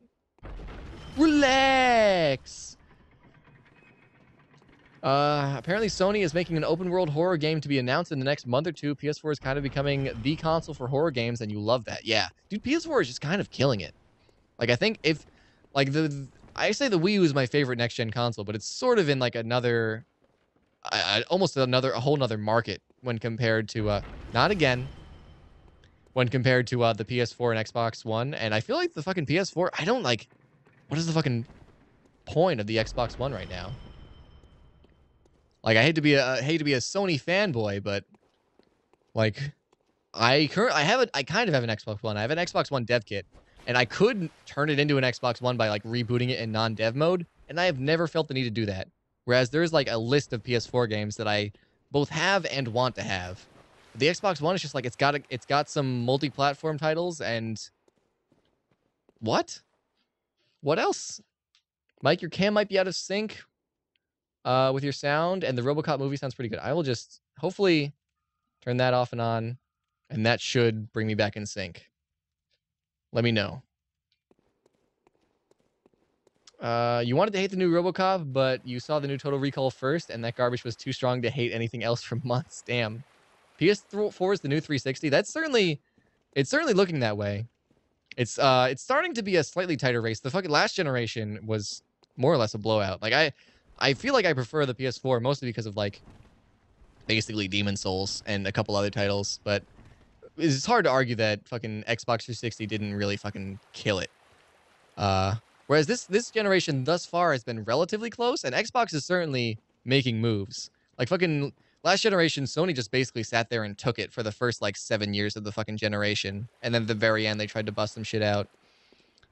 relax. Apparently Sony is making an open world horror game to be announced in the next month or two. PS4 is kind of becoming the console for horror games, and you love that. Yeah, dude, PS4 is just kind of killing it. Like, I think if, like, I say the Wii U is my favorite next-gen console, but it's sort of in, like, another, almost a whole nother market when compared to, not again, when compared to, the PS4 and Xbox One. And I feel like the fucking PS4, I don't, like, what is the fucking point of the Xbox One right now? Like, I hate to be a Sony fanboy, but, like, I kind of have an Xbox One. I have an Xbox One dev kit, and I could turn it into an Xbox One by like rebooting it in non-dev mode, and I have never felt the need to do that. Whereas there's like a list of PS4 games that I both have and want to have. The Xbox One is just like it's got some multi-platform titles and what? What else? Mike, your cam might be out of sync with your sound, and the RoboCop movie sounds pretty good. I will just hopefully turn that off and on, and that should bring me back in sync. Let me know. You wanted to hate the new RoboCop, but you saw the new Total Recall first, and that garbage was too strong to hate anything else for months. Damn. PS4 is the new 360. It's certainly looking that way. It's starting to be a slightly tighter race. The fucking last generation was more or less a blowout. Like I feel like I prefer the PS4 mostly because of like basically Demon Souls and a couple other titles, but it's hard to argue that fucking Xbox 360 didn't really fucking kill it. Whereas this generation thus far has been relatively close, and Xbox is certainly making moves. Like fucking last generation, Sony just basically sat there and took it for the first like 7 years of the fucking generation, and then at the very end they tried to bust some shit out.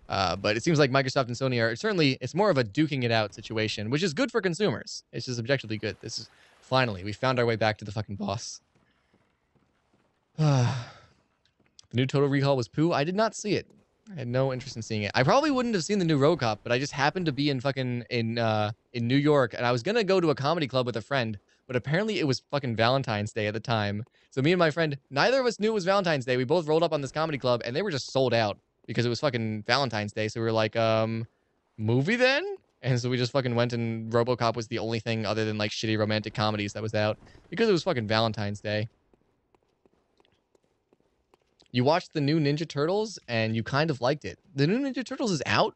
But it seems like Microsoft and Sony are certainly, it's more of a duking it out situation, which is good for consumers. It's just objectively good. This is finally, we found our way back to the fucking boss. The new Total Recall was poo. I did not see it. I had no interest in seeing it. I probably wouldn't have seen the new RoboCop, but I just happened to be in fucking in New York, and I was gonna go to a comedy club with a friend, but apparently it was fucking Valentine's Day at the time. So me and my friend, neither of us knew it was Valentine's Day. We both rolled up on this comedy club, and they were just sold out because it was fucking Valentine's Day. So we were like, movie then? And so we just fucking went, and RoboCop was the only thing other than like shitty romantic comedies that was out because it was fucking Valentine's Day. You watched the new Ninja Turtles, and you kind of liked it. The new Ninja Turtles is out?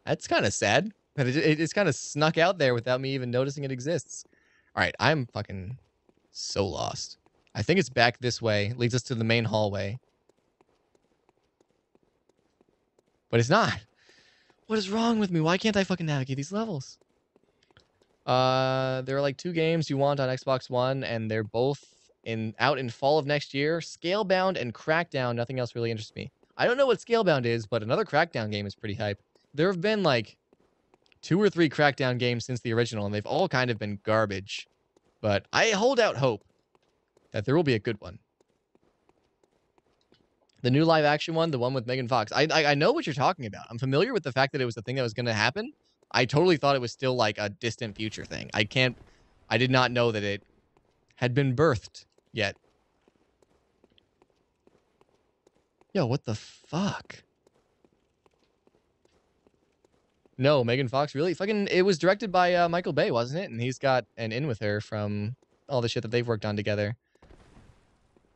That's kind of sad. But it's kind of snuck out there without me even noticing it exists. All right, I'm fucking so lost. I think it's back this way. Leads us to the main hallway. But it's not. What is wrong with me? Why can't I fucking navigate these levels? There are like 2 games you want on Xbox One, and they're both out in fall of next year. Scalebound and Crackdown. Nothing else really interests me. I don't know what Scalebound is, but another Crackdown game is pretty hype. There have been like 2 or 3 Crackdown games since the original, and they've all kind of been garbage. But I hold out hope that there will be a good one. The new live action one, the one with Megan Fox. I know what you're talking about. I'm familiar with the fact that it was the thing that was going to happen. I totally thought it was still like a distant future thing. I did not know that it had been birthed yet. Yo, what the fuck? No, Megan Fox, really? Fucking, it was directed by Michael Bay, wasn't it? And he's got an in with her from all the shit that they've worked on together.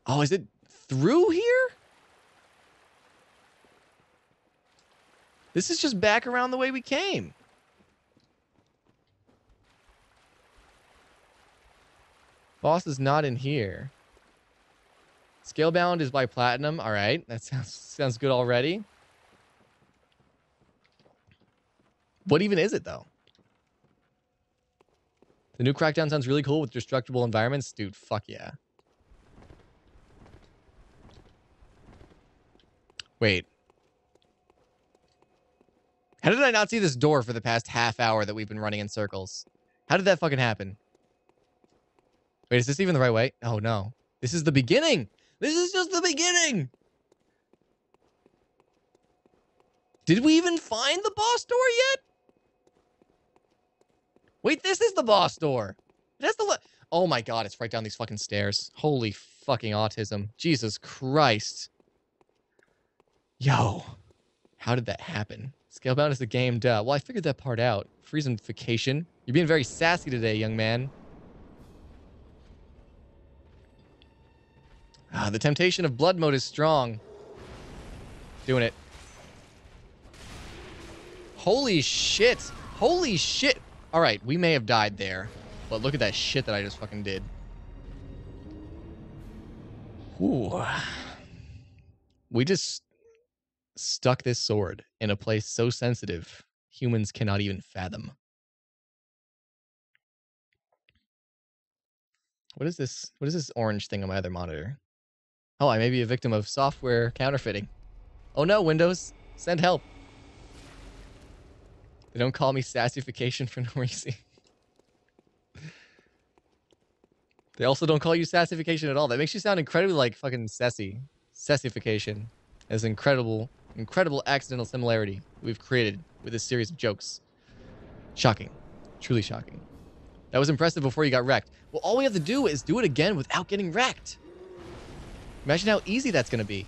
Oh, is it through here? This is just back around the way we came. Boss is not in here. Scalebound is by Platinum. All right, that sounds good already. What even is it, though? The new Crackdown sounds really cool with destructible environments. Dude, fuck yeah. Wait. How did I not see this door for the past half hour that we've been running in circles? How did that fucking happen? Wait, is this even the right way? Oh, no. This is the beginning. This is just the beginning. Did we even find the boss door yet? Wait, this is the boss door. That's the... Oh my god, it's right down these fucking stairs. Holy fucking autism. Jesus Christ. Yo. How did that happen? Scalebound is the game, duh. Well, I figured that part out. Friesification. You're being very sassy today, young man. Ah, the temptation of blood mode is strong. Doing it. Holy shit. Holy shit. All right, we may have died there, but look at that shit that I just fucking did. Ooh. We just stuck this sword in a place so sensitive, humans cannot even fathom. What is this? What is this orange thing on my other monitor? Oh, I may be a victim of software counterfeiting. Oh no, Windows. Send help. They don't call me sassification for no reason. They also don't call you sassification at all. That makes you sound incredibly like fucking sassy. Sassification. As incredible accidental similarity we've created with this series of jokes. Shocking. Truly shocking. That was impressive before you got wrecked. Well, all we have to do is do it again without getting wrecked. Imagine how easy that's going to be.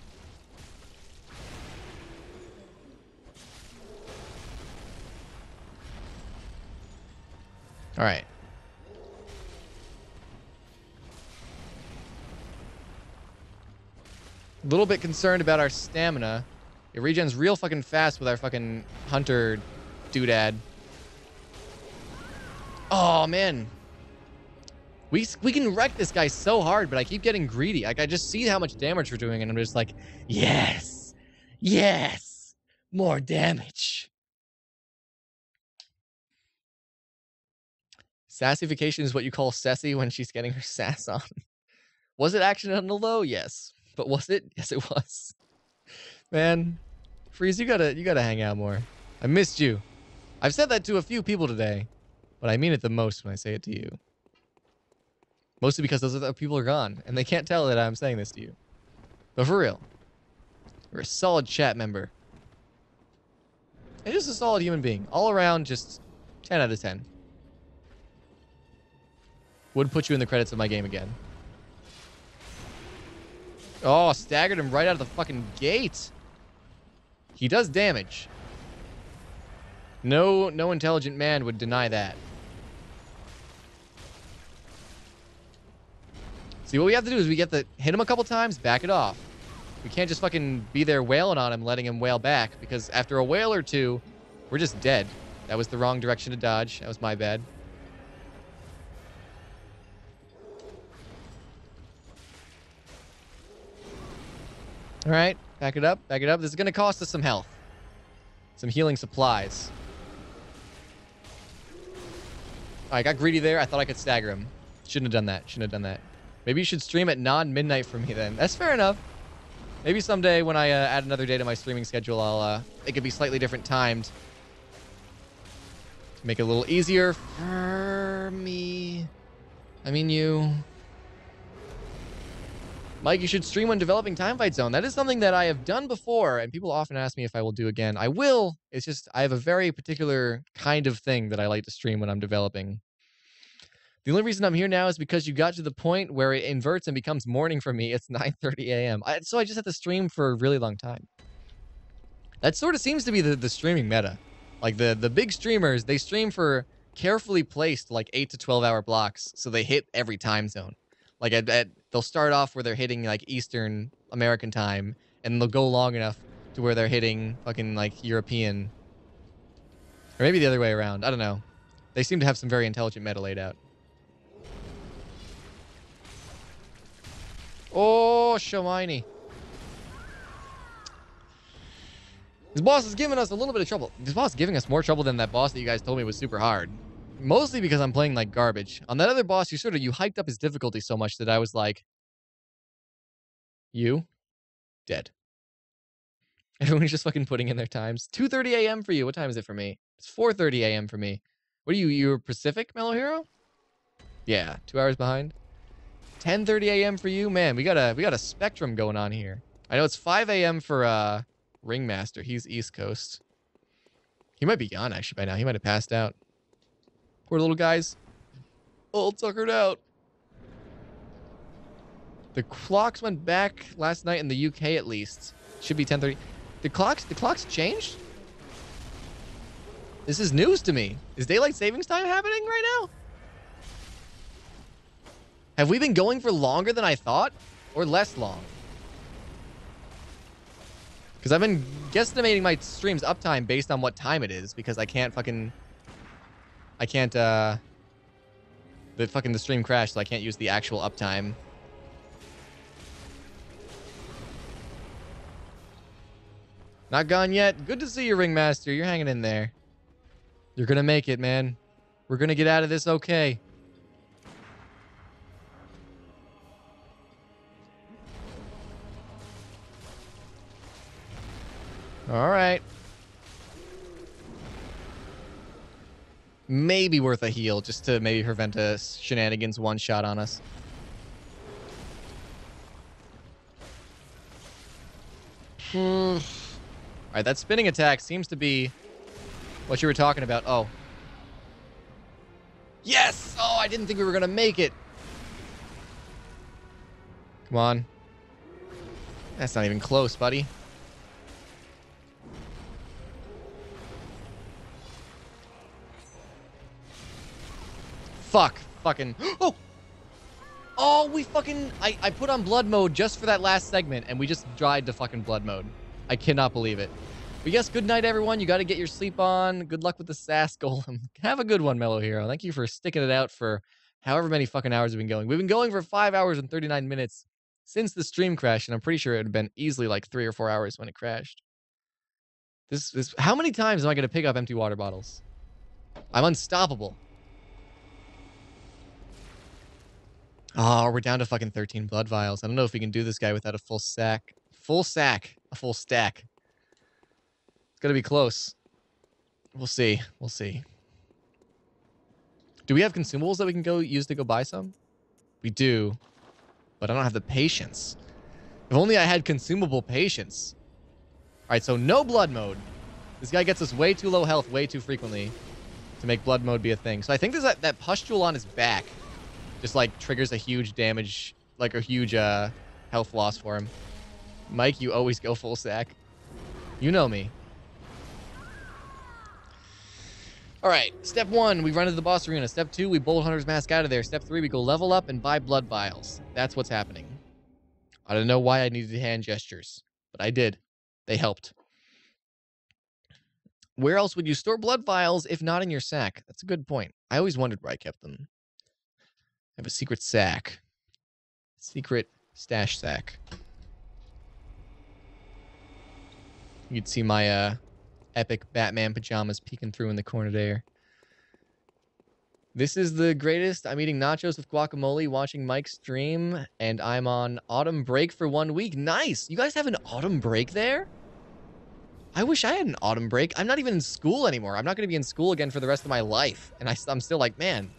All right. A little bit concerned about our stamina. It regens real fucking fast with our fucking hunter doodad. Oh, man. We can wreck this guy so hard, but I keep getting greedy. Like, I just see how much damage we're doing, and I'm just like, yes! Yes! More damage. Sassification is what you call Sassy when she's getting her sass on. Was it accidental though? Yes. But was it? Yes, it was. Man, Freeze, you gotta hang out more. I missed you. I've said that to a few people today, but I mean it the most when I say it to you. Mostly because those other people are gone, and they can't tell that I'm saying this to you. But for real, you're a solid chat member. And just a solid human being. All around, just 10 out of 10. Would put you in the credits of my game again. Oh, staggered him right out of the fucking gate. He does damage. No intelligent man would deny that. See, what we have to do is we get to hit him a couple times, back it off. We can't just fucking be there wailing on him, letting him wail back, because after a wail or two, we're just dead. That was the wrong direction to dodge. That was my bad. All right, back it up, back it up. This is going to cost us some health. Some healing supplies. I got greedy there. I thought I could stagger him. Shouldn't have done that. Shouldn't have done that. Maybe you should stream at non-midnight for me then. That's fair enough. Maybe someday when I add another day to my streaming schedule, it could be slightly different timed. To make it a little easier for me. I mean you. Mike, you should stream when developing Time Fight Zone. That is something that I have done before, and people often ask me if I will do again. I will. It's just I have a very particular kind of thing that I like to stream when I'm developing. The only reason I'm here now is because you got to the point where it inverts and becomes morning for me. It's 9:30 a.m. So I just have to stream for a really long time. That sort of seems to be the streaming meta. Like the big streamers, they stream for carefully placed like 8 to 12 hour blocks, so they hit every time zone. Like they'll start off where they're hitting like Eastern American time, and they'll go long enough to where they're hitting fucking like European, or maybe the other way around. I don't know. They seem to have some very intelligent meta laid out. Oh, Shomini. This boss is giving us a little bit of trouble. This boss is giving us more trouble than that boss that you guys told me was super hard. Mostly because I'm playing like garbage. On that other boss, you hyped up his difficulty so much that I was like, you dead. Everyone's just fucking putting in their times. 2:30 a.m. for you. What time is it for me? It's 4:30 a.m. for me. What are you? You're Pacific, Mellow Hero? Yeah, 2 hours behind. 10:30 a.m. for you, man. We got a spectrum going on here. I know it's 5 a.m. for Ringmaster. He's East Coast. He might be gone actually by now. He might have passed out. Poor little guys. All tuckered out. The clocks went back last night in the UK at least. Should be 10:30. The clocks changed? This is news to me. Is daylight savings time happening right now? Have we been going for longer than I thought? Or less long? Because I've been guesstimating my stream's uptime based on what time it is, because I can't the stream crashed, so I can't use the actual uptime. Not gone yet. Good to see you, Ringmaster. You're hanging in there. You're gonna make it, man. We're gonna get out of this okay. All right. Maybe worth a heal just to maybe prevent a shenanigans one shot on us. All right, that spinning attack seems to be what you were talking about. Oh. Yes! Oh, I didn't think we were going to make it. Come on. That's not even close, buddy. Fuck. Fucking. Oh! Oh, we fucking... I put on blood mode just for that last segment, and we just died to fucking blood mode. I cannot believe it. But yes, good night, everyone. You got to get your sleep on. Good luck with the SAS golem. Have a good one, Mellow Hero. Thank you for sticking it out for however many fucking hours we've been going. We've been going for 5 hours and 39 minutes since the stream crashed, and I'm pretty sure it had been easily like 3 or 4 hours when it crashed. How many times am I going to pick up empty water bottles? I'm unstoppable. Oh, we're down to fucking 13 blood vials. I don't know if we can do this guy without a full sack. Full sack. A full stack. It's going to be close. We'll see. We'll see. Do we have consumables that we can use to go buy some? We do. But I don't have the patience. If only I had consumable patience. Alright, so no blood mode. This guy gets us way too low health way too frequently to make blood mode be a thing. So I think there's that pustule on his back. Just like triggers a huge damage, like a huge health loss for him. Mike, you always go full sack. You know me. Alright, step 1, we run into the boss arena. Step 2, we bolt Hunter's Mask out of there. Step 3, we go level up and buy blood vials. That's what's happening. I don't know why I needed hand gestures, but I did. They helped. Where else would you store blood vials if not in your sack? That's a good point. I always wondered where I kept them. I have a secret sack. Secret stash sack. You'd see my epic Batman pajamas peeking through in the corner there. This is the greatest. I'm eating nachos with guacamole, watching Mike stream, and I'm on autumn break for 1 week. Nice! You guys have an autumn break there? I wish I had an autumn break. I'm not even in school anymore. I'm not going to be in school again for the rest of my life. And I'm still like, man,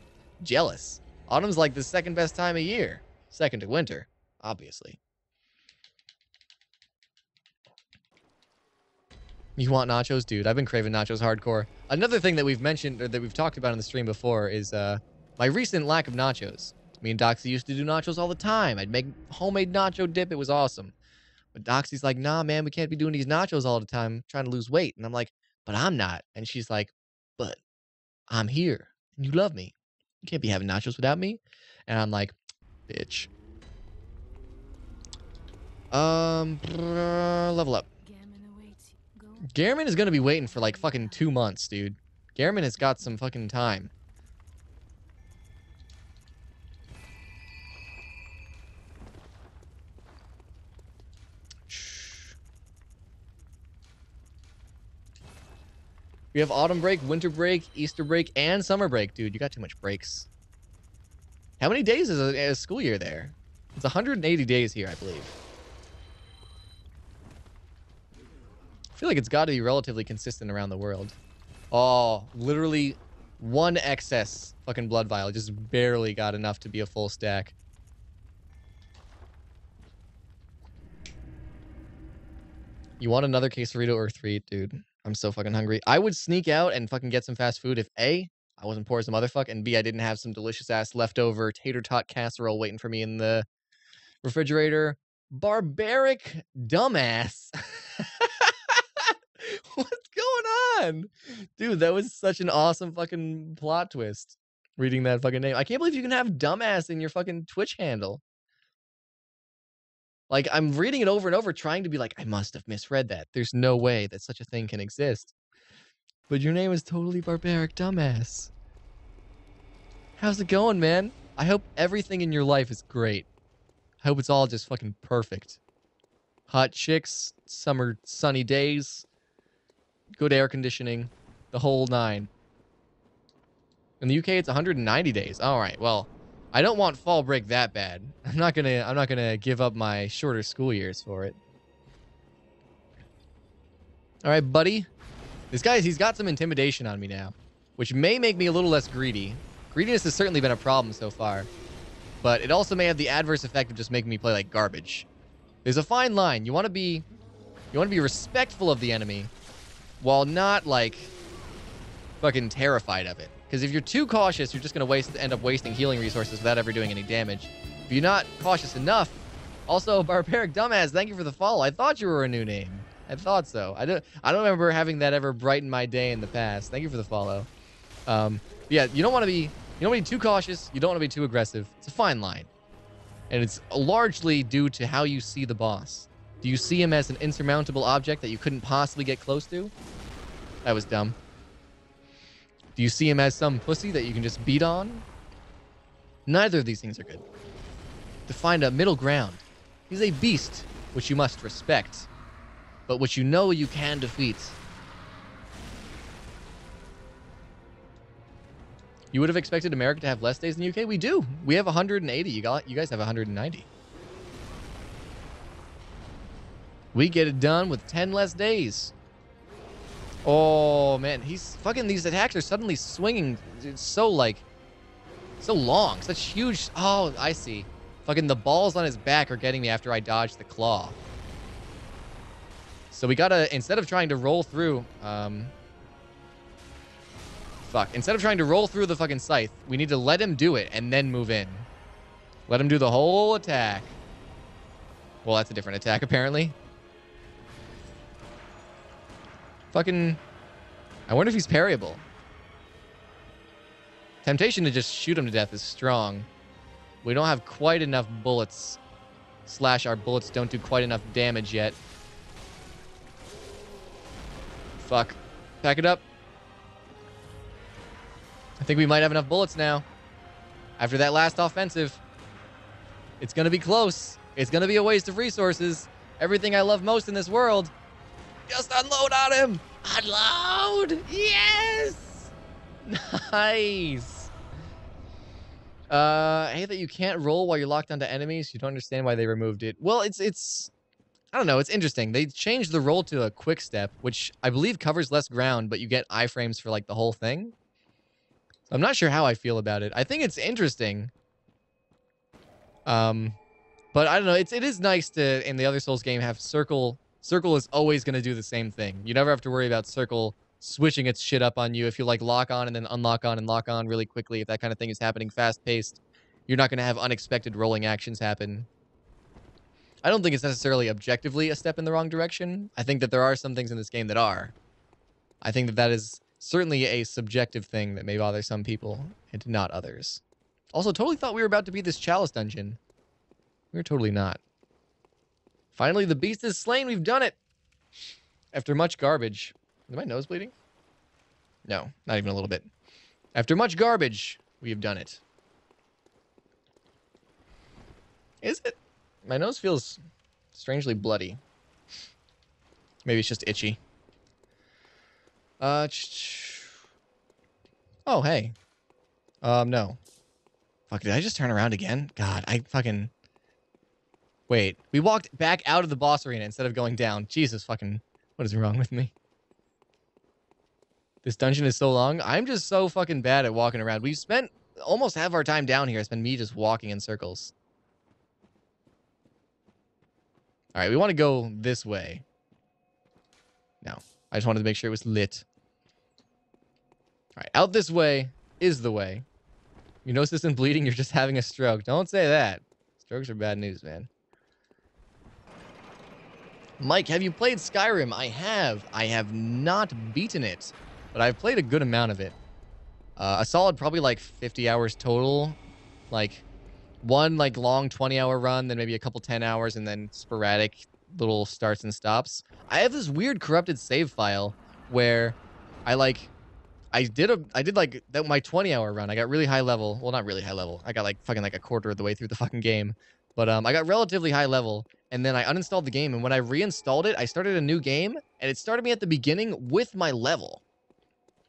jealous. Autumn's like the second best time of year. Second to winter, obviously. You want nachos? Dude, I've been craving nachos hardcore. Another thing that we've mentioned, or that we've talked about in the stream before, is my recent lack of nachos. Me and Doxy used to do nachos all the time. I'd make homemade nacho dip. It was awesome. But Doxy's like, nah, man, we can't be doing these nachos all the time. I'm trying to lose weight. And I'm like, but I'm not. And she's like, but I'm here. And you love me. You can't be having nachos without me. And I'm like, bitch. Level up. Gehrman is going to be waiting for like fucking 2 months, dude. Gehrman has got some fucking time. We have autumn break, winter break, Easter break, and summer break. Dude, you got too much breaks. How many days is a school year there? It's 180 days here, I believe. I feel like it's got to be relatively consistent around the world. Oh, literally 1 excess fucking blood vial. Just barely got enough to be a full stack. You want another quesarito or 3? Dude, I'm so fucking hungry. I would sneak out and fucking get some fast food if A, I wasn't poor as a motherfucker, and B, I didn't have some delicious ass leftover tater tot casserole waiting for me in the refrigerator. Barbaric dumbass. What's going on? Dude, that was such an awesome fucking plot twist. Reading that fucking name. I can't believe you can have dumbass in your fucking Twitch handle. Like, I'm reading it over and over, trying to be like, I must have misread that. There's no way that such a thing can exist. But your name is totally Barbaric Dumbass. How's it going, man? I hope everything in your life is great. I hope it's all just fucking perfect. Hot chicks, summer sunny days, good air conditioning, the whole 9. In the UK, it's 190 days. All right, well, I don't want fall break that bad. I'm not gonna give up my shorter school years for it. All right, buddy. This guy, he's got some intimidation on me now, which may make me a little less greedy. Greediness has certainly been a problem so far, but it also may have the adverse effect of just making me play like garbage. There's a fine line. You want to be respectful of the enemy, while not like fucking terrified of it. Because if you're too cautious, you're just gonna end up wasting healing resources without ever doing any damage. If you're not cautious enough, also Barbaric Dumbass, thank you for the follow. I thought you were a new name. I thought so. I don't remember having that ever brighten my day in the past. Thank you for the follow. Yeah, you don't want to be too cautious. You don't want to be too aggressive. It's a fine line. And it's largely due to how you see the boss. Do you see him as an insurmountable object that you couldn't possibly get close to? That was dumb. Do you see him as some pussy that you can just beat on? Neither of these things are good. To find a middle ground. He's a beast, which you must respect, but which you know you can defeat. You would have expected America to have less days than the UK? We do. We have 180. You guys have 190. We get it done with 10 less days. Oh, man. He's fucking... These attacks are suddenly swinging. It's so, like... So long. Such huge... Oh, I see. Fucking the balls on his back are getting me after I dodge the claw. So we gotta... Instead of trying to roll through... Instead of trying to roll through the fucking scythe, we need to let him do it and then move in. Let him do the whole attack. Well, that's a different attack, apparently. Fucking... I wonder if he's parryable. Temptation to just shoot him to death is strong. We don't have quite enough bullets. Slash, our bullets don't do quite enough damage yet. Fuck. Pack it up. I think we might have enough bullets now. After that last offensive. It's going to be close. It's going to be a waste of resources. Everything I love most in this world. Just unload on him. Unload. Yes. Nice. I hate that you can't roll while you're locked onto enemies. You don't understand why they removed it. Well, it's I don't know. It's interesting. They changed the roll to a quick step, which I believe covers less ground, but you get iframes for like the whole thing. I'm not sure how I feel about it. I think it's interesting. But I don't know. It is nice to, in the other Souls game, have Circle. Circle is always going to do the same thing. You never have to worry about Circle switching its shit up on you. If you like lock on and then unlock on and lock on really quickly, if that kind of thing is happening fast-paced, you're not going to have unexpected rolling actions happen. I don't think it's necessarily objectively a step in the wrong direction. I think that there are some things in this game that are. I think that that is certainly a subjective thing that may bother some people and not others. Also, totally thought we were about to beat this Chalice dungeon. We're totally not. Finally, the beast is slain. We've done it. After much garbage. Is my nose bleeding? No, not even a little bit. After much garbage, we have done it. Is it? My nose feels strangely bloody. Maybe it's just itchy. Oh, hey. No. Fuck, did I just turn around again? God, I fucking... Wait, we walked back out of the boss arena instead of going down. Jesus fucking... What is wrong with me? This dungeon is so long. I'm just so fucking bad at walking around. We've spent almost half our time down here. It's been me just walking in circles. Alright, we want to go this way. No. I just wanted to make sure it was lit. Alright, out this way is the way. Your nose isn't bleeding, you're just having a stroke. Don't say that. Strokes are bad news, man. Mike, have you played Skyrim? I have. I have not beaten it, but I've played a good amount of it. A solid probably like 50 hours total. Like one like long 20-hour run, then maybe a couple 10 hours, and then sporadic little starts and stops. I have this weird corrupted save file where I did like that my 20-hour run. I got really high level. Well, not really high level. I got like fucking like a quarter of the way through the fucking game. But I got relatively high level, and then I uninstalled the game, and when I reinstalled it, I started a new game, and it started me at the beginning with my level.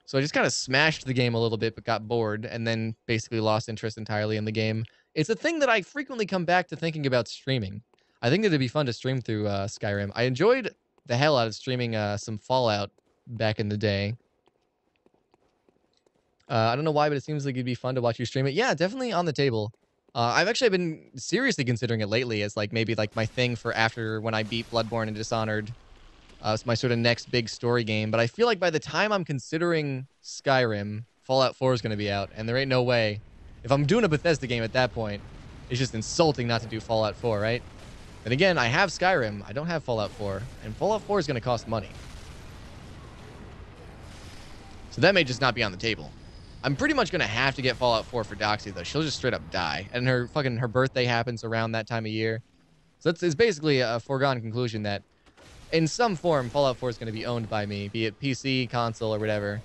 So I just kind of smashed the game a little bit, but got bored, and then basically lost interest entirely in the game. It's a thing that I frequently come back to thinking about streaming. I think that it'd be fun to stream through Skyrim. I enjoyed the hell out of streaming some Fallout back in the day. I don't know why, but it seems like it'd be fun to watch you stream it. Yeah, definitely on the table. I've actually been seriously considering it lately as like maybe like my thing for after when I beat Bloodborne and Dishonored. It's my sort of next big story game. But I feel like by the time I'm considering Skyrim, Fallout 4 is going to be out. And there ain't no way. If I'm doing a Bethesda game at that point, it's just insulting not to do Fallout 4, right? And again, I have Skyrim. I don't have Fallout 4. And Fallout 4 is going to cost money. So that may just not be on the table. I'm pretty much gonna have to get Fallout 4 for Doxy though. She'll just straight up die, and her birthday happens around that time of year. So it's basically a foregone conclusion that in some form Fallout 4 is going to be owned by me, be it PC, console, or whatever.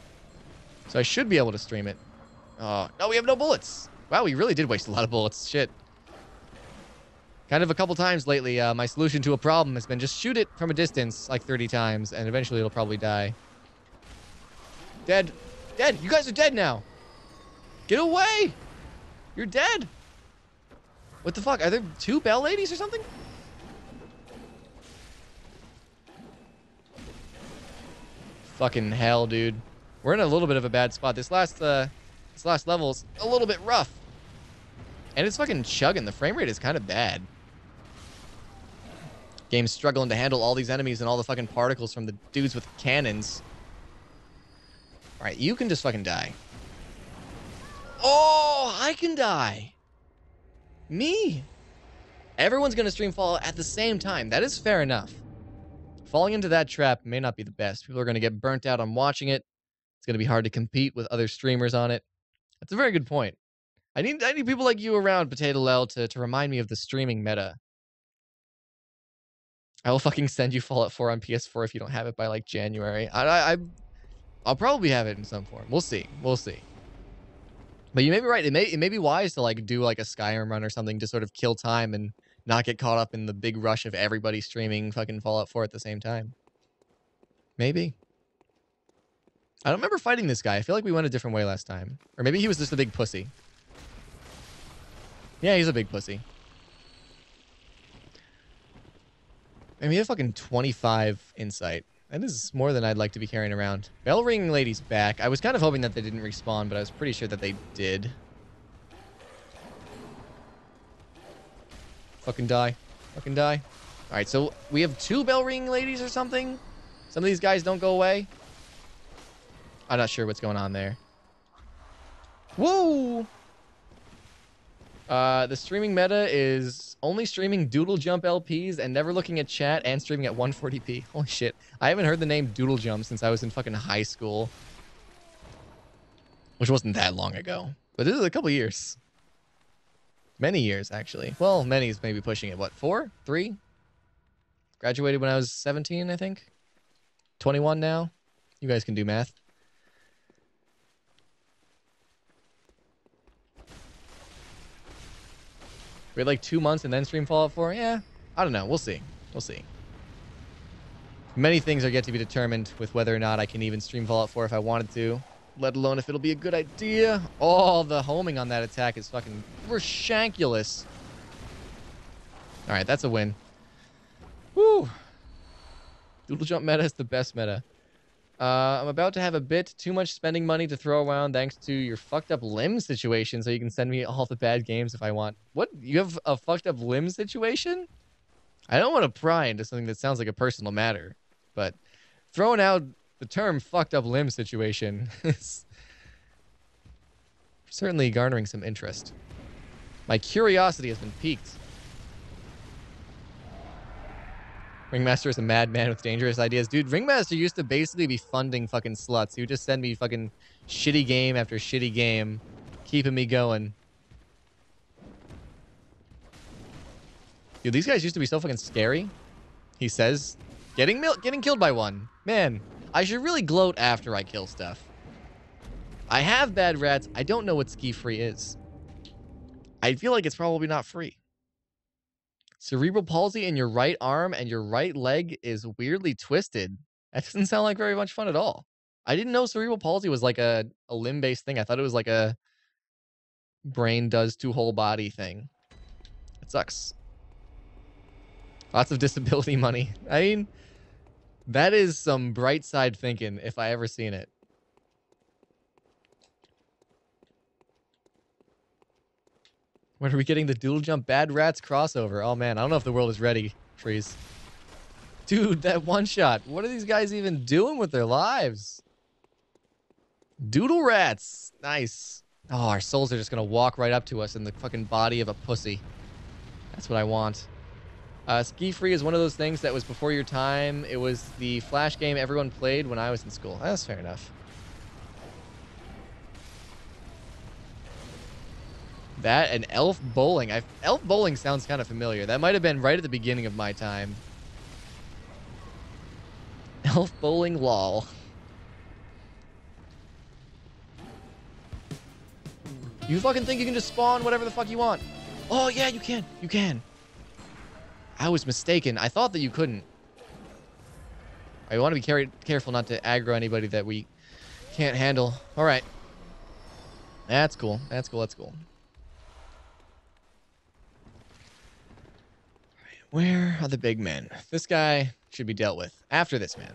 So I should be able to stream it. Oh no, we have no bullets. Wow, we really did waste a lot of bullets. Shit. Kind of a couple times lately, my solution to a problem has been just shoot it from a distance like 30 times, and eventually it'll probably die. Dead. Dead. You guys are dead now. Get away. You're dead. What the fuck? Are there 2 bell ladies or something? Fucking hell, dude. We're in a little bit of a bad spot. This last level's a little bit rough. And it's fucking chugging. The frame rate is kind of bad. Game's struggling to handle all these enemies and all the fucking particles from the dudes with cannons. Alright, you can just fucking die. Oh, I can die. Me. Everyone's gonna stream Fallout at the same time. That is fair enough. Falling into that trap may not be the best. People are gonna get burnt out on watching it. It's gonna be hard to compete with other streamers on it. That's a very good point. I need people like you around, Potato Lel, to remind me of the streaming meta. I will fucking send you Fallout 4 on PS4 if you don't have it by like January. I'll probably have it in some form. We'll see. We'll see. But you may be right. It may be wise to like do like a Skyrim run or something to sort of kill time and not get caught up in the big rush of everybody streaming fucking Fallout 4 at the same time. Maybe. I don't remember fighting this guy. I feel like we went a different way last time. Or maybe he was just a big pussy. Yeah, he's a big pussy. I mean, he had fucking 25 insight. That is more than I'd like to be carrying around. Bell ringing lady's back. I was kind of hoping that they didn't respawn, but I was pretty sure that they did. Fucking die. Fucking die. Alright, so we have 2 bell ringing ladies or something? Some of these guys don't go away? I'm not sure what's going on there. Whoa! The streaming meta is only streaming Doodle Jump LPs and never looking at chat and streaming at 140p. Holy shit. I haven't heard the name Doodle Jump since I was in fucking high school. Which wasn't that long ago. But this is a couple years. Many years, actually. Well, many is maybe pushing it. What, 4? 3? Graduated when I was 17, I think. 21 now. You guys can do math. We had like 2 months and then stream Fallout 4? Yeah, I don't know. We'll see. We'll see. Many things are yet to be determined with whether or not I can even stream Fallout 4 if I wanted to, let alone if it'll be a good idea. Oh, the homing on that attack is fucking rishankulous. All right, that's a win. Woo. Doodle Jump meta is the best meta. I'm about to have a bit too much spending money to throw around thanks to your fucked up limb situation, so you can send me all the bad games if I want. What? You have a fucked up limb situation? I don't want to pry into something that sounds like a personal matter, but throwing out the term fucked up limb situation is certainly garnering some interest. My curiosity has been piqued. Ringmaster is a madman with dangerous ideas. Dude, Ringmaster used to basically be funding fucking sluts. He would just send me fucking shitty game after shitty game, keeping me going. Dude, these guys used to be so fucking scary. He says, getting killed by one. Man, I should really gloat after I kill stuff. I have bad rats. I don't know what ski free is. I feel like it's probably not free. Cerebral palsy in your right arm and your right leg is weirdly twisted. That doesn't sound like very much fun at all. I didn't know cerebral palsy was like a limb-based thing. I thought it was like a brain does to whole body thing. It sucks. Lots of disability money. I mean, that is some bright side thinking if I ever seen it. When are we getting the Doodle Jump Bad Rats crossover? Oh man, I don't know if the world is ready, Freeze. Dude, that one shot. What are these guys even doing with their lives? Doodle Rats. Nice. Oh, our souls are just going to walk right up to us in the fucking body of a pussy. That's what I want. Ski Free is one of those things that was before your time. It was the Flash game everyone played when I was in school. That's fair enough. That and elf bowling. Elf bowling sounds kind of familiar. That might have been right at the beginning of my time. Elf bowling lol. You fucking think you can just spawn whatever the fuck you want? Oh, yeah, you can. You can. I was mistaken. I thought that you couldn't. I want to be careful not to aggro anybody that we can't handle. All right. That's cool. That's cool. That's cool. Where are the big men? This guy should be dealt with after this man.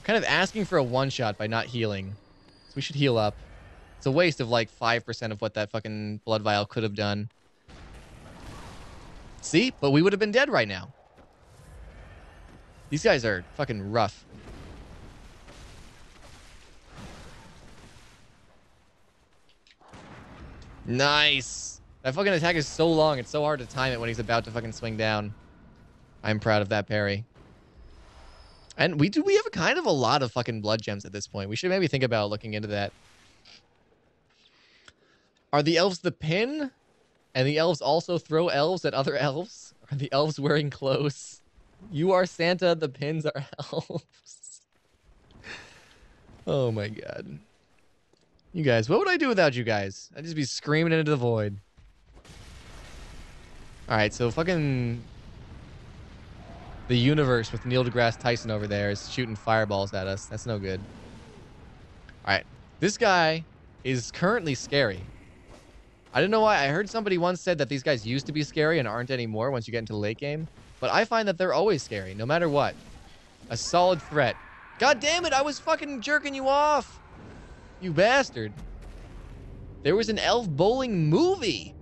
Kind of asking for a one-shot by not healing. So we should heal up. It's a waste of like 5% of what that fucking blood vial could have done. See? But we would have been dead right now. These guys are fucking rough. Nice. That fucking attack is so long. It's so hard to time it when he's about to fucking swing down. I'm proud of that parry. And we have a kind of a lot of fucking blood gems at this point. We should maybe think about looking into that. Are the elves the pin? And the elves also throw elves at other elves? Are the elves wearing clothes? You are Santa, the pins are elves. Oh my god. You guys, what would I do without you guys? I'd just be screaming into the void. Alright, so fucking... the universe with Neil deGrasse Tyson over there is shooting fireballs at us. That's no good. Alright, this guy is currently scary. I don't know why. I heard somebody once said that these guys used to be scary and aren't anymore once you get into the late game. But I find that they're always scary, no matter what. A solid threat. God damn it, I was fucking jerking you off! You bastard. There was an elf bowling movie!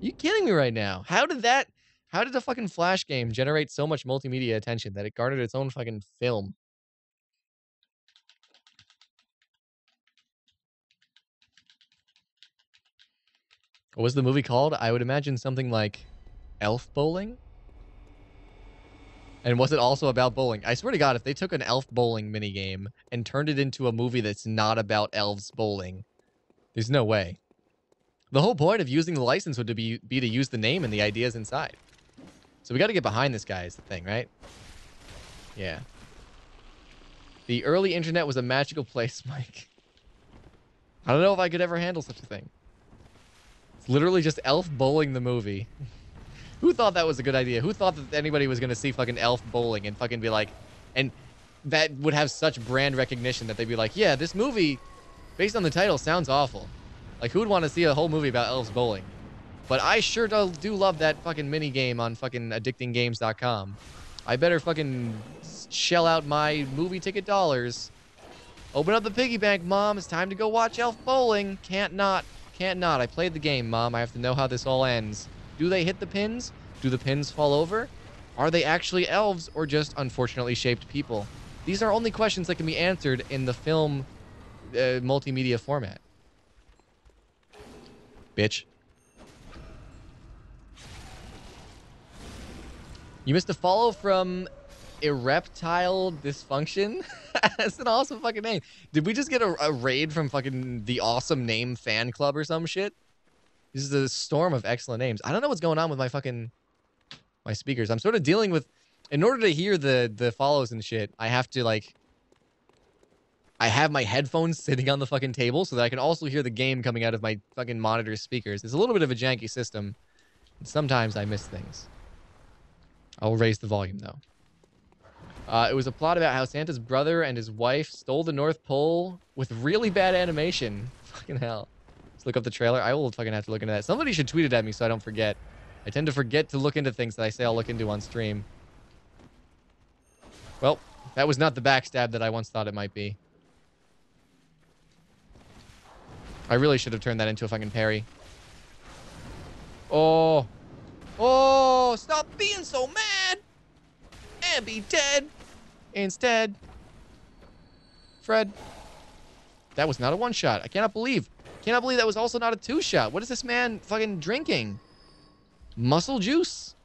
Are you kidding me right now? How did the fucking Flash game generate so much multimedia attention that it garnered its own fucking film? What was the movie called? I would imagine something like Elf Bowling? And was it also about bowling? I swear to God, if they took an elf bowling minigame and turned it into a movie that's not about elves bowling, there's no way. The whole point of using the license would be to use the name and the ideas inside. So we got to get behind this guy is the thing, right? Yeah. The early internet was a magical place, Mike. I don't know if I could ever handle such a thing. It's literally just elf bowling the movie. Who thought that was a good idea? Who thought that anybody was going to see fucking elf bowling and fucking be like... And that would have such brand recognition that they'd be like, yeah, this movie, based on the title, sounds awful. Like, who would want to see a whole movie about elves bowling? But I sure do love that fucking mini game on fucking addictinggames.com. I better fucking shell out my movie ticket dollars. Open up the piggy bank, Mom. It's time to go watch elf bowling. Can't not. Can't not. I played the game, Mom. I have to know how this all ends. Do they hit the pins? Do the pins fall over? Are they actually elves or just unfortunately shaped people? These are only questions that can be answered in the film multimedia format. Bitch. You missed a follow from Erectile Dysfunction? That's an awesome fucking name. Did we just get a raid from fucking the Awesome Name fan club or some shit? This is a storm of excellent names. I don't know what's going on with my speakers. I'm sort of dealing with, in order to hear the follows and shit, I have to like, I have my headphones sitting on the fucking table so that I can also hear the game coming out of my fucking monitor speakers. It's a little bit of a janky system. And sometimes I miss things. I'll raise the volume though. It was a plot about how Santa's brother and his wife stole the North Pole with really bad animation. Fucking hell. Let's look up the trailer. I will fucking have to look into that. Somebody should tweet it at me so I don't forget. I tend to forget to look into things that I say I'll look into on stream. Well, that was not the backstab that I once thought it might be. I really should have turned that into a fucking parry. Oh. Oh, stop being so mad. And be dead. Instead. Fred. That was not a one-shot. I cannot believe that was also not a two-shot. What is this man fucking drinking? Muscle juice?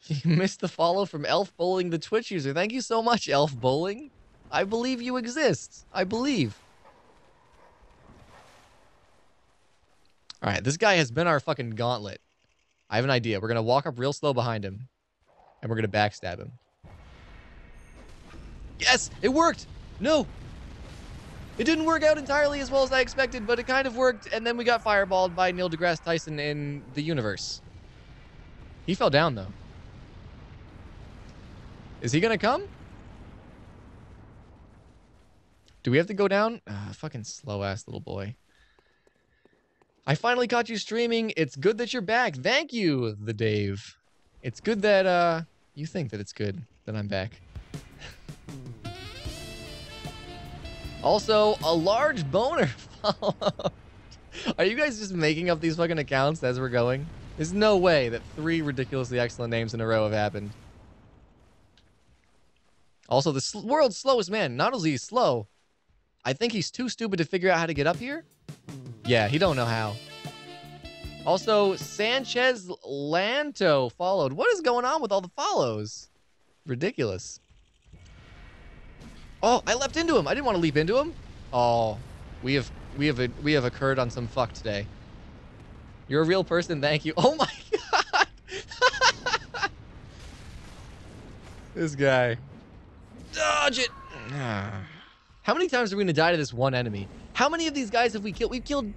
You missed the follow from Elf Bowling, the Twitch user. Thank you so much, Elf Bowling. I believe you exist. I believe. All right, this guy has been our fucking gauntlet. I have an idea. We're going to walk up real slow behind him, and we're going to backstab him. Yes, it worked. No. It didn't work out entirely as well as I expected, but it kind of worked, and then we got fireballed by Neil deGrasse Tyson in the universe. He fell down, though. Is he going to come? Do we have to go down? Fucking slow-ass little boy. I finally caught you streaming. It's good that you're back. Thank you, the Dave. It's good that, you think that it's good that I'm back. Also, a large boner followed. Are you guys just making up these fucking accounts as we're going? There's no way that 3 ridiculously excellent names in a row have happened. Also, the world's slowest man. Not only is he slow, I think he's too stupid to figure out how to get up here. Yeah, he don't know how. Also, Sanchez Lanto followed. What is going on with all the follows? Ridiculous. Oh, I leapt into him. I didn't want to leap into him. Oh, we have occurred on some fuck today. You're a real person. Thank you. Oh my god. This guy. Dodge it. How many times are we going to die to this one enemy? How many of these guys have we killed? We've killed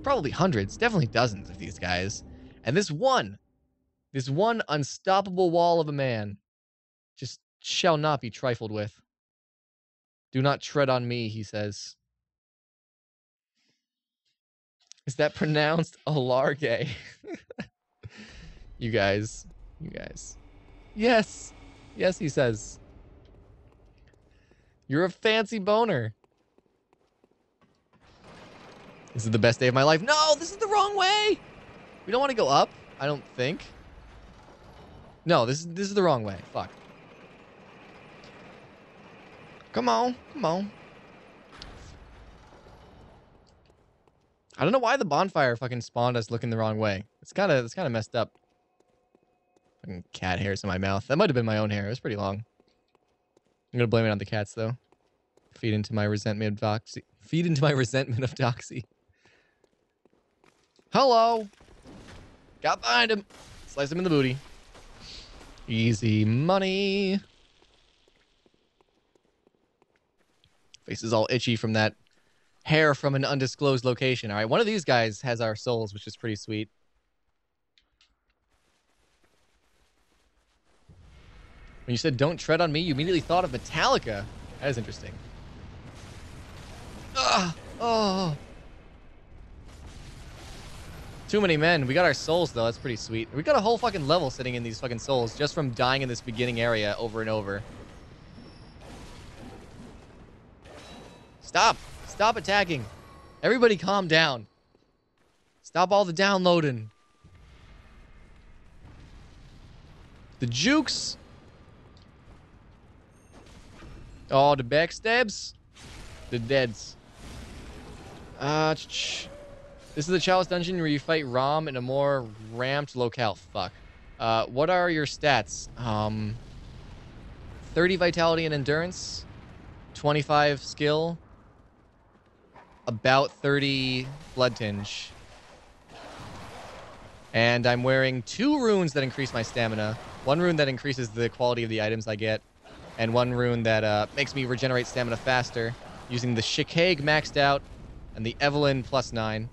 probably hundreds, definitely dozens of these guys. And this one unstoppable wall of a man just shall not be trifled with. Do not tread on me, he says. Is that pronounced Alarge? You guys. Yes. Yes, he says. You're a fancy boner. This is the best day of my life. No, this is the wrong way. We don't want to go up, I don't think. No, this is the wrong way. Fuck. Come on. I don't know why the bonfire fucking spawned us looking the wrong way. It's kind of messed up. Fucking cat hairs in my mouth. That might have been my own hair. It was pretty long. I'm gonna blame it on the cats though. Feed into my resentment of Doxy. Hello. Got behind him. Slice him in the booty. Easy money. Face is all itchy from that hair from an undisclosed location. All right, one of these guys has our souls, which is pretty sweet. When you said don't tread on me, you immediately thought of Metallica. That is interesting. Ugh. Oh. Too many men. We got our souls, though. That's pretty sweet. We got a whole fucking level sitting in these fucking souls just from dying in this beginning area over and over. Stop. Stop attacking. Everybody calm down. Stop all the downloading. The jukes. Oh, the backstabs. The deads. This is the chalice dungeon where you fight Rom in a more ramped locale. Fuck. What are your stats? 30 vitality and endurance. 25 skill. About 30 blood tinge. And I'm wearing 2 runes that increase my stamina. 1 rune that increases the quality of the items I get. And 1 rune that makes me regenerate stamina faster. Using the Shikage maxed out. And the Evelyn +9.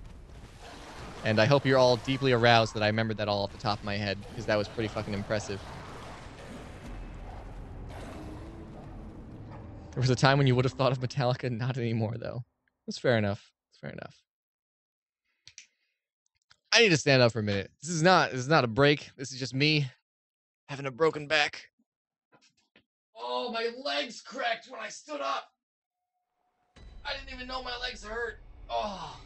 And I hope you're all deeply aroused that I remembered that all off the top of my head. Because that was pretty fucking impressive. There was a time when you would have thought of Metallica. Not anymore, though. It's fair enough. It's fair enough. I need to stand up for a minute. This is not a break. This is just me having a broken back. Oh, my legs cracked when I stood up. I didn't even know my legs hurt. Oh.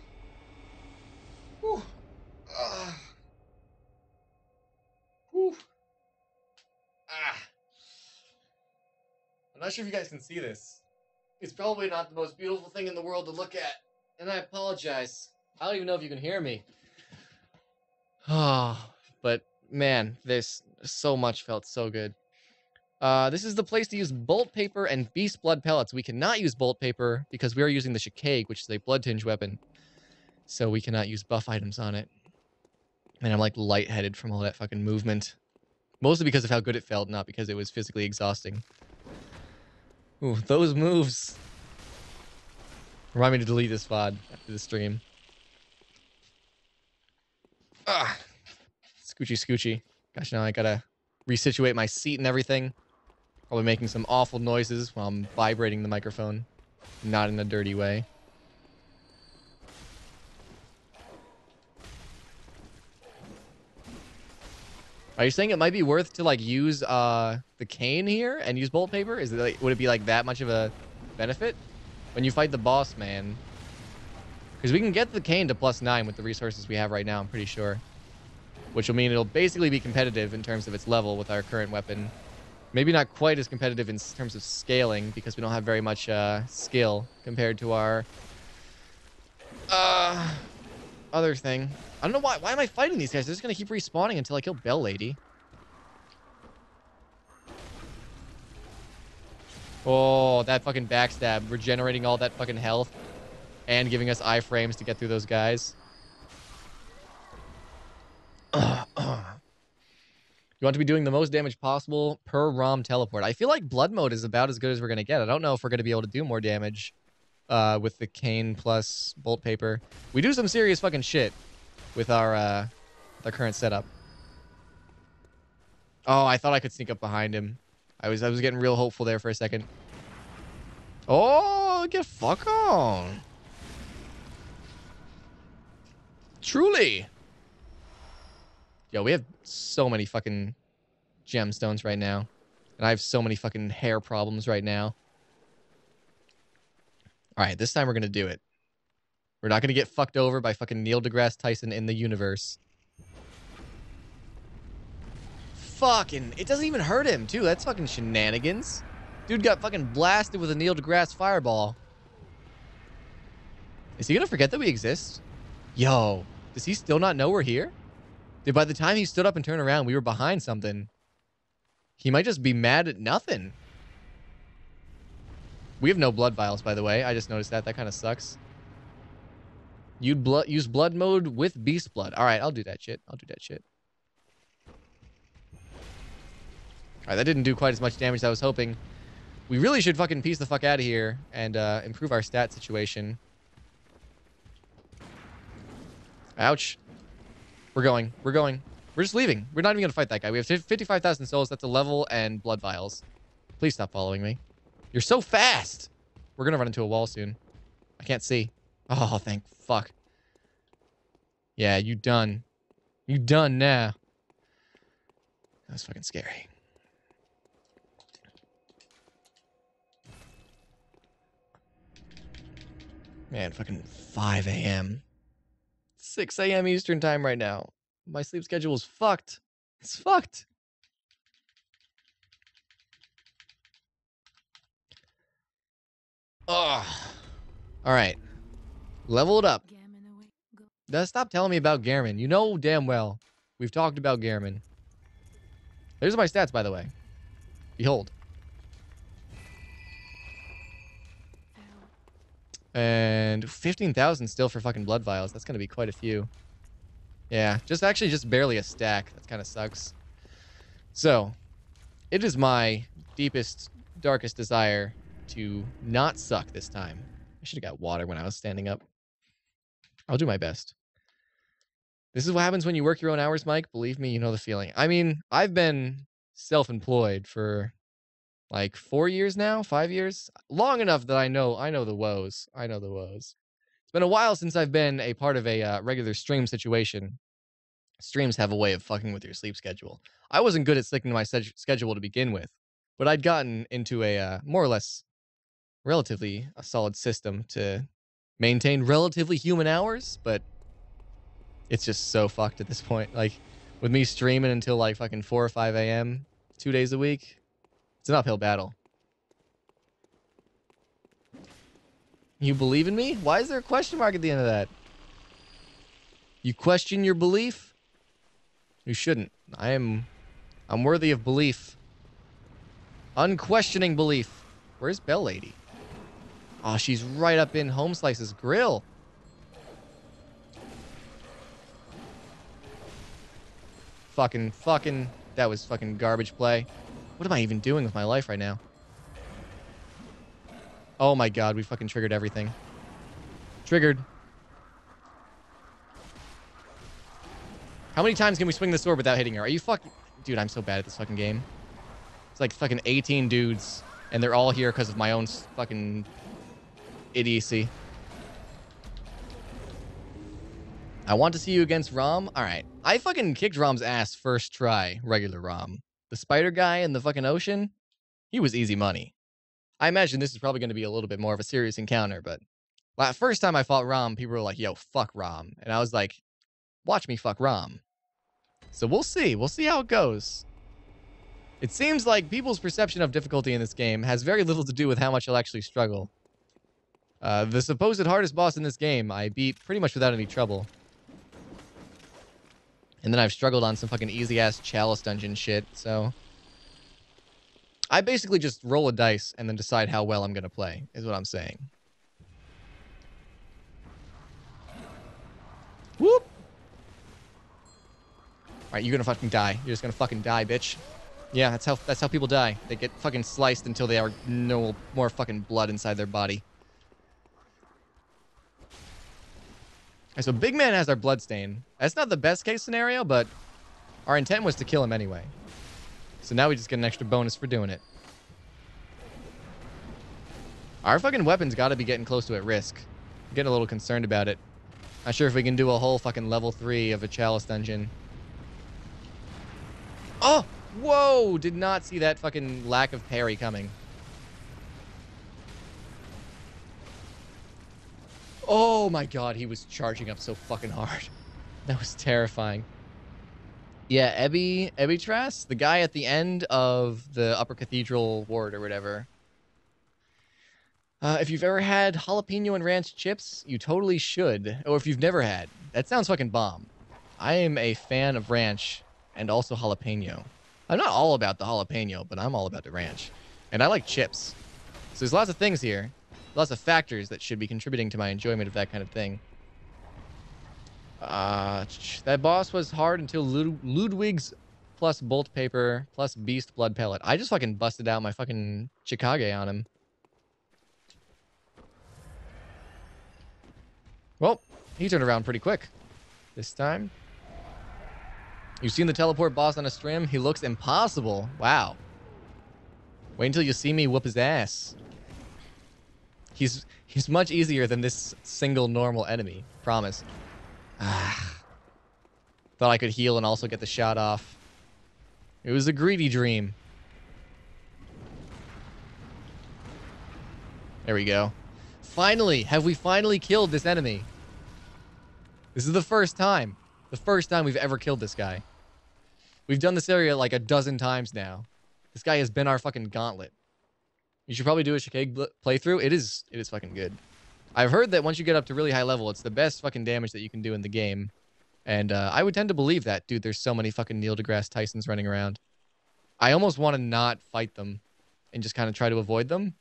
Whew. Whew. Ah. I'm not sure if you guys can see this. It's probably not the most beautiful thing in the world to look at. And I apologize. I don't even know if you can hear me. Oh, but man, this so much felt so good. This is the place to use bolt paper and beast blood pellets. We cannot use bolt paper because we are using the Shikage, which is a blood tinge weapon. So we cannot use buff items on it. And I'm like lightheaded from all that fucking movement. Mostly because of how good it felt, not because it was physically exhausting. Ooh, those moves. Remind me to delete this VOD after the stream. Ah, scoochy scoochy. Gosh, now I gotta resituate my seat and everything. Probably making some awful noises while I'm vibrating the microphone. Not in a dirty way. Are you saying it might be worth to like use the cane here and use bolt paper? Is it like, would it be like that much of a benefit when you fight the boss man? Because we can get the cane to +9 with the resources we have right now, I'm pretty sure. Which will mean it'll basically be competitive in terms of its level with our current weapon. Maybe not quite as competitive in terms of scaling because we don't have very much skill compared to our other thing. I don't know why. Why am I fighting these guys? They're just going to keep respawning until I kill Bell Lady. Oh, that fucking backstab. Regenerating all that fucking health. And giving us iframes to get through those guys. You want to be doing the most damage possible per ROM teleport. I feel like blood mode is about as good as we're going to get. I don't know if we're going to be able to do more damage with the cane plus bolt paper. We do some serious fucking shit with our current setup. Oh, I thought I could sneak up behind him. I was getting real hopeful there for a second. Oh, get fuck on. Truly. Yo, we have so many fucking gemstones right now. And I have so many fucking hair problems right now. Alright, this time we're gonna do it. We're not gonna get fucked over by fucking Neil deGrasse Tyson in the universe. Fucking, it doesn't even hurt him, too. That's fucking shenanigans. Dude got fucking blasted with a Neil deGrasse fireball. Is he gonna forget that we exist? Yo, does he still not know we're here? Dude, by the time he stood up and turned around, we were behind something. He might just be mad at nothing. We have no blood vials, by the way. I just noticed that. That kind of sucks. You'd use blood mode with beast blood. All right, I'll do that shit. I'll do that shit. All right, that didn't do quite as much damage as I was hoping. We really should fucking piece the fuck out of here and improve our stat situation. Ouch. We're going. We're going. We're just leaving. We're not even going to fight that guy. We have 55,000 souls. That's a level and blood vials. Please stop following me. You're so fast. We're going to run into a wall soon. I can't see. Oh, thank fuck. Yeah, you done. You done now. That was fucking scary. Man, fucking 5 a.m. 6 a.m. Eastern time right now. My sleep schedule is fucked. It's fucked. Ugh. All right. Level it up. Stop telling me about Garmin. You know damn well we've talked about Garmin. There's my stats, by the way. Behold. And 15,000 still for fucking blood vials. That's going to be quite a few. Yeah, just barely a stack. That kind of sucks. So, it is my deepest, darkest desire to not suck this time. I should have got water when I was standing up. I'll do my best. This is what happens when you work your own hours, Mike. Believe me, you know the feeling. I mean, I've been self-employed for like 4 years now, 5 years, long enough that I know the woes. I know the woes. It's been a while since I've been a part of a regular stream situation. Streams have a way of fucking with your sleep schedule. I wasn't good at sticking to my schedule to begin with, but I'd gotten into a more or less relatively a solid system to maintain relatively human hours, but it's just so fucked at this point. Like, with me streaming until like fucking 4 or 5 a.m. 2 days a week, it's an uphill battle. You believe in me? Why is there a question mark at the end of that? You question your belief? You shouldn't. I'm worthy of belief. Unquestioning belief. Where's Bell Lady? Oh, she's right up in Home Slice's grill. fucking. That was fucking garbage play. What am I even doing with my life right now? Oh my god, we fucking triggered everything. Triggered. How many times can we swing the sword without hitting her? Are you fucking... Dude, I'm so bad at this fucking game. It's like fucking 18 dudes, and they're all here because of my own fucking idiocy. I want to see you against Rom. All right. I fucking kicked Rom's ass first try, regular Rom. The spider guy in the fucking ocean, he was easy money. I imagine this is probably going to be a little bit more of a serious encounter, but first time I fought Rom, people were like, yo, fuck Rom. And I was like, watch me fuck Rom. So we'll see. We'll see how it goes. It seems like people's perception of difficulty in this game has very little to do with how much you'll actually struggle. The supposed hardest boss in this game, I beat pretty much without any trouble. And then I've struggled on some fucking easy-ass chalice dungeon shit, so... I basically just roll a dice and then decide how well I'm gonna play, is what I'm saying. Whoop! Alright, you're gonna fucking die. You're just gonna fucking die, bitch. Yeah, that's how people die. They get fucking sliced until they are no more fucking blood inside their body. Okay, so Big Man has our bloodstain. That's not the best case scenario, but our intent was to kill him anyway. So now we just get an extra bonus for doing it. Our fucking weapons gotta be getting close to at risk. I'm getting a little concerned about it. Not sure if we can do a whole fucking level 3 of a chalice dungeon. Oh! Whoa! Did not see that fucking lack of parry coming. Oh my god, he was charging up so fucking hard. That was terrifying. Yeah, Ebitras, the guy at the end of the Upper Cathedral Ward or whatever. If you've ever had jalapeno and ranch chips, you totally should. Or if you've never had. That sounds fucking bomb. I am a fan of ranch and also jalapeno. I'm not all about the jalapeno, but I'm all about the ranch. And I like chips. So there's lots of things here. Lots of factors that should be contributing to my enjoyment of that kind of thing. That boss was hard until Ludwig's plus bolt paper plus beast blood pellet. I just fucking busted out my fucking Chikage on him. Well, he turned around pretty quick this time. You've seen the teleport boss on a stream? He looks impossible. Wow. Wait until you see me whoop his ass. He's much easier than this single normal enemy. Promise. Thought I could heal and also get the shot off. It was a greedy dream. There we go. Finally! Have we finally killed this enemy? This is the first time. The first time we've ever killed this guy. We've done this area like a dozen times now. This guy has been our fucking gauntlet. You should probably do a Shikage playthrough. It is fucking good. I've heard that once you get up to really high level, it's the best fucking damage that you can do in the game. And I would tend to believe that. Dude, there's so many fucking Neil deGrasse Tysons running around. I almost want to not fight them and just kind of try to avoid them.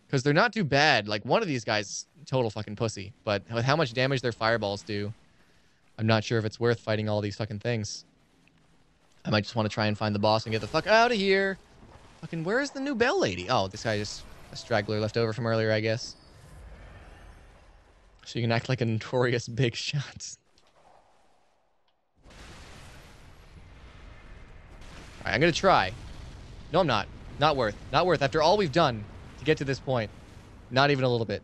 Because they're not too bad. Like, one of these guys, total fucking pussy. But with how much damage their fireballs do, I'm not sure if it's worth fighting all these fucking things. I might just want to try and find the boss and get the fuck out of here. Fucking, where is the new bell lady? Oh, this guy just a straggler left over from earlier, I guess. So you can act like a notorious big shot. Alright, I'm gonna try. No, I'm not. Not worth. Not worth. After all we've done to get to this point. Not even a little bit.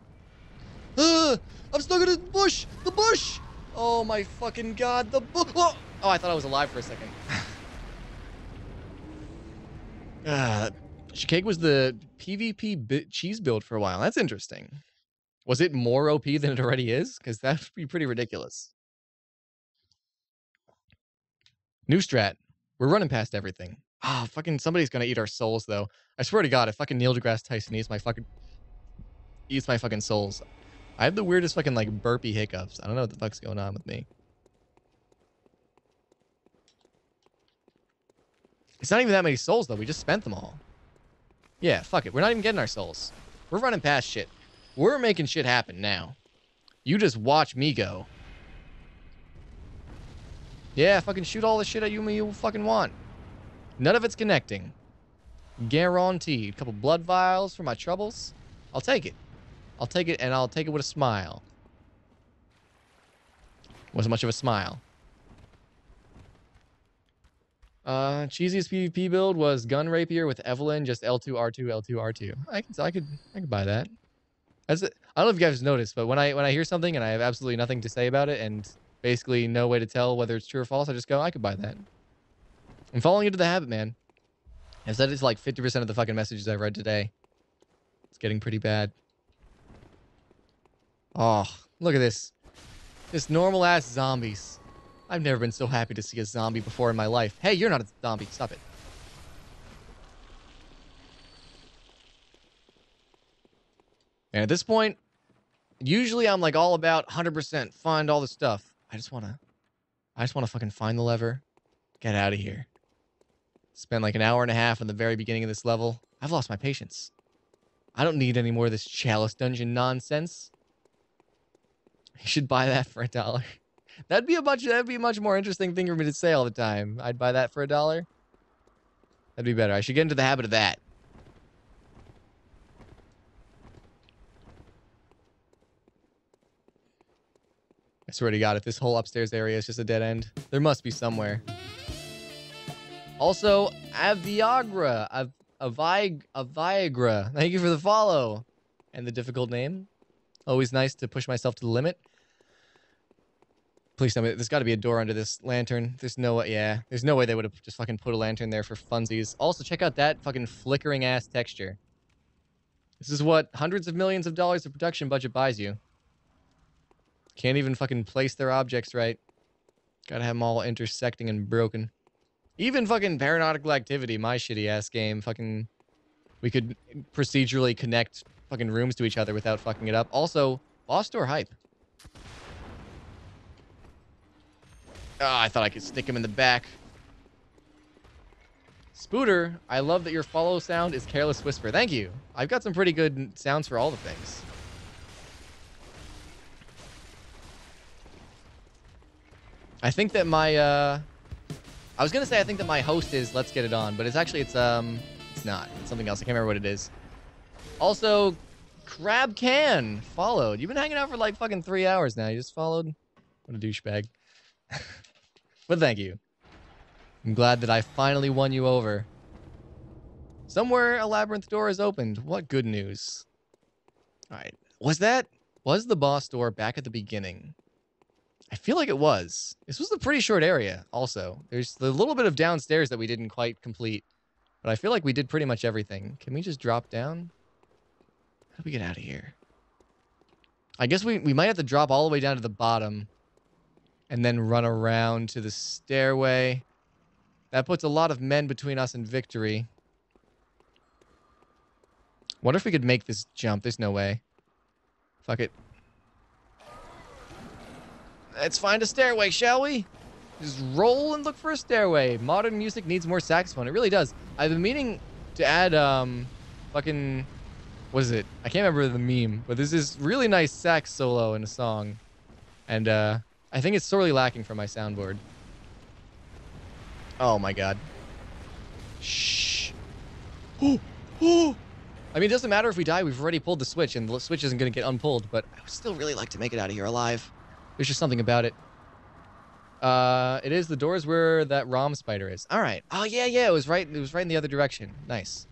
I'm stuck in the bush! The bush! Oh my fucking god, the bush! Oh, I thought I was alive for a second. Shikage was the PvP cheese build for a while. That's interesting. Was it more OP than it already is? Because that would be pretty ridiculous. New strat. We're running past everything. Ah, fucking somebody's gonna eat our souls, though. I swear to God, if fucking Neil deGrasse Tyson eats my fucking souls. I have the weirdest fucking, like, burpy hiccups. I don't know what the fuck's going on with me. It's not even that many souls, though. We just spent them all. Yeah, fuck it. We're not even getting our souls. We're running past shit. We're making shit happen now. You just watch me go. Yeah, fucking shoot all the shit at you fucking want. None of it's connecting. Guaranteed. Couple blood vials for my troubles. I'll take it. I'll take it, and I'll take it with a smile. Wasn't much of a smile. Cheesiest PvP build was Gun Rapier with Evelyn, just L2, R2, L2, R2. I could buy that. I don't know if you guys noticed, but when I hear something and I have absolutely nothing to say about it and basically no way to tell whether it's true or false, I just go, I could buy that. I'm falling into the habit, man. I've said it's like 50% of the fucking messages I've read today. It's getting pretty bad. Oh, look at this. Just normal ass zombies. I've never been so happy to see a zombie before in my life. Hey, you're not a zombie. Stop it. And at this point, usually I'm like all about 100% find all the stuff. I just want to fucking find the lever. Get out of here. Spent like an hour and a half in the very beginning of this level. I've lost my patience. I don't need any more of this chalice dungeon nonsense. You should buy that for $1. That'd be a much more interesting thing for me to say all the time. I'd buy that for $1. That'd be better. I should get into the habit of that. I swear to God, if this whole upstairs area is just a dead end, there must be somewhere. Also, a Viagra. Thank you for the follow. And the difficult name. Always nice to push myself to the limit. Please tell me, there's got to be a door under this lantern. There's no way, yeah. There's no way they would have just fucking put a lantern there for funsies. Also, check out that fucking flickering ass texture. This is what hundreds of millions of dollars of production budget buys you. Can't even fucking place their objects right. Gotta have them all intersecting and broken. Even fucking Paranautical Activity, my shitty ass game, fucking... We could procedurally connect fucking rooms to each other without fucking it up. Also, boss door hype. Ah, I thought I could stick him in the back. Spooder, I love that your follow sound is Careless Whisper. Thank you. I've got some pretty good sounds for all the things. I think that my, I was gonna say I think that my host is Let's Get It On, but it's actually, it's not. It's something else. I can't remember what it is. Also, Crab Can followed. You've been hanging out for like fucking 3 hours now. You just followed? What a douchebag. But thank you. I'm glad that I finally won you over. Somewhere a labyrinth door is opened. What good news. Alright. Was the boss door back at the beginning? I feel like it was. This was a pretty short area, also. There's the little bit of downstairs that we didn't quite complete. But I feel like we did pretty much everything. Can we just drop down? How do we get out of here? I guess we might have to drop all the way down to the bottom. And then run around to the stairway. That puts a lot of men between us and victory. Wonder if we could make this jump. There's no way. Fuck it. Let's find a stairway, shall we? Just roll and look for a stairway. Modern music needs more saxophone. It really does. I've been meaning to add, fucking... What is it? I can't remember the meme. But there's this really nice sax solo in a song. And, I think it's sorely lacking from my soundboard. Oh my god. Shh. Oh, oh. I mean, it doesn't matter if we die. We've already pulled the switch, and the switch isn't going to get unpulled. But I would still really like to make it out of here alive. There's just something about it. It is the doors where that ROM spider is. All right. Oh yeah, yeah. It was right in the other direction. Nice.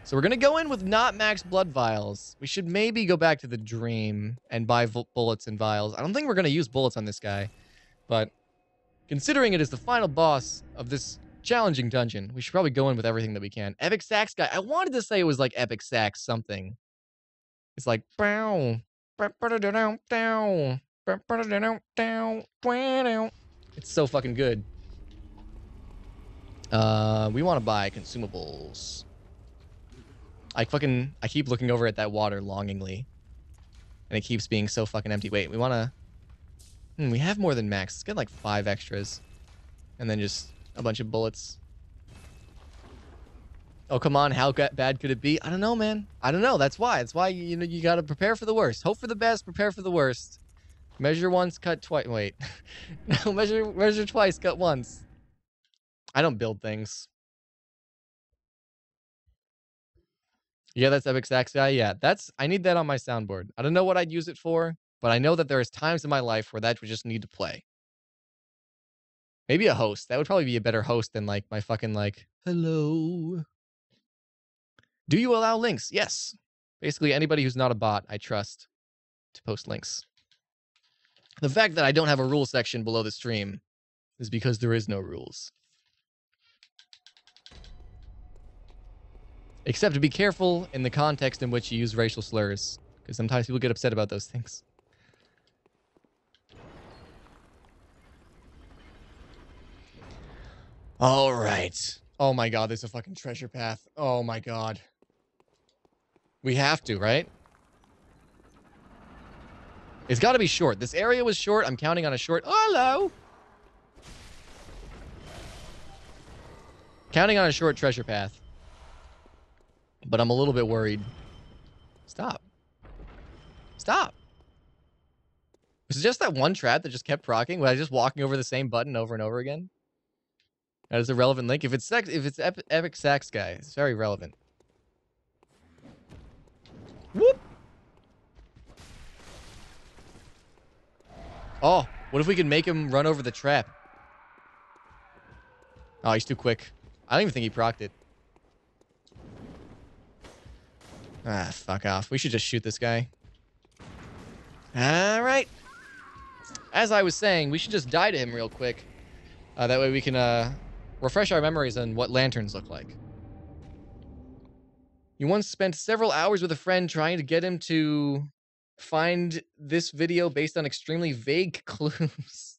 So we're going to go in with not max blood vials. We should maybe go back to the dream and buy bullets and vials. I don't think we're going to use bullets on this guy. But considering it is the final boss of this challenging dungeon, we should probably go in with everything that we can. Epic Sax guy. I wanted to say it was like Epic Sax something. It's like... It's so fucking good. We want to buy consumables. I keep looking over at that water longingly. And it keeps being so fucking empty. Wait, we want to... we have more than max. Let's get like 5 extras. And then just a bunch of bullets. Oh, come on. How bad could it be? I don't know, man. I don't know. That's why. That's why, you know, you got to prepare for the worst. Hope for the best, prepare for the worst. Measure once, cut twice. Wait. No, measure twice, cut once. I don't build things. Yeah, that's Epic Sax guy. Yeah, I need that on my soundboard. I don't know what I'd use it for, but I know that there's times in my life where that would just need to play. Maybe a host. That would probably be a better host than like my fucking like, hello. Do you allow links? Yes. Basically anybody who's not a bot, I trust to post links. The fact that I don't have a rule section below the stream is because there is no rules. Except to be careful in the context in which you use racial slurs, because sometimes people get upset about those things. All right. Oh my god, there's a fucking treasure path. Oh my god. We have to, right? It's got to be short. This area was short. I'm counting on a short... Oh, hello! Counting on a short treasure path. But I'm a little bit worried. Stop. Stop. Was it just that one trap that just kept proccing? Was I just walking over the same button over and over again? That is a relevant link. If it's Epic Sax guy, it's very relevant. Whoop! Oh, what if we could make him run over the trap? Oh, he's too quick. I don't even think he procced it. Ah, fuck off. We should just shoot this guy. Alright. As I was saying, we should just die to him real quick. That way we can refresh our memories on what lanterns look like. You once spent several hours with a friend trying to get him to find this video based on extremely vague clues.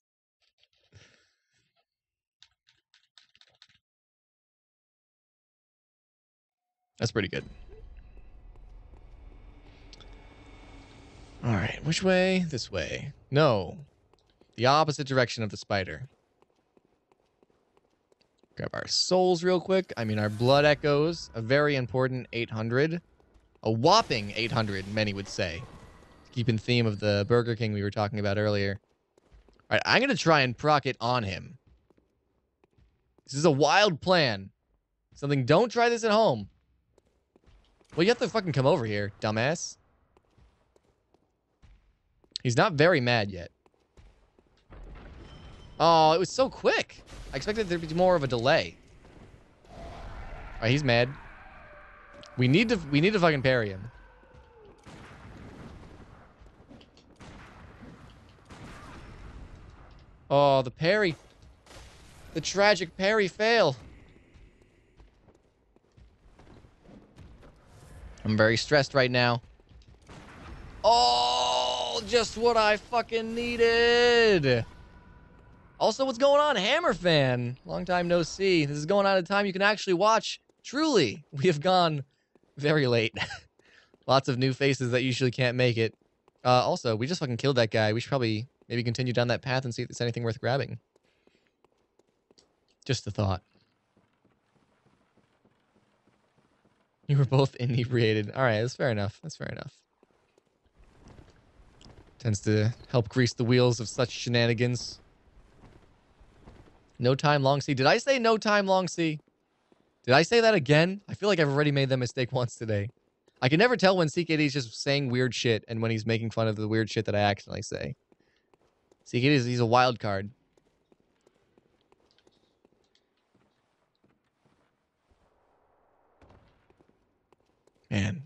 That's pretty good. All right, which way? This way. No. The opposite direction of the spider. Grab our souls real quick. I mean, our blood echoes. A very important 800. A whopping 800, many would say. Keep in theme of the Burger King we were talking about earlier. All right, I'm going to try and proc it on him. This is a wild plan. Something, don't try this at home. Well, you have to fucking come over here, dumbass. He's not very mad yet. Oh, it was so quick. I expected there to be more of a delay. All right, he's mad. We need to fucking parry him. Oh, the parry. The tragic parry fail. I'm very stressed right now. Oh, just what I fucking needed. Also, what's going on, Hammer Fan? Long time no see. This is going on at a time you can actually watch. Truly, we have gone very late. Lots of new faces that usually can't make it. Also, we just fucking killed that guy. We should probably maybe continue down that path and see if there's anything worth grabbing. Just a thought. You were both inebriated. All right, that's fair enough. That's fair enough. Tends to help grease the wheels of such shenanigans. No time, long see. Did I say no time, long see? Did I say that again? I feel like I've already made that mistake once today. I can never tell when CKD is just saying weird shit and when he's making fun of the weird shit that I accidentally say. CKD, he's a wild card. Man,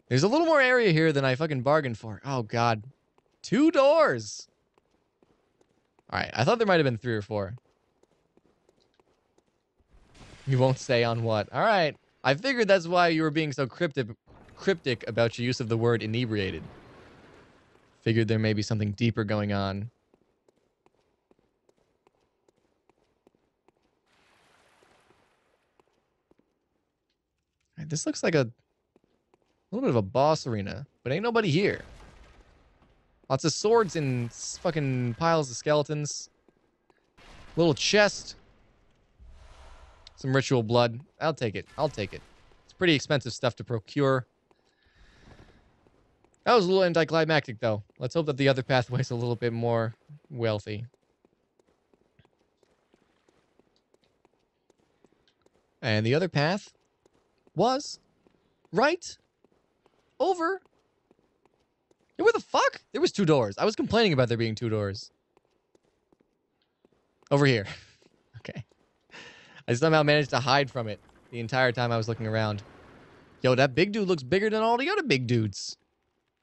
there's a little more area here than I fucking bargained for. Oh, God. 2 doors! Alright, I thought there might have been 3 or 4. You won't say on what. Alright. I figured that's why you were being so cryptic about your use of the word inebriated. Figured there may be something deeper going on. Alright, this looks like a little bit of a boss arena, but ain't nobody here. Lots of swords and fucking piles of skeletons. Little chest. Some ritual blood. I'll take it. I'll take it. It's pretty expensive stuff to procure. That was a little anticlimactic, though. Let's hope that the other pathway's a little bit more wealthy. And the other path was right over. Hey, where the fuck? There was 2 doors. I was complaining about there being 2 doors. Over here. Okay. I somehow managed to hide from it the entire time I was looking around. Yo, that big dude looks bigger than all the other big dudes.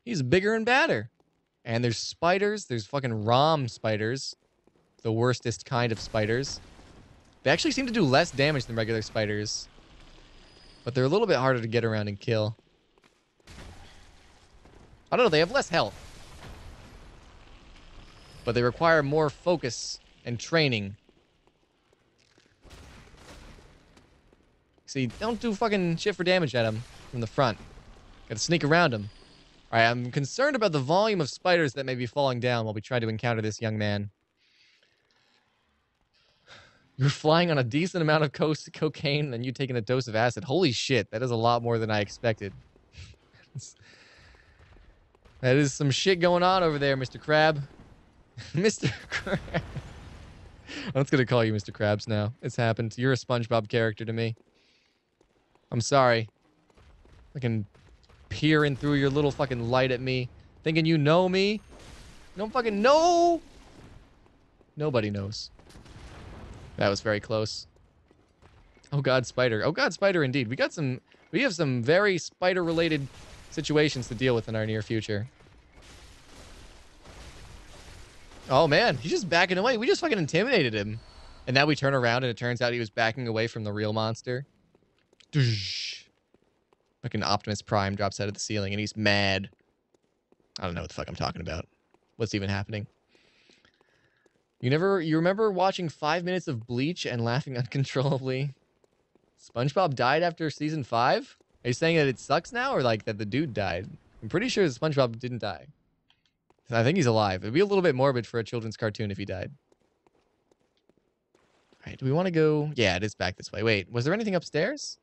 He's bigger and badder. And there's spiders. There's fucking ROM spiders. The worstest kind of spiders. They actually seem to do less damage than regular spiders. But they're a little bit harder to get around and kill. I don't know, they have less health. But they require more focus and training. See, don't do fucking shit for damage at them from the front. Gotta sneak around them. Alright, I'm concerned about the volume of spiders that may be falling down while we try to encounter this young man. You're flying on a decent amount of cocaine and you taking a dose of acid. Holy shit, that is a lot more than I expected. That is some shit going on over there, Mr. Crab. Mr. Crab. I'm just gonna call you Mr. Krabs now. It's happened. You're a SpongeBob character to me. I'm sorry. I can peering through your little fucking light at me, thinking you know me. You don't fucking know. Nobody knows. That was very close. Oh god, spider. Oh god, spider indeed. We have some very spider-related situations to deal with in our near future. Oh man, he's just backing away. We just fucking intimidated him. And now we turn around and it turns out he was backing away from the real monster. Fucking Optimus Prime drops out of the ceiling and he's mad. I don't know what the fuck I'm talking about. What's even happening? You remember watching 5 minutes of Bleach and laughing uncontrollably? SpongeBob died after season 5? Are you saying that it sucks now or like that the dude died? I'm pretty sure SpongeBob didn't die. I think he's alive. It'd be a little bit morbid for a children's cartoon if he died. Alright, do we want to go? Yeah, it is back this way. Wait, was there anything upstairs?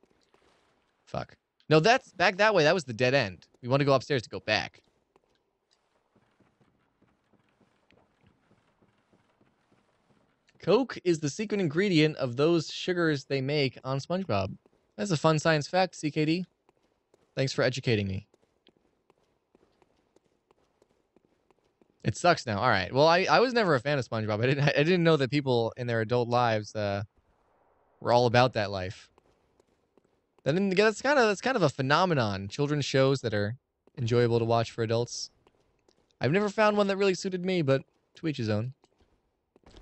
Fuck. No, that's back that way. That was the dead end. We want to go upstairs to go back. Coke is the secret ingredient of those sugars they make on SpongeBob. That's a fun science fact, CKD. Thanks for educating me. It sucks now. All right. Well, I was never a fan of SpongeBob. I didn't know that people in their adult lives were all about that life. Then that's kind of a phenomenon. Children's shows that are enjoyable to watch for adults. I've never found one that really suited me, but to each his own.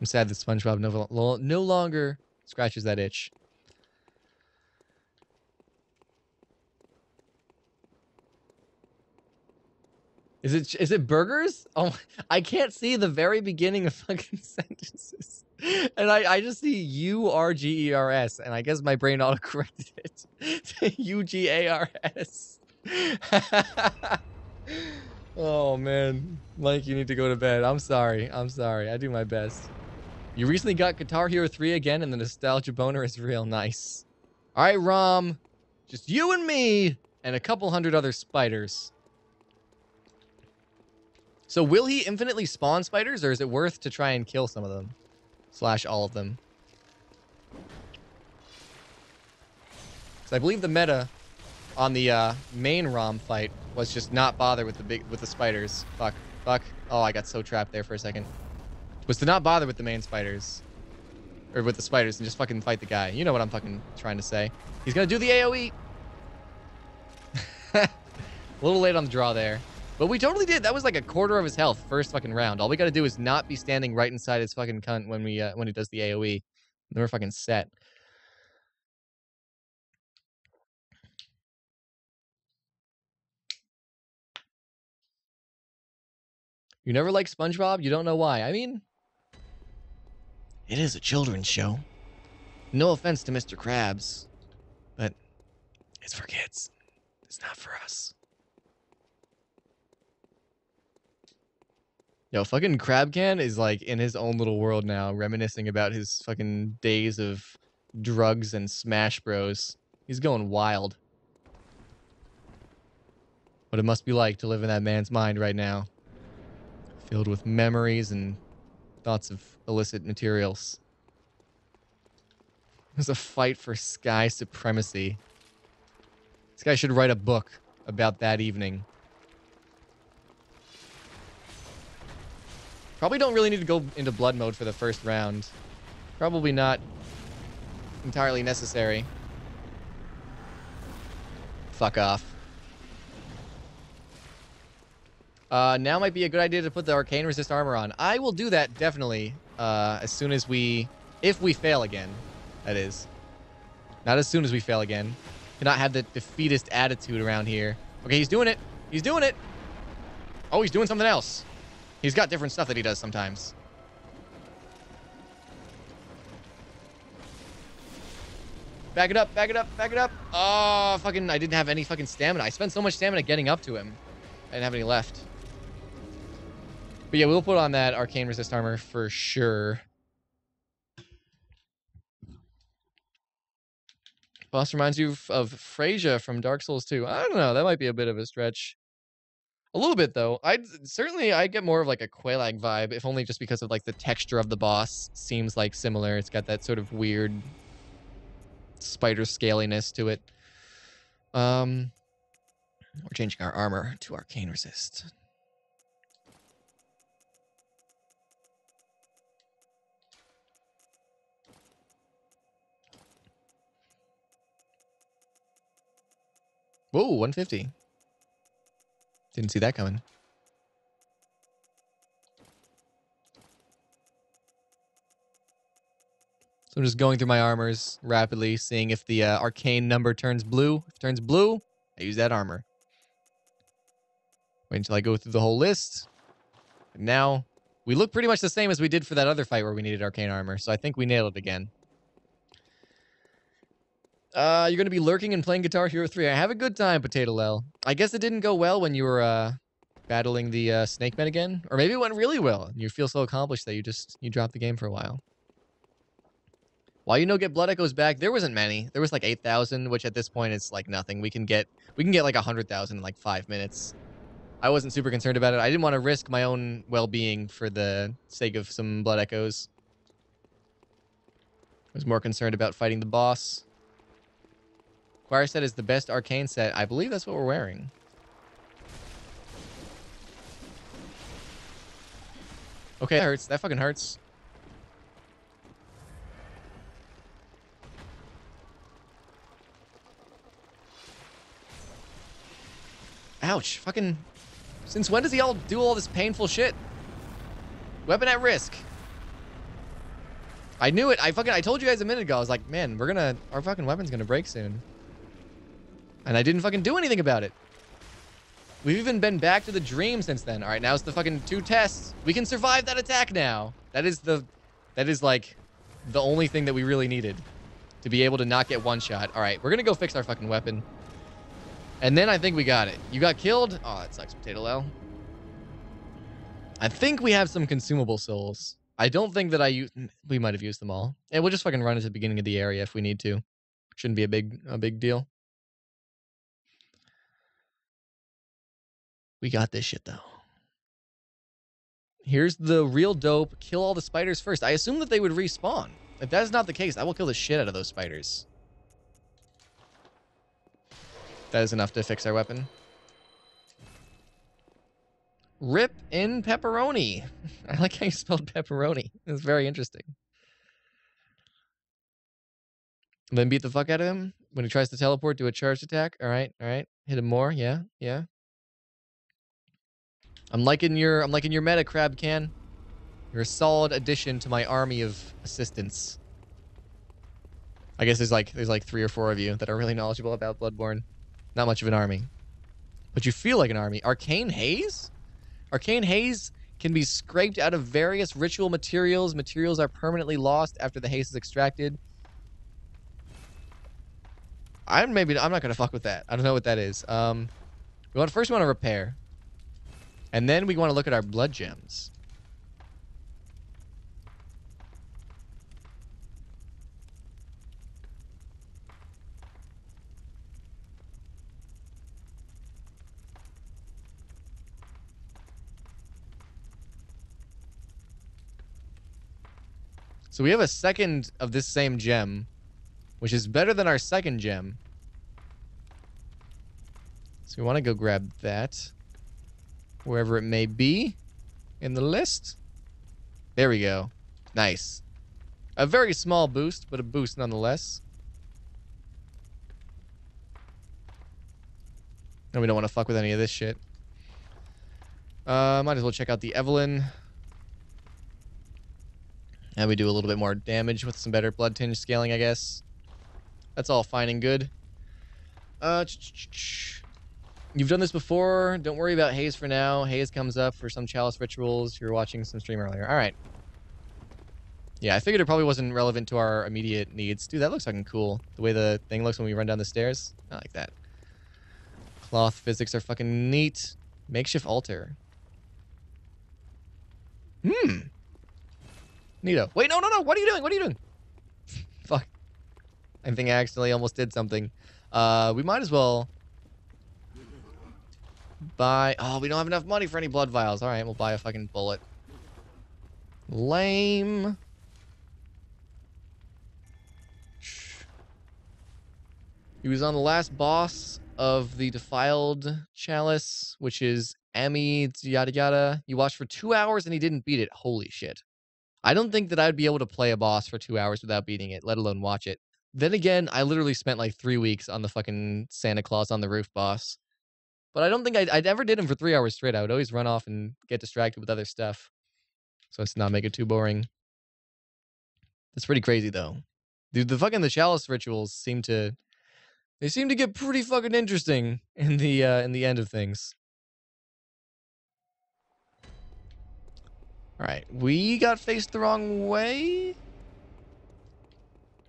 I'm sad that SpongeBob no longer scratches that itch. Is it burgers? Oh, I can't see the very beginning of fucking sentences. And I just see URGERS, and I guess my brain auto-corrected it to UGARS. Oh, man. Mike, you need to go to bed. I'm sorry. I do my best. You recently got Guitar Hero 3 again, and the nostalgia boner is real nice. All right, Rom. Just you and me, and a couple hundred other spiders. So will he infinitely spawn spiders, or is it worth to try and kill some of them? / all of them. Because I believe the meta on the main ROM fight was just not bother with the spiders. Fuck. Oh, I got so trapped there for a second. Was to not bother with the main spiders. Or with the spiders and just fucking fight the guy. You know what I'm fucking trying to say. He's gonna do the AoE. A little late on the draw there. But we totally did. That was like a quarter of his health first fucking round. All we gotta do is not be standing right inside his fucking cunt when he does the AoE. Then we're fucking set. You never liked SpongeBob? You don't know why. I mean, it is a children's show. No offense to Mr. Krabs, but it's for kids. It's not for us. Yo, fucking Crabcan is like in his own little world now, reminiscing about his fucking days of drugs and Smash Bros. He's going wild. what it must be like to live in that man's mind right now, filled with memories and thoughts of illicit materials. There's a fight for sky supremacy. This guy should write a book about that evening. Probably don't really need to go into blood mode for the first round. Probably not entirely necessary. Fuck off. Now might be a good idea to put the arcane resist armor on. I will do that definitely as soon as if we fail again, that is. Not as soon as we fail again. Cannot have the defeatist attitude around here. Okay, he's doing it. He's doing it. Oh, he's doing something else. He's got different stuff that he does sometimes. Back it up, back it up, back it up. Oh, fucking, I didn't have any fucking stamina. I spent so much stamina getting up to him. I didn't have any left. But yeah, we'll put on that arcane resist armor for sure. Boss reminds you of Freyja from Dark Souls 2. I don't know. That might be a bit of a stretch. A little bit, though. I get more of like a Quelaag vibe, if only just because of like the texture of the boss seems like similar. It's got that sort of weird spider scaliness to it. We're changing our armor to arcane resist. Whoa, 150. Didn't see that coming. So I'm just going through my armors rapidly, seeing if the arcane number turns blue. If it turns blue, I use that armor. Wait until I go through the whole list. And now, we look pretty much the same as we did for that other fight where we needed arcane armor. So I think we nailed it again. You're going to be lurking and playing Guitar Hero 3. I have a good time, Potato L. I guess it didn't go well when you were battling the snake men again. Or maybe it went really well. And you feel so accomplished that you dropped the game for a while. While get Blood Echoes back, there wasn't many. There was like 8,000, which at this point is like nothing. We can get like 100,000 in like 5 minutes. I wasn't super concerned about it. I didn't want to risk my own well-being for the sake of some Blood Echoes. I was more concerned about fighting the boss. Choir set is the best arcane set. I believe that's what we're wearing. Okay, that hurts. That fucking hurts. Ouch. Fucking... Since when does he all do all this painful shit? Weapon at risk. I knew it. I told you guys a minute ago. I was like, man, our fucking weapon's gonna break soon. And I didn't fucking do anything about it. We've even been back to the dream since then. All right, now it's the fucking 2 tests. We can survive that attack now. That is like the only thing that we really needed to be able to not get one shot. All right, we're gonna go fix our fucking weapon. And then I think we got it. You got killed? Oh, that sucks, Potato L. I think we have some consumable souls. I don't think that we might have used them all. And we'll just fucking run to the beginning of the area if we need to. Shouldn't be a big deal. We got this shit, though. Here's the real dope. Kill all the spiders first. I assume that they would respawn. If that is not the case, I will kill the shit out of those spiders. That is enough to fix our weapon. Rip in pepperoni. I like how you spelled pepperoni. It's very interesting. And then beat the fuck out of him. When he tries to teleport, do a charged attack. All right, all right. Hit him more. Yeah, yeah. I'm liking your meta, Crab Can. You're a solid addition to my army of assistants. I guess there's like 3 or 4 of you that are really knowledgeable about Bloodborne. Not much of an army. But you feel like an army. Arcane Haze? Arcane Haze can be scraped out of various ritual materials. Materials are permanently lost after the haze is extracted. I'm not gonna fuck with that. I don't know what that is. We want to repair. And then we want to look at our blood gems. So we have a second of this same gem, which is better than our second gem. So we want to go grab that. Wherever it may be in the list. There we go. Nice. A very small boost, but a boost nonetheless. And we don't want to fuck with any of this shit. Might as well check out the Evelyn. And we do a little bit more damage with some better blood tinge scaling, I guess. That's all fine and good. You've done this before. Don't worry about Haze for now. Haze comes up for some chalice rituals. You were watching some stream earlier. All right. Yeah, I figured it probably wasn't relevant to our immediate needs. Dude, that looks fucking cool. The way the thing looks when we run down the stairs. I like that. Cloth physics are fucking neat. Makeshift altar. Neato. Wait, no. What are you doing? What are you doing? Fuck. I think I accidentally almost did something. We might as well buy... Oh, we don't have enough money for any blood vials. All right, we'll buy a fucking bullet. Lame. He was on the last boss of the Defiled Chalice, which is Ami yada yada. You watched for 2 hours and he didn't beat it. Holy shit. I don't think that I'd be able to play a boss for 2 hours without beating it, let alone watch it. Then again, I literally spent like 3 weeks on the fucking Santa Claus on the Roof boss. But I don't think I ever did him for 3 hours straight. I would always run off and get distracted with other stuff. So let's not make it too boring. That's pretty crazy though. Dude, the chalice rituals seem to get pretty fucking interesting in the end of things. All right, we got faced the wrong way.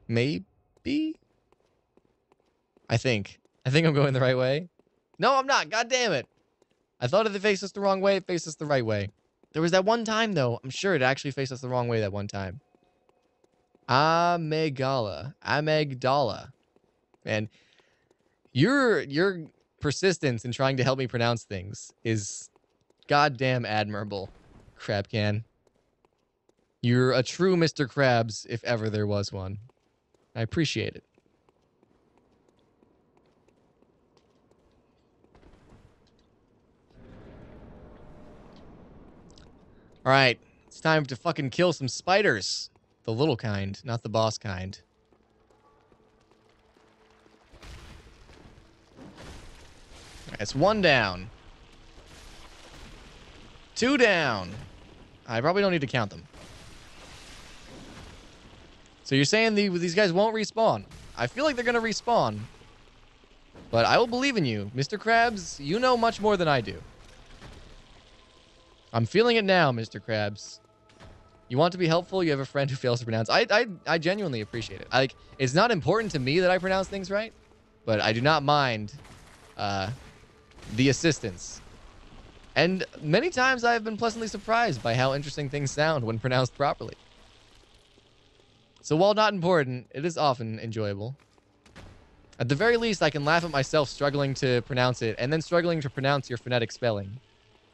Maybe. I think I'm going the right way. No, I'm not. God damn it! I thought if they faced us the wrong way, it faced us the right way. There was that one time though. I'm sure it actually faced us the wrong way that one time. Amygdala. Man, your persistence in trying to help me pronounce things is goddamn admirable, Crabcan. You're a true Mr. Krabs, if ever there was one. I appreciate it. All right, it's time to fucking kill some spiders. The little kind, not the boss kind. All right, it's 1 down. 2 down. I probably don't need to count them. So you're saying these guys won't respawn? I feel like they're going to respawn. But I will believe in you. Mr. Krabs, you know much more than I do. I'm feeling it now, Mr. Krabs. You want to be helpful, you have a friend who fails to pronounce. I genuinely appreciate it. Like, it's not important to me that I pronounce things right, but I do not mind the assistance. And many times I have been pleasantly surprised by how interesting things sound when pronounced properly. So while not important, it is often enjoyable. At the very least, I can laugh at myself struggling to pronounce it and then struggling to pronounce your phonetic spelling.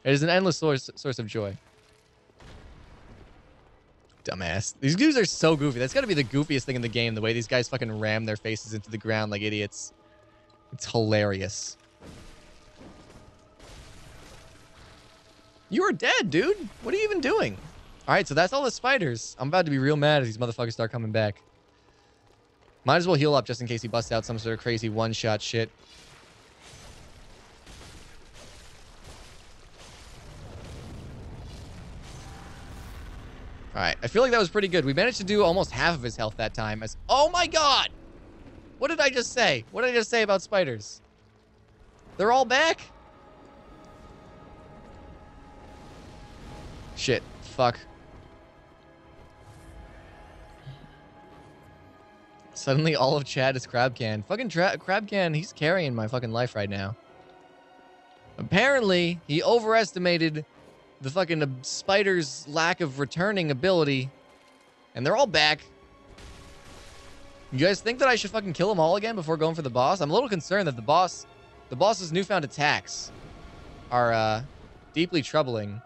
It is an endless source of joy. Dumbass. These dudes are so goofy. That's got to be the goofiest thing in the game, the way these guys fucking ram their faces into the ground like idiots. It's hilarious. You are dead, dude. What are you even doing? All right, so that's all the spiders. I'm about to be real mad as these motherfuckers start coming back. Might as well heal up just in case he busts out some sort of crazy one-shot shit. All right, I feel like that was pretty good. We managed to do almost half of his health that time. Oh my god! What did I just say? What did I just say about spiders? They're all back? Shit. Fuck. Suddenly all of chat is Crabcan. Fucking Crabcan, he's carrying my fucking life right now. Apparently, he overestimated the fucking spider's lack of returning ability. And they're all back. You guys think that I should fucking kill them all again before going for the boss? I'm a little concerned that the boss's newfound attacks are deeply troubling.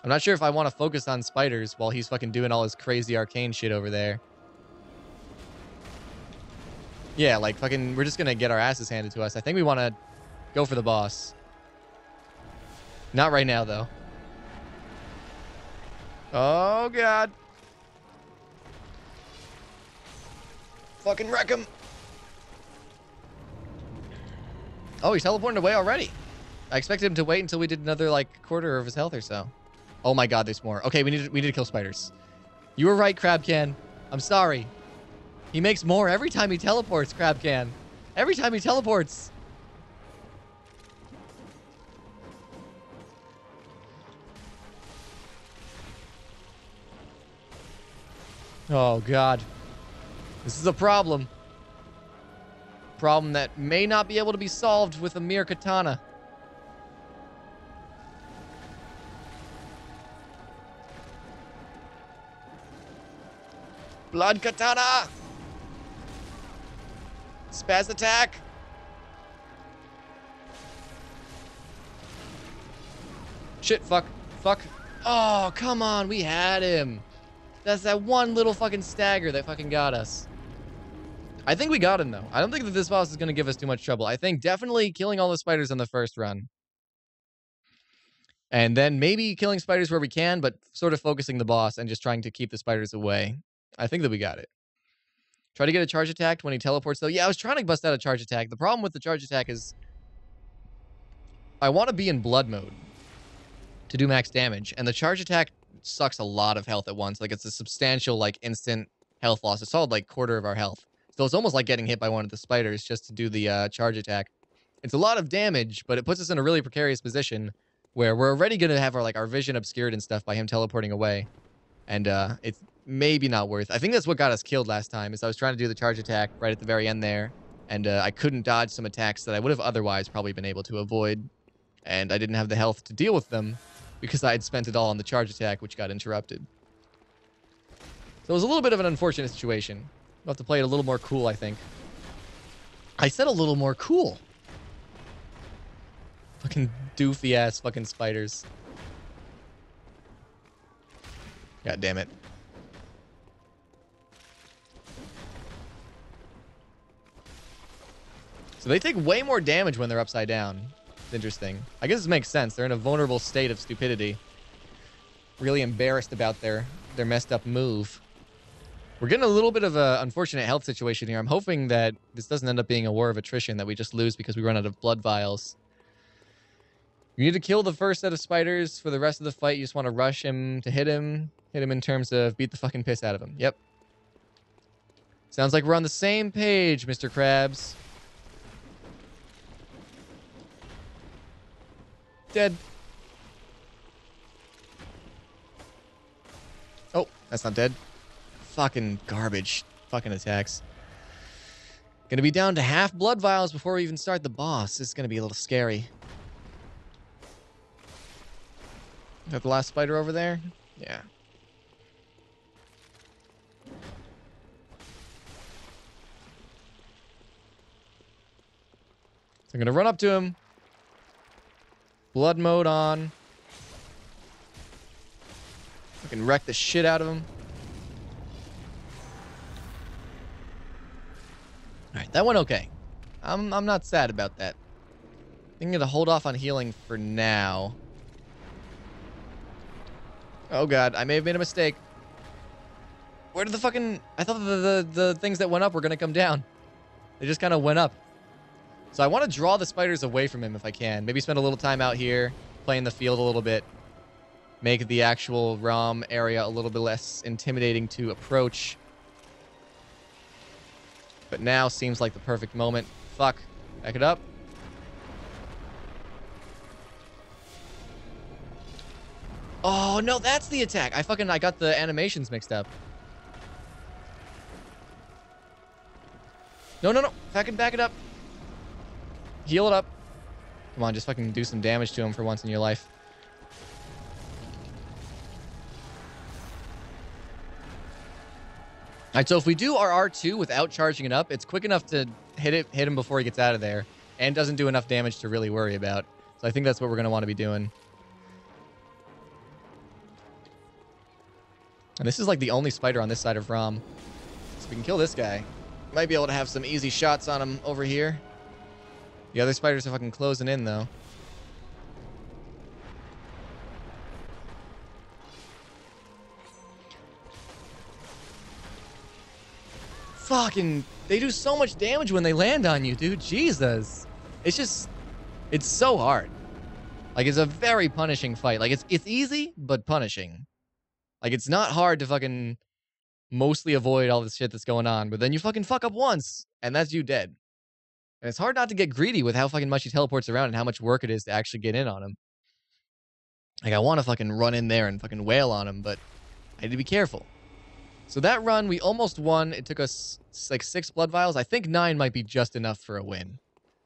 I'm not sure if I want to focus on spiders while he's fucking doing all his crazy arcane shit over there. Yeah, like fucking, we're just gonna get our asses handed to us. I think we want to go for the boss. Not right now, though. Oh, God. Fucking wreck him. Oh, he's teleporting away already. I expected him to wait until we did another, like, quarter of his health or so. Oh my God, there's more. Okay, we need to kill spiders. You were right, Crabcan. I'm sorry. He makes more every time he teleports, Crabcan. Every time he teleports. Oh, God. This is a problem. Problem that may not be able to be solved with a mere katana. Blood katana! Spaz attack! Shit, fuck. Fuck. Oh, come on. We had him. That's that one little fucking stagger that fucking got us. I think we got him, though. I don't think that this boss is going to give us too much trouble. I think definitely killing all the spiders on the first run. And then maybe killing spiders where we can, but sort of focusing the boss and just trying to keep the spiders away. I think that we got it. Try to get a charge attack when he teleports, though. Yeah, I was trying to bust out a charge attack. The problem with the charge attack is I want to be in blood mode to do max damage. And the charge attack sucks a lot of health at once. Like, it's a substantial, like, instant health loss. It's solid, like, quarter of our health. So it's almost like getting hit by one of the spiders just to do the charge attack. It's a lot of damage, but it puts us in a really precarious position where we're already going to have our vision obscured and stuff by him teleporting away. And it's maybe not worth. I think that's what got us killed last time, is I was trying to do the charge attack right at the very end there, and I couldn't dodge some attacks that I would have otherwise probably been able to avoid, and I didn't have the health to deal with them because I had spent it all on the charge attack, which got interrupted. So it was a little bit of an unfortunate situation. We'll have to play it a little more cool, I think. I said a little more cool. Fucking doofy-ass fucking spiders. God damn it. So they take way more damage when they're upside down. It's interesting. I guess this makes sense. They're in a vulnerable state of stupidity. Really embarrassed about their messed up move. We're getting a little bit of an unfortunate health situation here. I'm hoping that this doesn't end up being a war of attrition, that we just lose because we run out of blood vials. You need to kill the first set of spiders. For the rest of the fight, you just want to rush him to hit him. Hit him in terms of beat the fucking piss out of him. Yep. Sounds like we're on the same page, Mr. Krabs. Dead. Oh, that's not dead. Fucking garbage. Fucking attacks. Gonna be down to half blood vials before we even start the boss. This is gonna be a little scary. Is that the last spider over there? Yeah. So I'm gonna run up to him. Blood mode on. I can wreck the shit out of him. Alright, that went okay. I'm not sad about that. I think I'm gonna hold off on healing for now. Oh god, I may have made a mistake. Where did the fucking... I thought the things that went up were gonna come down. They just kind of went up. So I want to draw the spiders away from him if I can. Maybe spend a little time out here, play in the field a little bit. Make the actual ROM area a little bit less intimidating to approach. But now seems like the perfect moment. Fuck. Back it up. Oh, no, that's the attack. I got the animations mixed up. No. Fucking back it up. Heal it up. Come on, just fucking do some damage to him for once in your life. Alright, so if we do our R2 without charging it up, it's quick enough to hit him before he gets out of there, and doesn't do enough damage to really worry about. So I think that's what we're going to want to be doing. And this is like the only spider on this side of Rom. So we can kill this guy. Might be able to have some easy shots on him over here. The other spiders are fucking closing in, though. Fucking... They do so much damage when they land on you, dude. Jesus. It's just... It's so hard. Like, it's a very punishing fight. Like, it's easy, but punishing. Like, it's not hard to fucking mostly avoid all this shit that's going on, but then you fucking fuck up once, and that's you dead. And it's hard not to get greedy with how fucking much he teleports around and how much work it is to actually get in on him. Like, I want to fucking run in there and fucking wail on him, but I need to be careful. So that run, we almost won. It took us like 6 blood vials. I think 9 might be just enough for a win.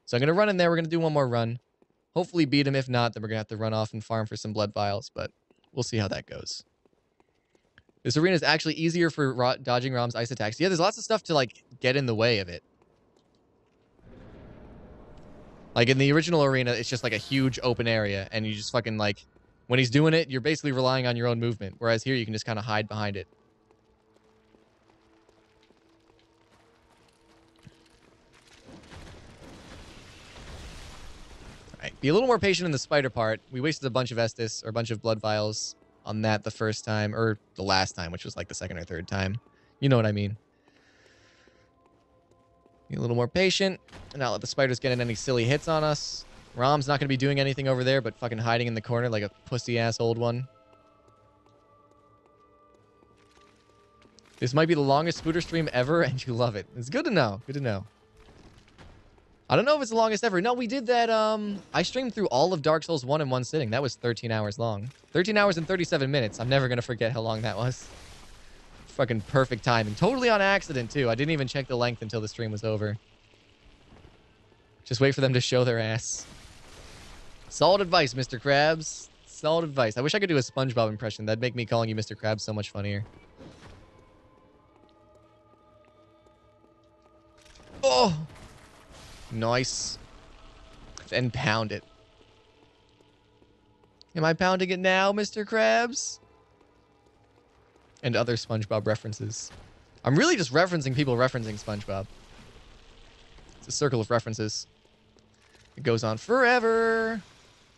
So I'm going to run in there. We're going to do one more run. Hopefully beat him. If not, then we're going to have to run off and farm for some blood vials, but we'll see how that goes. This arena is actually easier for dodging Rom's ice attacks. Yeah, there's lots of stuff to, like, get in the way of it. Like, in the original arena, it's just, like, a huge open area, and you just fucking, like... When he's doing it, you're basically relying on your own movement, whereas here you can just kind of hide behind it. Alright, be a little more patient in the spider part. We wasted a bunch of Estus, or a bunch of blood vials on that the first time, or the last time, which was like the second or third time. You know what I mean. Be a little more patient, and not let the spiders get in any silly hits on us. Rom's not going to be doing anything over there, but fucking hiding in the corner like a pussy-ass old one. This might be the longest Spooder stream ever, and you love it. It's good to know. Good to know. I don't know if it's the longest ever. No, we did that, I streamed through all of Dark Souls 1 in one sitting. That was 13 hours long. 13 hours and 37 minutes. I'm never going to forget how long that was. Fucking perfect timing. Totally on accident, too. I didn't even check the length until the stream was over. Just wait for them to show their ass. Solid advice, Mr. Krabs. Solid advice. I wish I could do a SpongeBob impression. That'd make me calling you Mr. Krabs so much funnier. Oh! Nice. And pound it. Am I pounding it now, Mr. Krabs? And other SpongeBob references. I'm really just referencing people referencing SpongeBob. It's a circle of references. It goes on forever.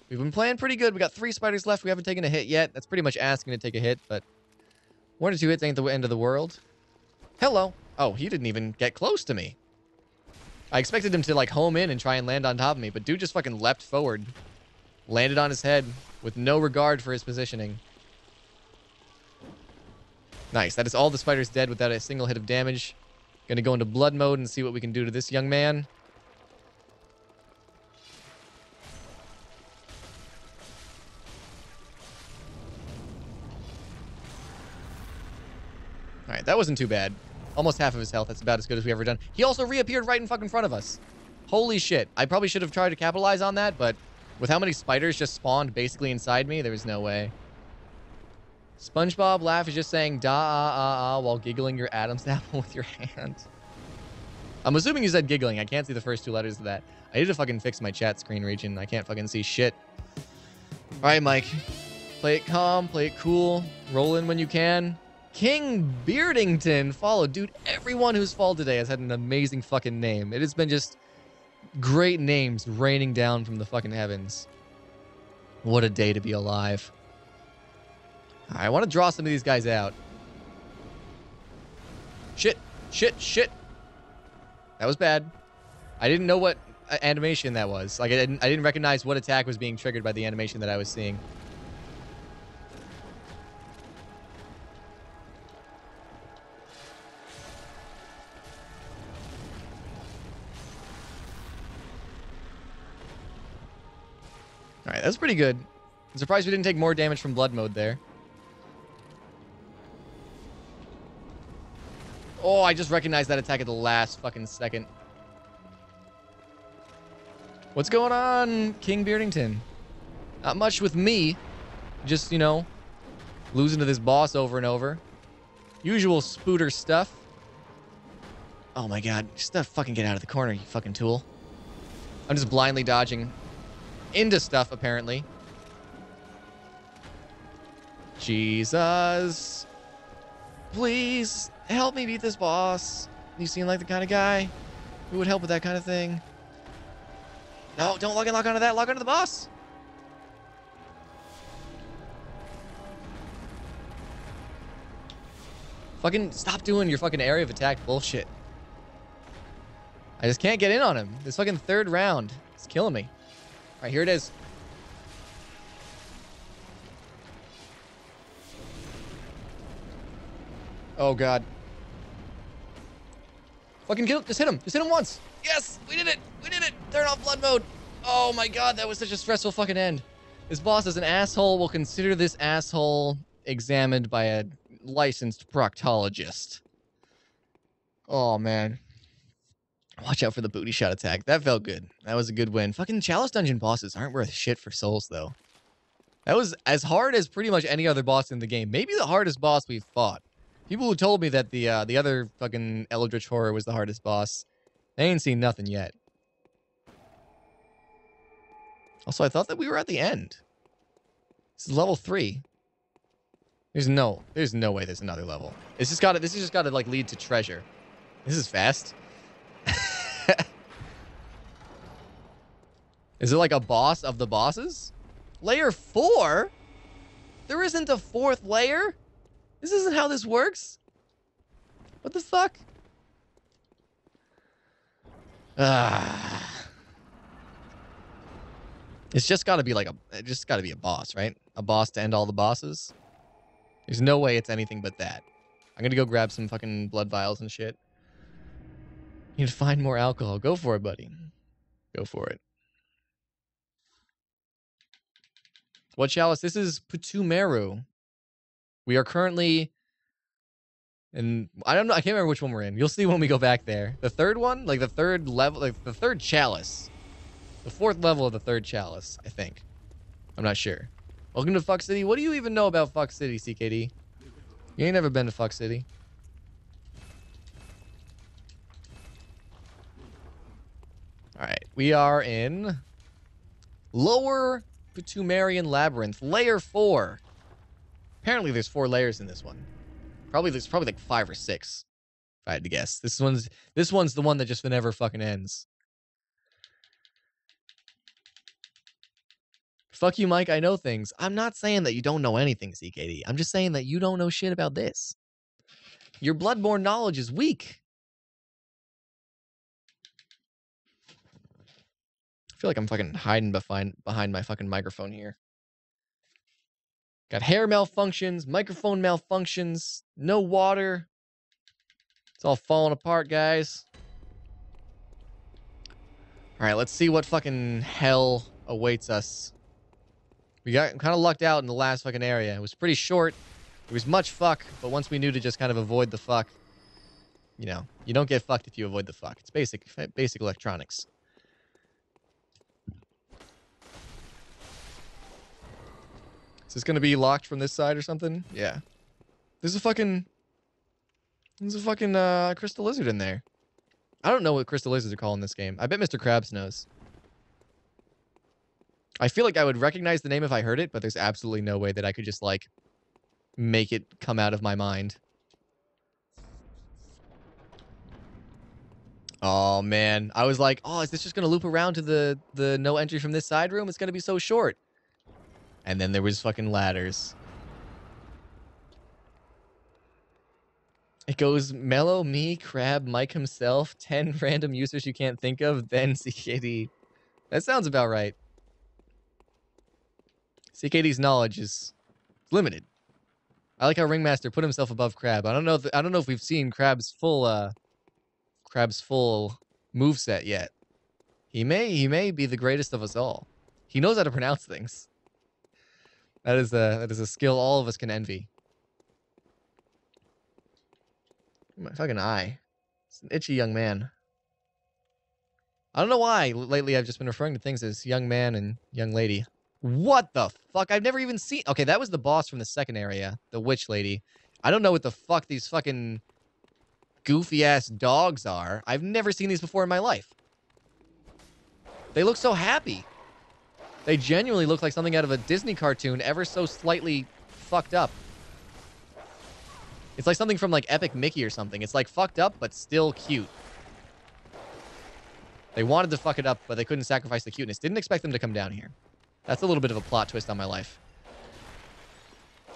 We've been playing pretty good. We got 3 spiders left. We haven't taken a hit yet. That's pretty much asking to take a hit, but 1 or 2 hits ain't the end of the world. Hello. Oh, he didn't even get close to me. I expected him to, like, home in and try and land on top of me, but dude just fucking leapt forward. Landed on his head with no regard for his positioning. Nice. That is all the spiders dead without a single hit of damage. Gonna go into blood mode and see what we can do to this young man. Alright, that wasn't too bad. Almost half of his health. That's about as good as we ever done. He also reappeared right in fucking front of us. Holy shit. I probably should have tried to capitalize on that, but with how many spiders just spawned basically inside me, there was no way. SpongeBob laugh is just saying da-ah-ah-ah while giggling your Adam's apple with your hand. I'm assuming you said giggling. I can't see the first 2 letters of that. I need to fucking fix my chat screen region. I can't fucking see shit. Alright, Mike. Play it calm. Play it cool. Roll in when you can. King Beardington followed. Dude, everyone who's followed today has had an amazing fucking name. It has been just great names raining down from the fucking heavens. What a day to be alive. I want to draw some of these guys out. Shit. Shit. Shit. That was bad. I didn't know what animation that was. Like, I didn't recognize what attack was being triggered by the animation that I was seeing. Alright, that's pretty good. I'm surprised we didn't take more damage from blood mode there. Oh, I just recognized that attack at the last fucking second. What's going on, King Beardington? Not much with me. Just, you know, losing to this boss over and over. Usual Spooder stuff. Oh my god. Just fucking get out of the corner, you fucking tool. I'm just blindly dodging into stuff, apparently. Jesus. Please help me beat this boss. You seem like the kind of guy who would help with that kind of thing. No, don't lock onto that. Lock onto the boss. Fucking stop doing your fucking area of attack bullshit. I just can't get in on him. This fucking third round is killing me. All right, here it is. Oh, God. Fucking kill him. Just hit him. Just hit him once. Yes, we did it. We did it. Turn off blood mode. Oh, my God. That was such a stressful fucking end. This boss is an asshole. We'll consider this asshole examined by a licensed proctologist. Oh, man. Watch out for the booty shot attack. That felt good. That was a good win. Fucking Chalice Dungeon bosses aren't worth shit for souls, though. That was as hard as pretty much any other boss in the game. Maybe the hardest boss we've fought. People who told me that the other fucking Eldritch Horror was the hardest boss, they ain't seen nothing yet. Also, I thought that we were at the end. This is level 3. There's no way there's another level. This has just gotta like lead to treasure. This is fast. Is it like a boss of the bosses? Layer 4? There isn't a 4th layer? This isn't how this works? What the fuck? It's just gotta be like it just gotta be a boss, right? A boss to end all the bosses? There's no way it's anything but that. I'm gonna go grab some fucking blood vials and shit. You need to find more alcohol. Go for it, buddy. Go for it. What chalice? This is Putumeru. We are currently in... I don't know. I can't remember which one we're in. You'll see when we go back there. The third one? Like the third level? Like the third chalice. The 4th level of the 3rd chalice, I think. I'm not sure. Welcome to Fuck City. What do you even know about Fuck City, CKD? You ain't never been to Fuck City. Alright. We are in... Lower Putumerian Labyrinth. Layer 4. Apparently there's 4 layers in this one. There's probably like 5 or 6. If I had to guess. This one's the one that just never fucking ends. Fuck you, Mike. I know things. I'm not saying that you don't know anything, CKD. I'm just saying that you don't know shit about this. Your Bloodborne knowledge is weak. I feel like I'm fucking hiding behind my fucking microphone here. Got hair malfunctions, microphone malfunctions, no water. It's all falling apart, guys. All right, let's see what fucking hell awaits us. We got kind of lucked out in the last fucking area. It was pretty short. It was much fuck, but once we knew to just kind of avoid the fuck, you know, you don't get fucked if you avoid the fuck. It's basic electronics. Is this gonna be locked from this side or something? Yeah. There's a fucking crystal lizard in there. I don't know what crystal lizards are called in this game. I bet Mr. Krabs knows. I feel like I would recognize the name if I heard it, but there's absolutely no way that I could just, like, make it come out of my mind. Oh, man. I was like, oh, is this just going to loop around to the no entry from this side room? It's going to be so short. And then there was fucking ladders. It goes Mellow, me, Crab, Mike himself, 10 random users you can't think of, then CKD. That sounds about right. CKD's knowledge is limited. I like how Ringmaster put himself above Crab. I don't know if we've seen Crab's full moveset yet. He may be the greatest of us all. He knows how to pronounce things. That is a skill all of us can envy. My fucking eye. It's an itchy young man. I don't know why lately I've just been referring to things as young man and young lady. What the fuck? I've never even seen... Okay, that was the boss from the second area. The witch lady. I don't know what the fuck these fucking goofy-ass dogs are. I've never seen these before in my life. They look so happy. They genuinely look like something out of a Disney cartoon, ever so slightly fucked up. It's like something from like Epic Mickey or something. It's like fucked up, but still cute. They wanted to fuck it up, but they couldn't sacrifice the cuteness. Didn't expect them to come down here. That's a little bit of a plot twist on my life.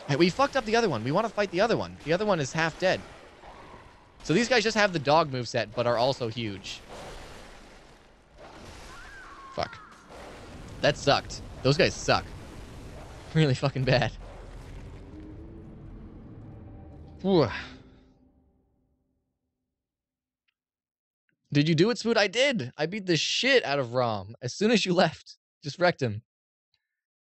Hey, we fucked up the other one. We want to fight the other one. The other one is half dead. So these guys just have the dog moveset, but are also huge. Fuck. That sucked. Those guys suck. Really fucking bad. Whew. Did you do it, Spood? I did. I beat the shit out of Rom as soon as you left. Just wrecked him.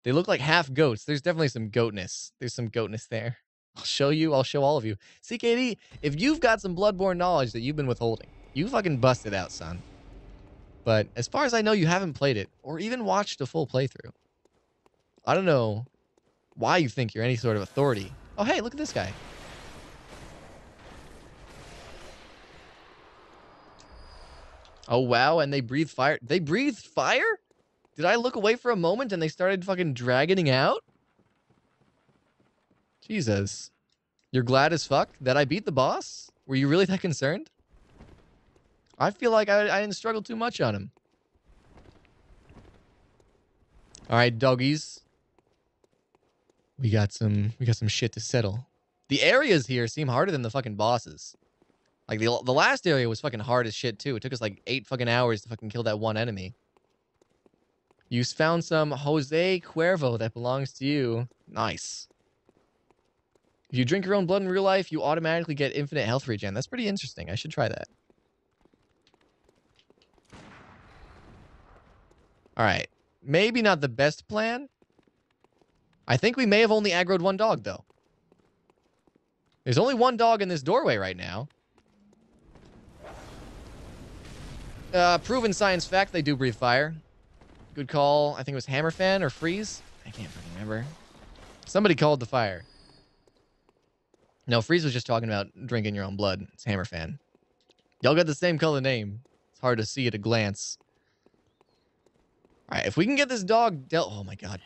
They look like half goats. There's definitely some goatness. There's some goatness there. I'll show you. I'll show all of you. CKD, if you've got some Bloodborne knowledge that you've been withholding, you fucking bust it out, son. But as far as I know, you haven't played it or even watched a full playthrough. I don't know why you think you're any sort of authority. Oh, hey, look at this guy. Oh, wow, and they breathe fire. They breathed fire? Did I look away for a moment and they started fucking dragoning out? Jesus. You're glad as fuck that I beat the boss? Were you really that concerned? I feel like I didn't struggle too much on him. All right, doggies. We got some shit to settle. The areas here seem harder than the fucking bosses. Like the last area was fucking hard as shit too. It took us like 8 fucking hours to fucking kill that one enemy. You found some Jose Cuervo that belongs to you. Nice. If you drink your own blood in real life, you automatically get infinite health regen. That's pretty interesting. I should try that. All right. Maybe not the best plan. I think we may have only aggroed one dog, though. There's only one dog in this doorway right now. Proven science fact, they do breathe fire. Good call. I think it was Hammerfan or Freeze. I can't fucking remember. Somebody called the fire. No, Freeze was just talking about drinking your own blood. It's Hammerfan. Y'all got the same color name. It's hard to see at a glance. All right, if we can get this dog dealt... Oh, my God.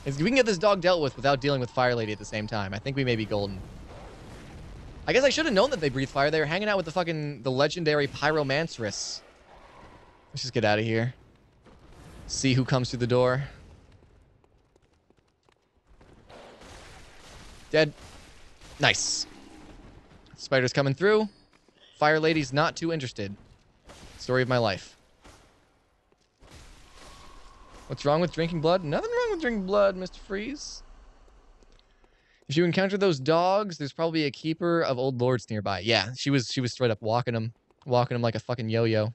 If we can get this dog dealt with without dealing with Fire Lady at the same time, I think we may be golden. I guess I should have known that they breathe fire. They were hanging out with the legendary Pyromanceress. Let's just get out of here. See who comes through the door. Dead. Nice. Spider's coming through. Fire Lady's not too interested. Story of my life. What's wrong with drinking blood? Nothing wrong with drinking blood, Mr. Freeze. If you encounter those dogs, there's probably a keeper of old lords nearby. Yeah, she was straight up walking them like a fucking yo-yo.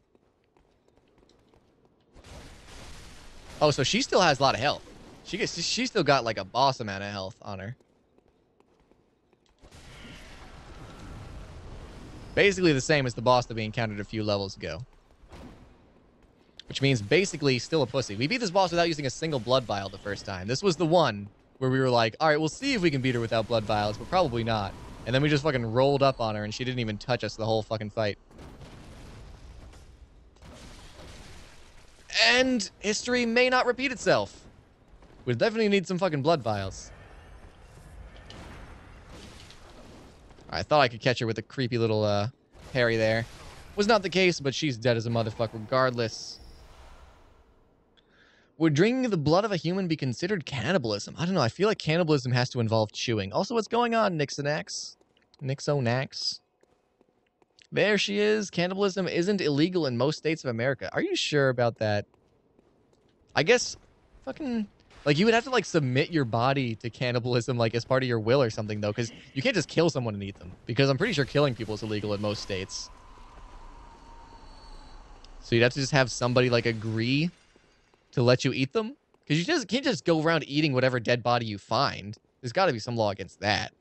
Oh, so she still has a lot of health. She still got like a boss amount of health on her. Basically the same as the boss that we encountered a few levels ago. Which means basically still a pussy. We beat this boss without using a single blood vial the first time. This was the one where we were like, all right, we'll see if we can beat her without blood vials, but probably not. And then we just fucking rolled up on her and she didn't even touch us the whole fucking fight. And history may not repeat itself. We definitely need some fucking blood vials. I thought I could catch her with a creepy little parry there. Was not the case, but she's dead as a motherfucker regardless. Would drinking the blood of a human be considered cannibalism? I don't know. I feel like cannibalism has to involve chewing. Also, what's going on, Nixonax? Nixonax. There she is. Cannibalism isn't illegal in most states of America. Are you sure about that? I guess fucking... Like, you would have to, like, submit your body to cannibalism, like, as part of your will or something, though, because you can't just kill someone and eat them. Because I'm pretty sure killing people is illegal in most states. So you'd have to just have somebody, like, agree to let you eat them? Because you just can't just go around eating whatever dead body you find. There's got to be some law against that.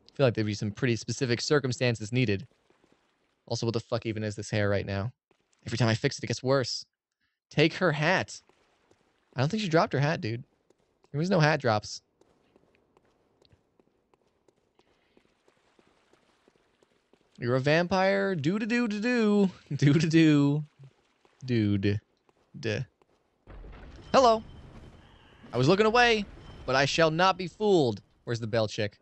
I feel like there'd be some pretty specific circumstances needed. Also, what the fuck even is this hair right now? Every time I fix it, it gets worse. Take her hat. I don't think she dropped her hat, dude. There was no hat drops. You're a vampire. Do-do-do-do-do. Do-do-do. Dude. Duh. Hello. I was looking away, but I shall not be fooled. Where's the bell chick?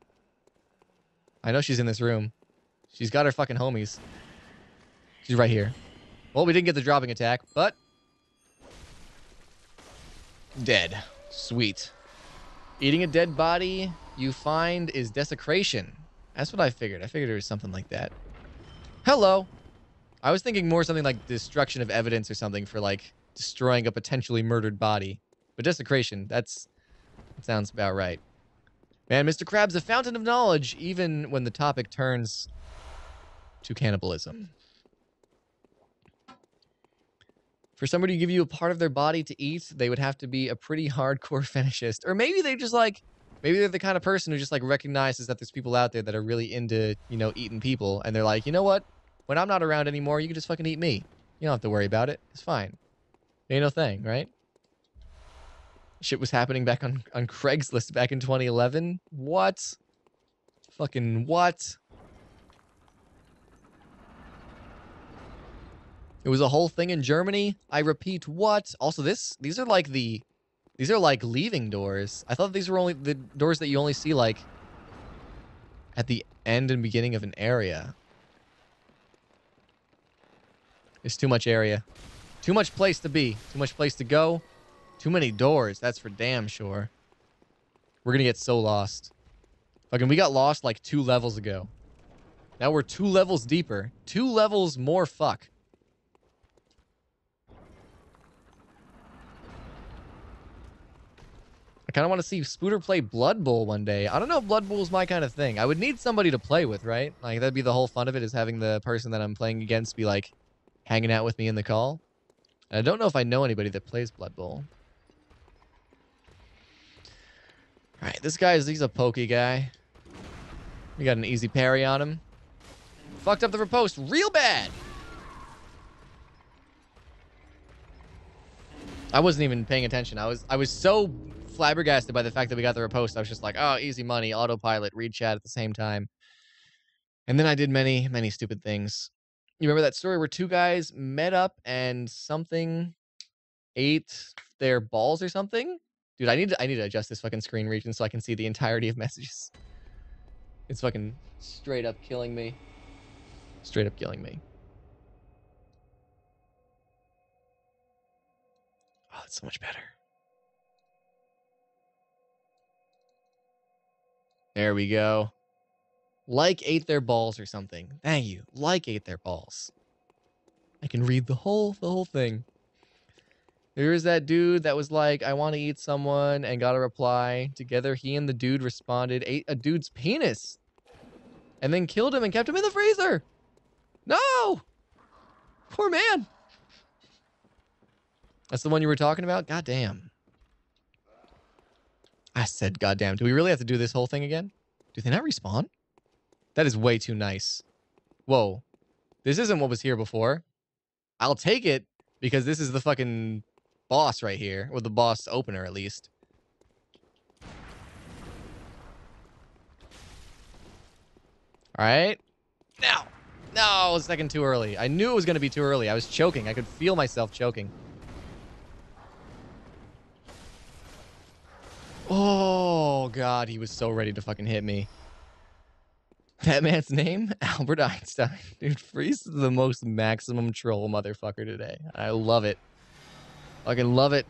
I know she's in this room. She's got her fucking homies. She's right here. Well, we didn't get the dropping attack, but... dead. Sweet. Eating a dead body, you find, is desecration. That's what I figured. I figured it was something like that. Hello. I was thinking more something like destruction of evidence or something for, like, destroying a potentially murdered body. But desecration, that sounds about right. Man, Mr. Krabs, a fountain of knowledge, even when the topic turns to cannibalism. For somebody to give you a part of their body to eat, they would have to be a pretty hardcore fetishist. Or maybe they just like, maybe they're the kind of person who just like recognizes that there's people out there that are really into, you know, eating people. And they're like, you know what? When I'm not around anymore, you can just fucking eat me. You don't have to worry about it. It's fine. Ain't no thing, right? Shit was happening back on Craigslist back in 2011. What? Fucking what? It was a whole thing in Germany. I repeat, what? Also, these are like leaving doors. I thought these were only the doors that you only see like at the end and beginning of an area. There's too much area. Too much place to be. Too much place to go. Too many doors. That's for damn sure. We're gonna get so lost. Fucking, we got lost like 2 levels ago. Now we're 2 levels deeper. 2 levels more fuck. I kind of want to see Spooder play Blood Bowl one day. I don't know if Blood Bowl is my kind of thing. I would need somebody to play with, right? Like, that'd be the whole fun of it, is having the person that I'm playing against be, like, hanging out with me in the call. And I don't know if I know anybody that plays Blood Bowl. Alright, this guy he's a pokey guy. We got an easy parry on him. Fucked up the riposte real bad. I wasn't even paying attention. I was so flabbergasted by the fact that we got the riposte. I was just like, oh, easy money, autopilot, read chat at the same time. And then I did many, many stupid things. You remember that story where 2 guys met up and something ate their balls or something? Dude, I need to adjust this fucking screen region so I can see the entirety of messages. It's fucking straight up killing me. Straight up killing me. Oh, it's so much better. There we go. Like ate their balls or something. Thank you. Like ate their balls. I can read the whole thing. Here's that dude that was like, I want to eat someone, and got a reply. Together, he and the dude responded, ate a dude's penis. And then killed him and kept him in the freezer. No! Poor man. That's the one you were talking about? Goddamn. I said goddamn. Do we really have to do this whole thing again? Do they not respawn? That is way too nice. Whoa. This isn't what was here before. I'll take it, because this is the fucking boss right here. Or the boss opener, at least. Alright. Now. No, a second too early. I knew it was going to be too early. I was choking. I could feel myself choking. Oh, God. He was so ready to fucking hit me. That man's name? Albert Einstein. Dude, Freeze is the most maximum troll motherfucker today. I love it. Fucking love it.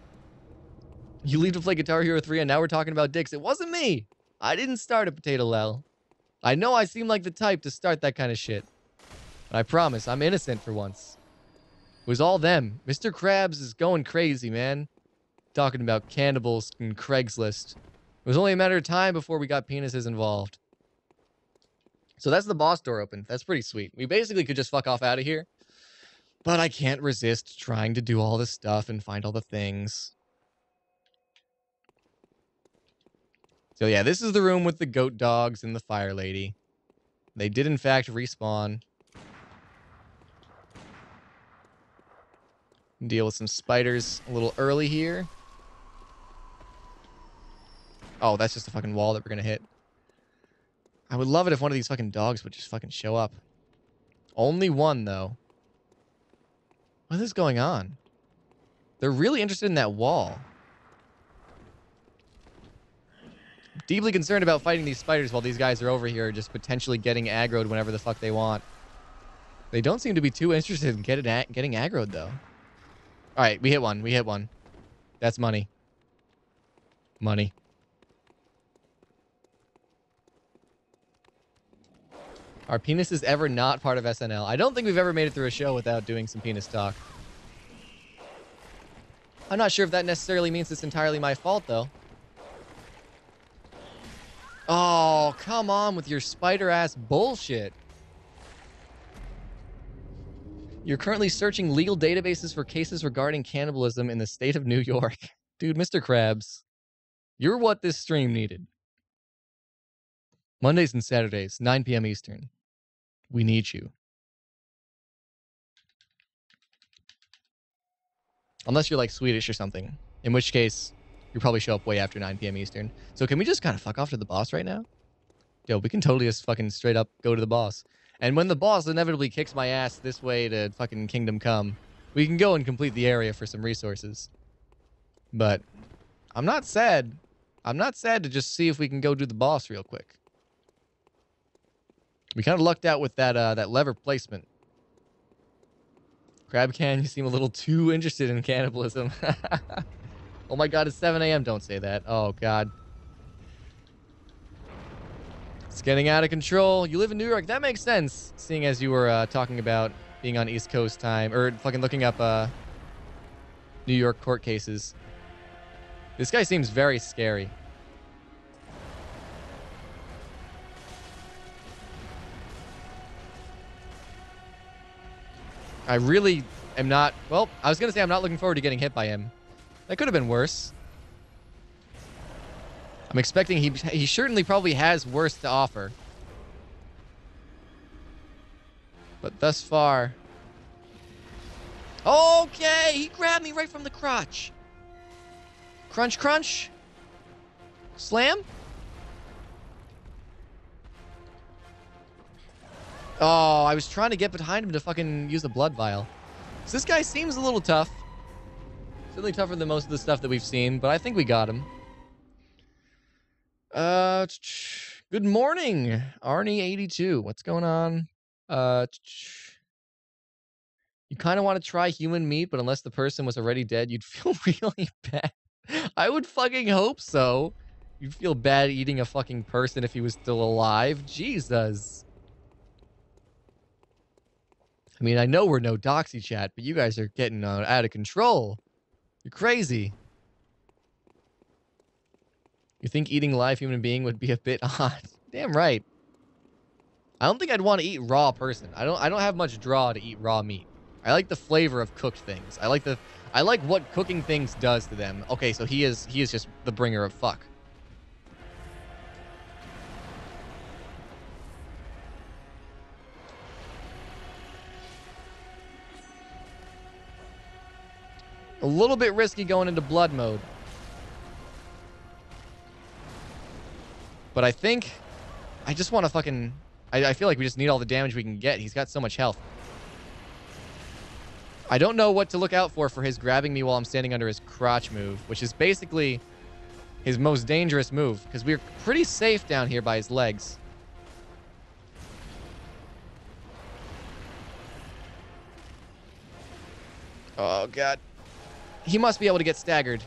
You leave to play Guitar Hero 3 and now we're talking about dicks. It wasn't me. I didn't start a potato lel. I know I seem like the type to start that kind of shit. But I promise, I'm innocent for once. It was all them. Mr. Krabs is going crazy, man. Talking about cannibals and Craigslist. It was only a matter of time before we got penises involved. So that's the boss door open. That's pretty sweet. We basically could just fuck off out of here. But I can't resist trying to do all this stuff and find all the things. So yeah, this is the room with the goat dogs and the fire lady. They did in fact respawn. Deal with some spiders a little early here. Oh, that's just a fucking wall that we're gonna hit. I would love it if one of these fucking dogs would just fucking show up. Only one, though. What is going on? They're really interested in that wall. I'm Deeply concerned about fighting these spiders while these guys are over here just potentially getting aggroed whenever the fuck they want. They don't seem to be too interested in getting aggroed, though. All right, we hit one. We hit one. That's money. Money. Are penises ever not part of SNL? I don't think we've ever made it through a show without doing some penis talk. I'm not sure if that necessarily means it's entirely my fault, though. Oh, come on with your spider-ass bullshit. You're currently searching legal databases for cases regarding cannibalism in the state of New York. Dude, Mr. Krabs, you're what this stream needed. Mondays and Saturdays, 9 p.m. Eastern. We need you. Unless you're like Swedish or something. In which case, you'll probably show up way after 9 p.m. Eastern. So can we just kind of fuck off to the boss right now? Yo, we can totally just fucking straight up go to the boss. And when the boss inevitably kicks my ass this way to fucking Kingdom Come, we can go and complete the area for some resources. But I'm not sad. I'm not sad to just see if we can go do the boss real quick. We kind of lucked out with that lever placement. Crab Can, you seem a little too interested in cannibalism. Oh my god, it's 7 a.m. Don't say that. Oh god. It's getting out of control. You live in New York. That makes sense, seeing as you were talking about being on East Coast time, or fucking looking up New York court cases. This guy seems very scary. I really am not... Well, I was going to say I'm not looking forward to getting hit by him. That could have been worse. I'm expecting he certainly probably has worse to offer. But thus far... Okay! He grabbed me right from the crotch. Crunch, crunch. Slam? Oh, I was trying to get behind him to fucking use the blood vial. So this guy seems a little tough. Certainly tougher than most of the stuff that we've seen, but I think we got him. Good morning, Arnie82. What's going on? You kind of want to try human meat, but unless the person was already dead, you'd feel really bad. I would fucking hope so. You'd feel bad eating a fucking person if he was still alive. Jesus. I mean, I know we're no doxy chat, but you guys are getting out of control. You're crazy. You think eating a live human being would be a bit odd? Damn right. I don't think I'd want to eat raw person. I don't have much draw to eat raw meat. I like the flavor of cooked things. I like what cooking things does to them. Okay, so he is just the bringer of fuck. A little bit risky going into blood mode. But I think I just want to fucking... I feel like we just need all the damage we can get. He's got so much health. I don't know what to look out for his grabbing me while I'm standing under his crotch move, which is basically his most dangerous move, because we're pretty safe down here by his legs. Oh, God. He must be able to get staggered.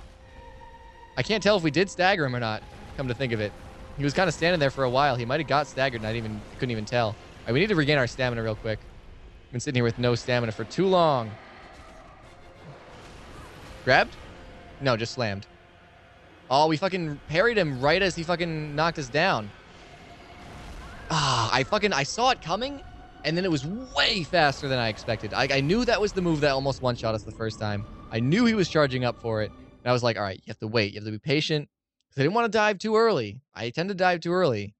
I can't tell if we did stagger him or not, come to think of it. He was kind of standing there for a while. He might have got staggered and I couldn't even tell. All right, we need to regain our stamina real quick. I've been sitting here with no stamina for too long. Grabbed? No, just slammed. Oh, we fucking parried him right as he fucking knocked us down. Ah, I saw it coming, and then it was way faster than I expected. I knew that was the move that almost one-shot us the first time. I knew he was charging up for it. And I was like, all right, you have to wait. You have to be patient. Because I didn't want to dive too early. I tend to dive too early.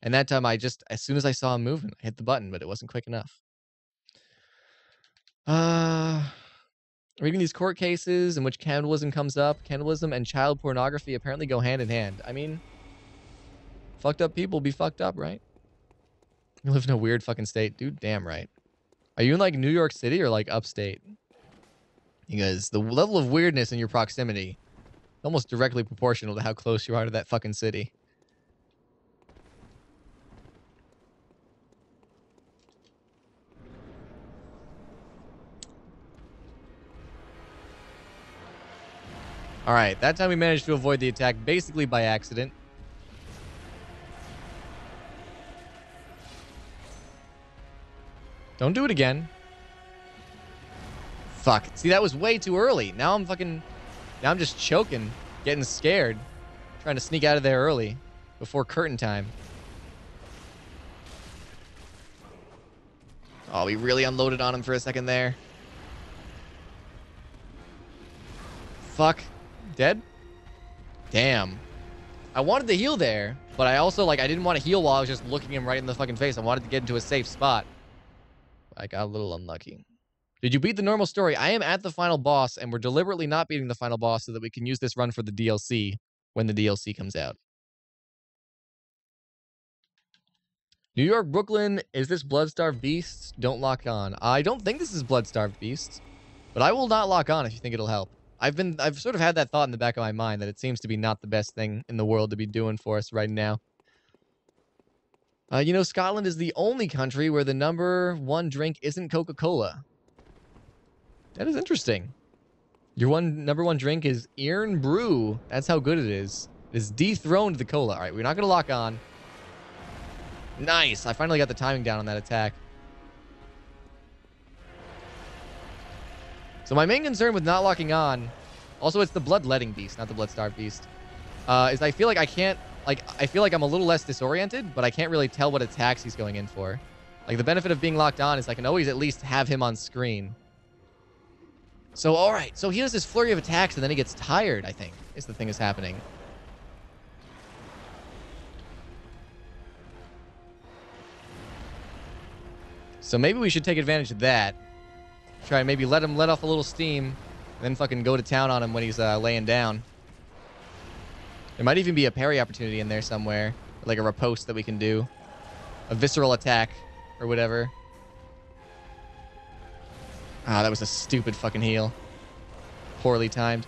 And that time as soon as I saw him moving, I hit the button, but it wasn't quick enough. Reading these court cases in which cannibalism comes up, cannibalism and child pornography apparently go hand in hand. I mean, fucked up people be fucked up, right? You live in a weird fucking state. Dude, damn right. Are you in like New York City or like upstate? Because the level of weirdness in your proximity is almost directly proportional to how close you are to that fucking city. All right, that time we managed to avoid the attack basically by accident. Don't do it again. Fuck. See, that was way too early. Now I'm just choking, getting scared, trying to sneak out of there early before curtain time. Oh, we really unloaded on him for a second there. Fuck. Dead? Damn. I wanted to heal there, but I also, I didn't want to heal while I was just looking him right in the fucking face. I wanted to get into a safe spot. I got a little unlucky. Did you beat the normal story? I am at the final boss, and we're deliberately not beating the final boss so that we can use this run for the DLC when the DLC comes out. New York, Brooklyn, is this Bloodstarved Beasts? Don't lock on. I don't think this is Bloodstarved Beasts, but I will not lock on if you think it'll help. I've sort of had that thought in the back of my mind that it seems to be not the best thing in the world to be doing for us right now. You know, Scotland is the only country where the #1 drink isn't Coca-Cola. That is interesting. Your #1 drink is Irn Brew. That's how good it is. It has dethroned the cola. All right, we're not going to lock on. Nice. I finally got the timing down on that attack. So my main concern with not locking on, also it's the Bloodletting Beast, not the Bloodstarved Beast, is I feel like I can't, I feel like I'm a little less disoriented, but I can't really tell what attacks he's going in for. Like, the benefit of being locked on is I can always at least have him on screen. So, all right. So he does this flurry of attacks, and then he gets tired, I think, is the thing is happening. So maybe we should take advantage of that. Try and maybe let him let off a little steam, and then fucking go to town on him when he's laying down. There might even be a parry opportunity in there somewhere, like a riposte that we can do. A visceral attack, or whatever. Ah, that was a stupid fucking heal. Poorly timed.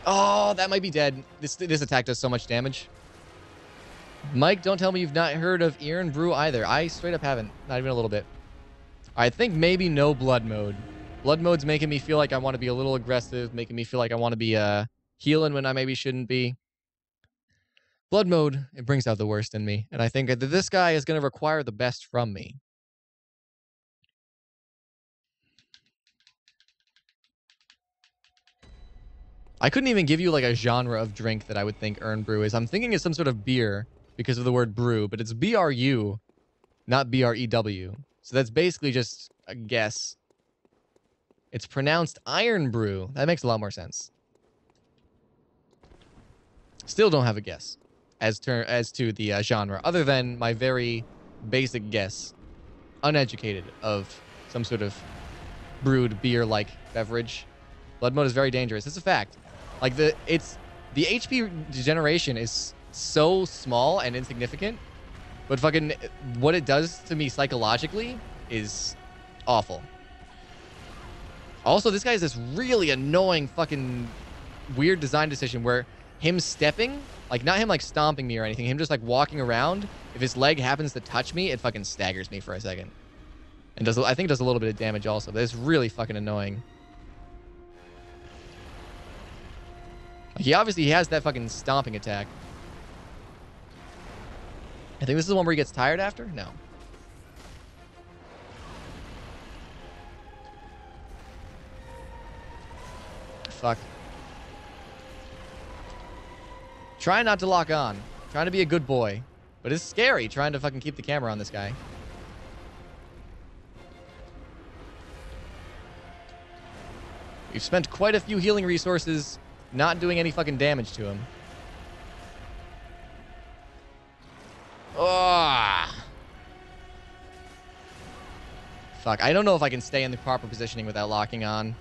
Oh, that might be dead. This attack does so much damage. Mike, don't tell me you've not heard of Irn Brew either. I straight up haven't. Not even a little bit. I think maybe no blood mode. Blood mode's making me feel like I want to be a little aggressive, making me feel like I want to be healing when I maybe shouldn't be. Blood mode, it brings out the worst in me. And I think that this guy is going to require the best from me. I couldn't even give you like a genre of drink that I would think Irn Brew is. I'm thinking it's some sort of beer because of the word brew, but it's BRU, not BREW. So that's basically just a guess. It's pronounced Iron Brew. That makes a lot more sense. Still don't have a guess as to the genre, other than my very basic guess, uneducated, of some sort of brewed beer-like beverage. Blood mode is very dangerous. It's a fact. Like the HP degeneration is so small and insignificant, but fucking what it does to me psychologically is awful. Also, this guy has this really annoying fucking weird design decision where him stepping, like not him like stomping me or anything, him just like walking around, if his leg happens to touch me, it fucking staggers me for a second. And I think does a little bit of damage also, but it's really fucking annoying. He obviously has that fucking stomping attack. I think this is the one where he gets tired after? No. Fuck. Try not to lock on. Trying to be a good boy. But it's scary trying to fucking keep the camera on this guy. We've spent quite a few healing resources not doing any fucking damage to him. Oh. Fuck, I don't know if I can stay in the proper positioning without locking on.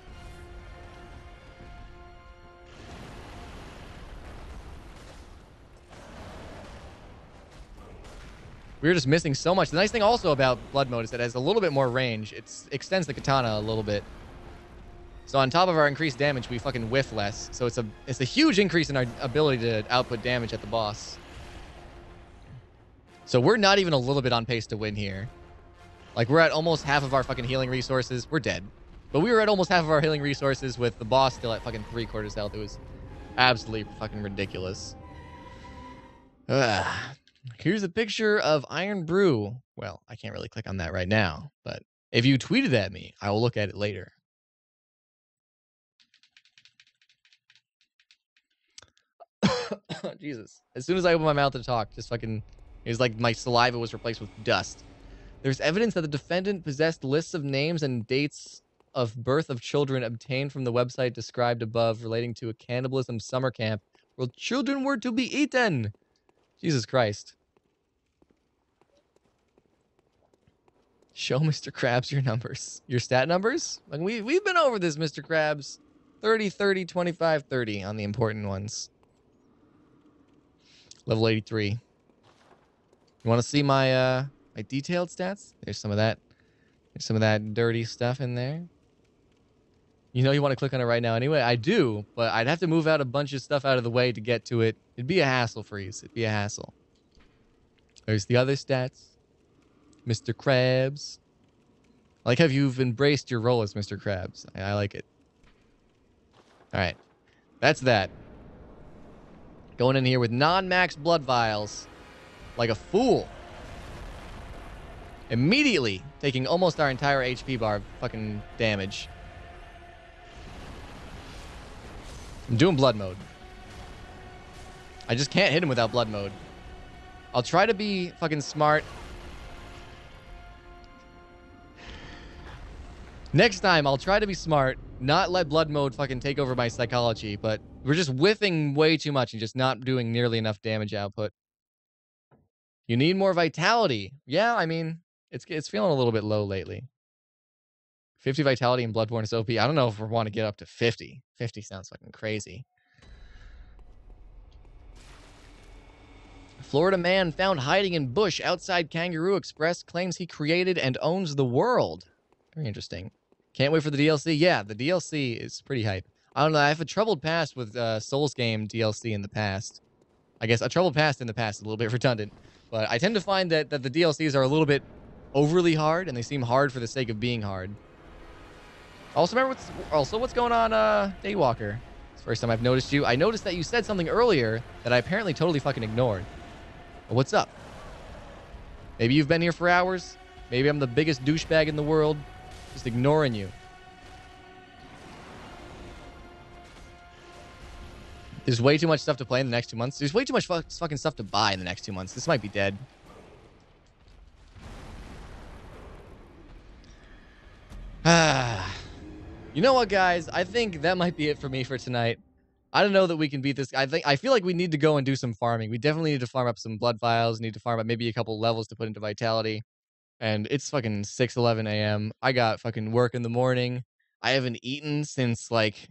We were just missing so much. The nice thing also about Blood Mode is that it has a little bit more range. It extends the katana a little bit. So on top of our increased damage, we fucking whiff less. So it's a huge increase in our ability to output damage at the boss. So we're not even a little bit on pace to win here. Like, we're at almost half of our fucking healing resources. We're dead. But we were at almost half of our healing resources with the boss still at fucking 3/4 health. It was absolutely fucking ridiculous. Ugh. Here's a picture of Iron Brew. Well, I can't really click on that right now, but if you tweet it at me, I will look at it later. Jesus. As soon as I open my mouth to talk, just fucking, it was like my saliva was replaced with dust. There's evidence that the defendant possessed lists of names and dates of birth of children obtained from the website described above relating to a cannibalism summer camp where children were to be eaten. Jesus Christ. Show Mr. Krabs your numbers. Your stat numbers? Like we've been over this, Mr. Krabs. 30, 30, 25, 30 on the important ones. Level 83. You want to see my my detailed stats? There's some of that. There's some of that dirty stuff in there. You know you want to click on it right now anyway? I do, but I'd have to move out a bunch of stuff out of the way to get to it. It'd be a hassle, Freeze. It'd be a hassle. There's the other stats. Mr. Krabs. I like how you've embraced your role as Mr. Krabs. I like it. Alright. That's that. Going in here with non-max blood vials. Like a fool. Immediately taking almost our entire HP bar fucking damage. I'm doing blood mode. I just can't hit him without blood mode. I'll try to be fucking smart. Next time, I'll try to be smart, not let blood mode fucking take over my psychology, but we're just whiffing way too much and just not doing nearly enough damage output. You need more vitality. Yeah, I mean, it's feeling a little bit low lately. 50 vitality in Bloodborne is OP. I don't know if we want to get up to 50. 50 sounds fucking crazy. Florida man found hiding in bush outside Kangaroo Express claims he created and owns the world. Very interesting. Can't wait for the DLC. Yeah, the DLC is pretty hype. I don't know. I have a troubled past with Souls game DLC in the past. I guess a troubled past in the past is a little bit redundant. But I tend to find that the DLCs are a little bit overly hard, and they seem hard for the sake of being hard. Also, remember what's going on, Daywalker? It's the first time I've noticed you. I noticed that you said something earlier that I apparently totally fucking ignored. Well, what's up? Maybe you've been here for hours. Maybe I'm the biggest douchebag in the world. Just ignoring you. There's way too much stuff to play in the next 2 months. There's way too much fucking stuff to buy in the next 2 months. This might be dead. You know what, guys? I think that might be it for me for tonight. I don't know that we can beat this. I feel like we need to go and do some farming. We definitely need to farm up some blood vials. Need to farm up maybe a couple levels to put into vitality. And it's fucking 6:11 a.m. I got fucking work in the morning. I haven't eaten since like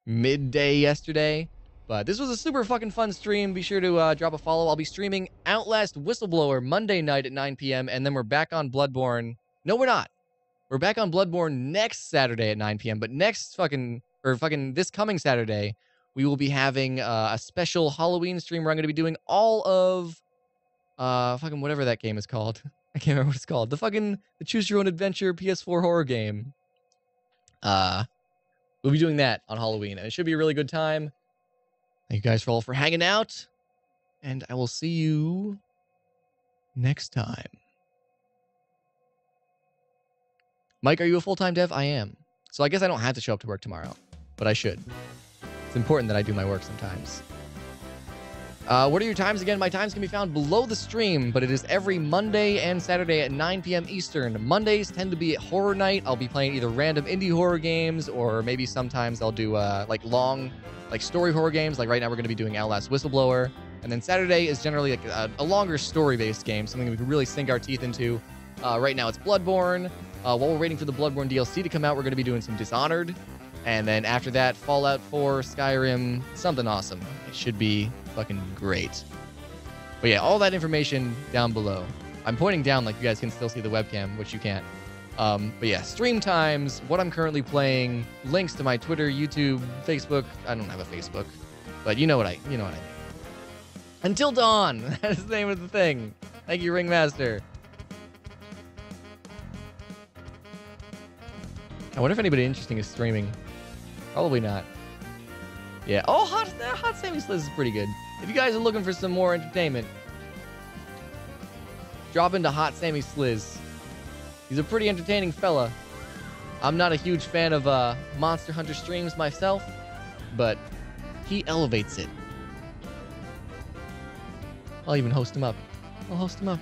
midday yesterday. But this was a super fucking fun stream. Be sure to drop a follow. I'll be streaming Outlast Whistleblower Monday night at 9 p.m. And then we're back on Bloodborne. No, we're not. We're back on Bloodborne next Saturday at 9 p.m. But next this coming Saturday, we will be having a special Halloween stream where I'm going to be doing all of fucking whatever that game is called. I can't remember what it's called. The Choose Your Own Adventure PS4 horror game. We'll be doing that on Halloween, and it should be a really good time. Thank you guys all for hanging out, and I will see you next time. Mike, are you a full-time dev? I am. So I guess I don't have to show up to work tomorrow, but I should. It's important that I do my work sometimes. What are your times again? My times can be found below the stream, but it is every Monday and Saturday at 9 p.m. Eastern. Mondays tend to be horror night. I'll be playing either random indie horror games, or maybe sometimes I'll do long story horror games. Like right now we're going to be doing Outlast Whistleblower. And then Saturday is generally like a longer story-based game, something we can really sink our teeth into. Right now it's Bloodborne. While we're waiting for the Bloodborne DLC to come out, we're going to be doing some Dishonored. And then after that, Fallout 4, Skyrim, something awesome. It should be fucking great. But yeah, all that information down below. I'm pointing down like you guys can still see the webcam, which you can't. But yeah, stream times, what I'm currently playing, links to my Twitter, YouTube, Facebook. I don't have a Facebook, but you know what I mean. Until dawn. That is the name of the thing. Thank you, Ringmaster. I wonder if anybody interesting is streaming. Probably not. Yeah. Oh, Hot Sammy Sliz is pretty good. If you guys are looking for some more entertainment, drop into Hot Sammy Sliz. He's a pretty entertaining fella. I'm not a huge fan of Monster Hunter streams myself, but he elevates it. I'll even host him up. I'll host him up.